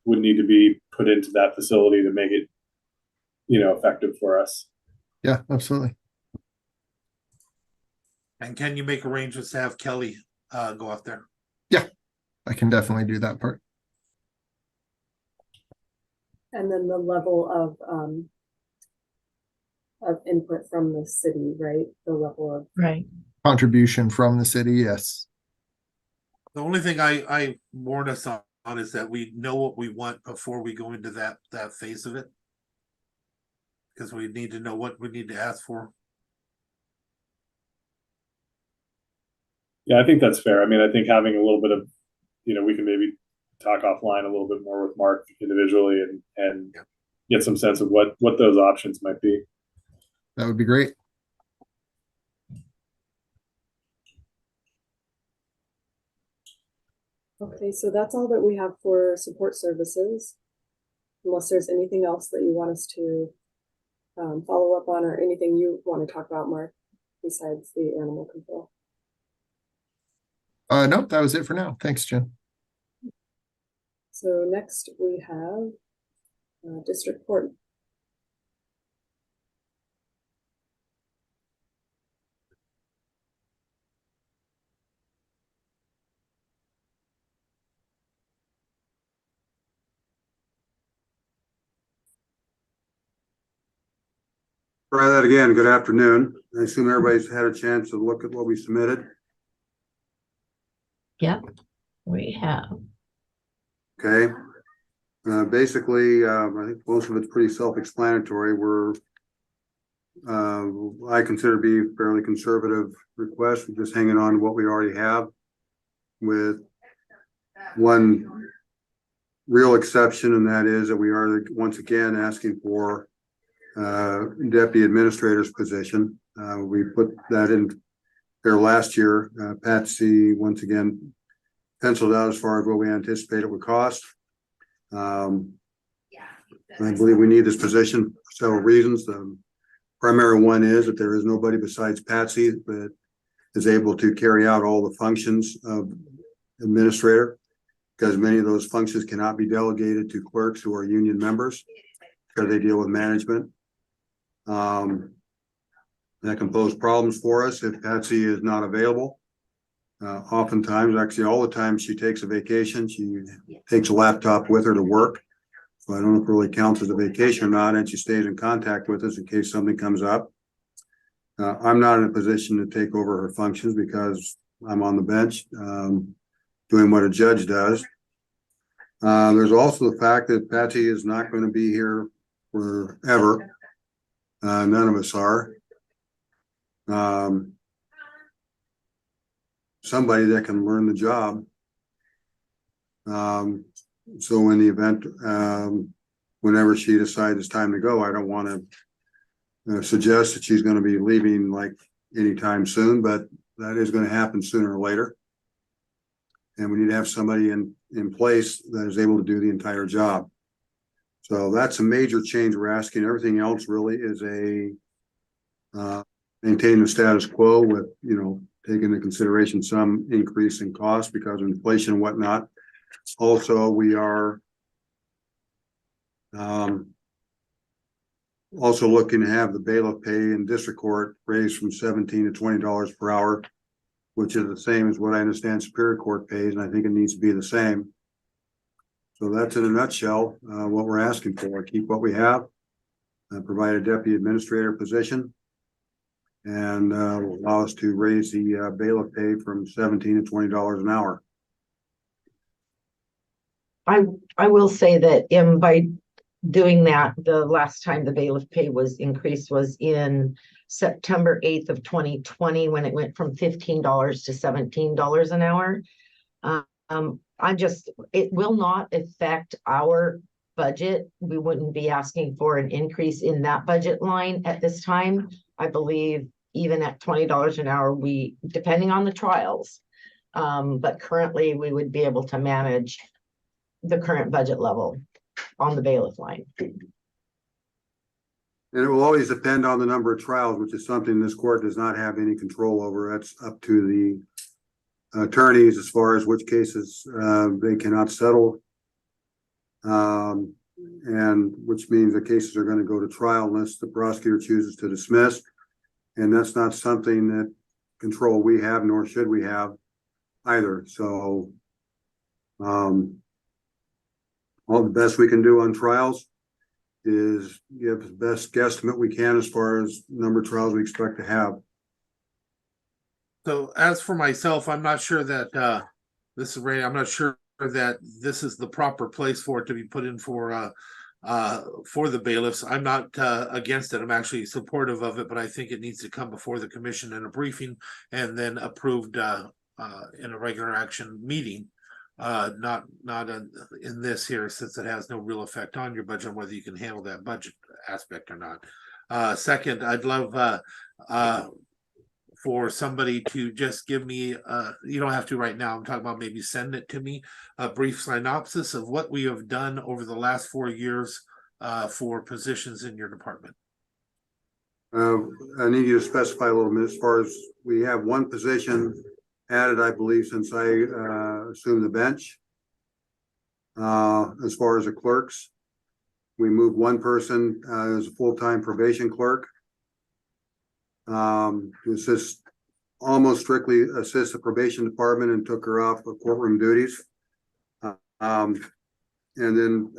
would need to be put into that facility to make it, effective for us. Yeah, absolutely. And can you make arrangements to have Kelly go out there? Yeah, I can definitely do that part. And then the level of input from the city, right? The level of Contribution from the city, yes. The only thing I warn us on is that we know what we want before we go into that phase of it. Because we need to know what we need to ask for. Yeah, I think that's fair. I mean, I think having a little bit of, we can maybe talk offline a little bit more with Mark individually and get some sense of what those options might be. That would be great. Okay, so that's all that we have for support services. Unless there's anything else that you want us to follow up on, or anything you want to talk about, Mark, besides the animal control. Nope, that was it for now. Thanks, Jen. So next we have district court. Try that again. Good afternoon. I assume everybody's had a chance to look at what we submitted. Yep, we have. Okay. Basically, I think most of it's pretty self-explanatory. I consider to be a fairly conservative request. We're just hanging on to what we already have, with one real exception, and that is that we are once again asking for deputy administrator's position. We put that in there last year. Patsy once again penciled out as far as what we anticipate it would cost. I believe we need this position for several reasons. The primary one is that there is nobody besides Patsy that is able to carry out all the functions of administrator, because many of those functions cannot be delegated to clerks who are union members because they deal with management. That can pose problems for us if Patsy is not available. Oftentimes, actually all the time she takes a vacation, she takes a laptop with her to work. So I don't know if it really counts as a vacation or not, and she stays in contact with us in case something comes up. I'm not in a position to take over her functions because I'm on the bench doing what a judge does. There's also the fact that Patti is not going to be here forever. None of us are. Somebody that can learn the job. So in the event, whenever she decides it's time to go, I don't want to suggest that she's going to be leaving like anytime soon, but that is going to happen sooner or later. And we need to have somebody in place that is able to do the entire job. So that's a major change we're asking. Everything else really is maintain the status quo with, taking into consideration some increase in cost because of inflation and whatnot. Also, we are Also looking to have the bailiff pay in district court raised from $17 to $20 per hour, which is the same as what I understand Superior Court pays, and I think it needs to be the same. So that's in a nutshell, what we're asking for. Keep what we have, provide a deputy administrator position, and allow us to raise the bailiff pay from $17 to $20 an hour. I will say that by doing that, the last time the bailiff pay was increased was in September 8th of 2020, when it went from $15 to $17 an hour. It will not affect our budget. We wouldn't be asking for an increase in that budget line at this time. I believe even at $20 an hour, depending on the trials, but currently we would be able to manage the current budget level on the bailiff line. And it will always depend on the number of trials, which is something this court does not have any control over. That's up to the attorneys as far as which cases they cannot settle. And which means the cases are going to go to trial unless the prosecutor chooses to dismiss. And that's not something that control we have, nor should we have either. So all the best we can do on trials is give the best guesstimate we can as far as number of trials we expect to have. So as for myself, I'm not sure that this is Ray. I'm not sure that this is the proper place for it to be put in for the bailiffs. I'm not against it. I'm actually supportive of it, but I think it needs to come before the commission in a briefing and then approved in a regular action meeting. Not in this here, since it has no real effect on your budget, whether you can handle that budget aspect or not. Second, I'd love for somebody to just give me, you don't have to right now, I'm talking about maybe send it to me, a brief synopsis of what we have done over the last 4 years for positions in your department. I need you to specify a little bit as far as we have one position added, I believe, since I assumed the bench. As far as the clerks, we moved one person as a full-time probation clerk. This is almost strictly assist the probation department and took her off of courtroom duties. And then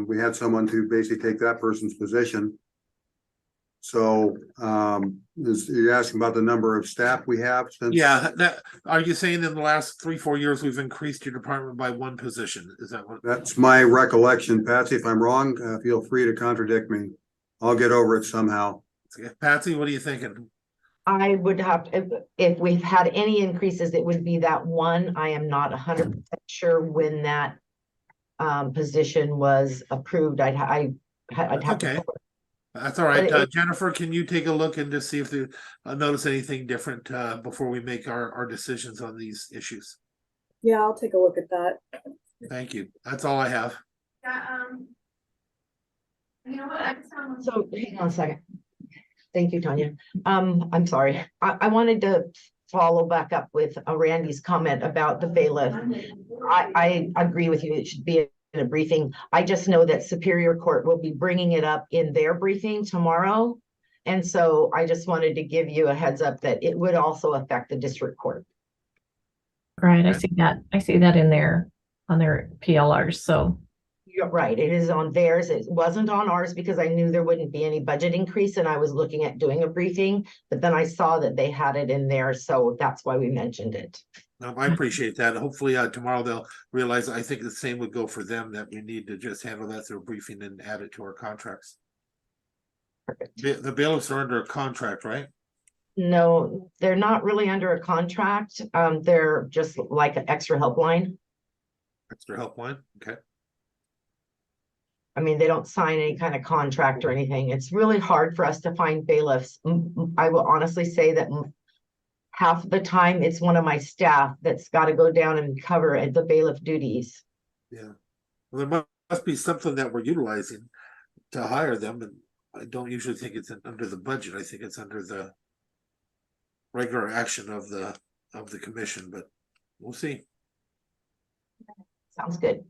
we had someone to basically take that person's position. So you're asking about the number of staff we have since? Yeah, are you saying in the last 3-4 years we've increased your department by one position? Is that what? That's my recollection, Patsy. If I'm wrong, feel free to contradict me. I'll get over it somehow. Patsy, what are you thinking? I would have, if we've had any increases, it would be that one. I am not 100% sure when that position was approved. I'd have to. That's all right. Jennifer, can you take a look and just see if you notice anything different before we make our decisions on these issues? Yeah, I'll take a look at that. Thank you. That's all I have. You know what? So hang on a second. Thank you, Tanya. I'm sorry. I wanted to follow back up with Randy's comment about the bailiff. I agree with you. It should be in a briefing. I just know that Superior Court will be bringing it up in their briefing tomorrow. And so I just wanted to give you a heads up that it would also affect the district court. Right. I see that. I see that in there on their PLRs. So you're right. It is on theirs. It wasn't on ours because I knew there wouldn't be any budget increase and I was looking at doing a briefing, but then I saw that they had it in there. So that's why we mentioned it. I appreciate that. Hopefully tomorrow they'll realize, I think the same would go for them, that we need to just handle that through a briefing and add it to our contracts. Perfect. The bailiffs are under a contract, right? No, they're not really under a contract. They're just like an extra helpline. Extra helpline. Okay. I mean, they don't sign any kind of contract or anything. It's really hard for us to find bailiffs. I will honestly say that half the time it's one of my staff that's got to go down and cover the bailiff duties. Yeah. Well, there must be something that we're utilizing to hire them. And I don't usually think it's under the budget. I think it's under the regular action of the commission, but we'll see. Sounds good.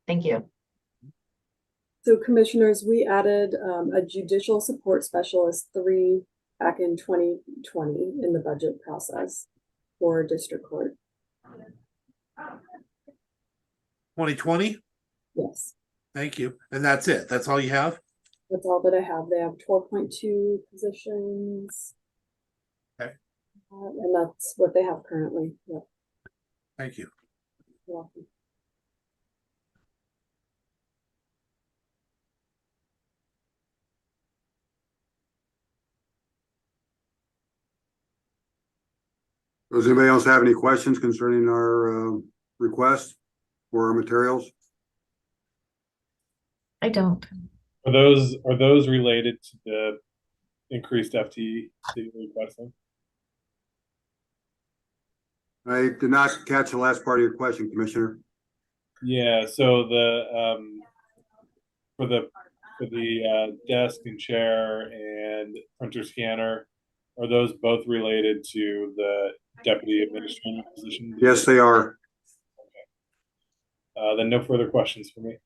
Thank you. So commissioners, we added a judicial support specialist 3 back in 2020 in the budget process for district court. 2020? Yes, Thank you. And that's it. That's all you have? that's all that I have. They have 12.2 positions. Okay. And that's what they have currently. Yep. Thank you. You're welcome. Does anybody else have any questions concerning our request for our materials? I don't. Are those related to the increased FTE that you're requesting? I did not catch the last part of your question, Commissioner. Yeah, so for the desk and chair and printer scanner, are those both related to the deputy administrator position? Yes, they are. Then no further questions for me.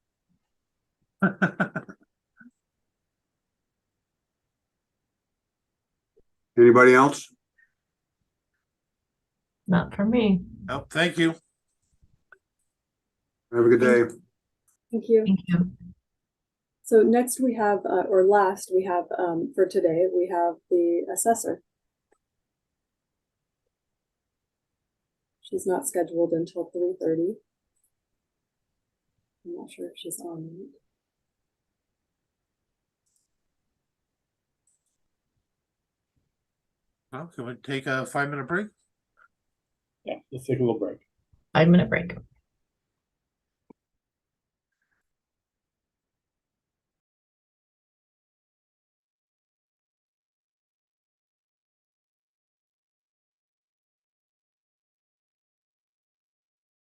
Anybody else? Not for me. Oh, thank you. Have a good day. Thank you. Thank you. So next we have, or last we have, for today, we have the assessor. She's not scheduled until 3:30. I'm not sure if she's on. Well, can we take a 5-minute break? Yeah, let's take a little break. 5-minute break.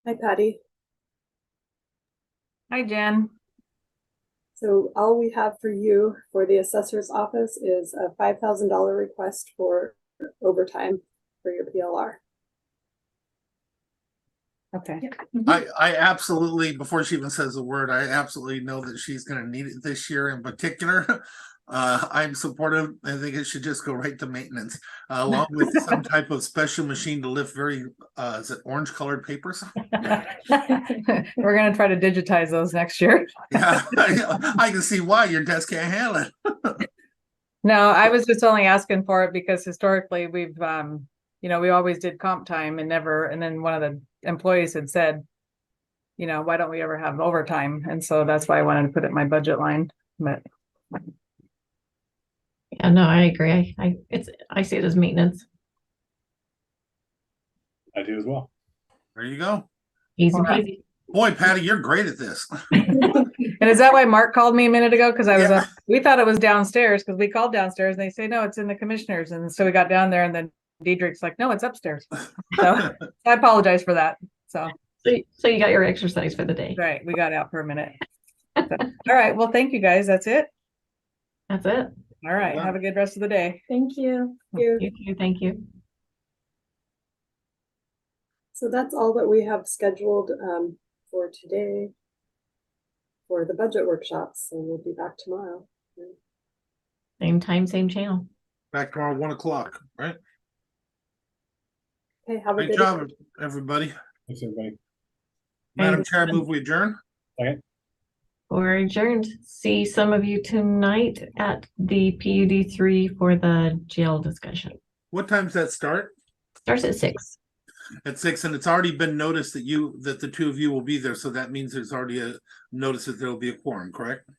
Hi, Patti. Hi, Jen. So all we have for you for the assessor's office is a $5,000 request for overtime for your PLR. Okay. I absolutely, before she even says a word, I absolutely know that she's going to need it this year in particular. I'm supportive. I think it should just go right to maintenance, along with some type of special machine to lift very, is it orange colored papers? We're gonna try to digitize those next year. Yeah, I can see why your desk can't handle it. No, I was just only asking for it because historically we've, we always did comp time and then one of the employees had said, why don't we ever have overtime? And so that's why I wanted to put it in my budget line, but. Yeah, no, I agree. I see it as maintenance. I do as well. There you go. Easy peasy. Boy, Patti, you're great at this. And is that why Mark called me a minute ago? Because I was up, we thought it was downstairs because we called downstairs and they say, no, it's in the commissioners. And so we got down there and then Diedrich's like, no, it's upstairs. So I apologize for that. So you got your exercise for the day. Right. We got out for a minute. So, all right. Well, thank you guys. That's it. That's it. All right. Have a good rest of the day. Thank you. You too. Thank you. So that's all that we have scheduled for today for the budget workshops. So we'll be back tomorrow. Same time, same channel. Back tomorrow, 1 o'clock, right? Okay, have a Great good job, everybody. Thanks, everybody. Madam Chair, move we adjourn. Okay. We're adjourned. See some of you tonight at the PUD 3 for the jail discussion. What time does that start? Starts at 6. At 6, and it's already been noticed that the two of you will be there, so that means there's already a notice that there will be a quorum, correct?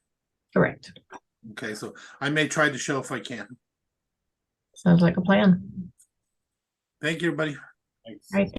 Correct. Okay, so I may try to show if I can. Sounds like a plan. Thank you, everybody. Thanks. All right.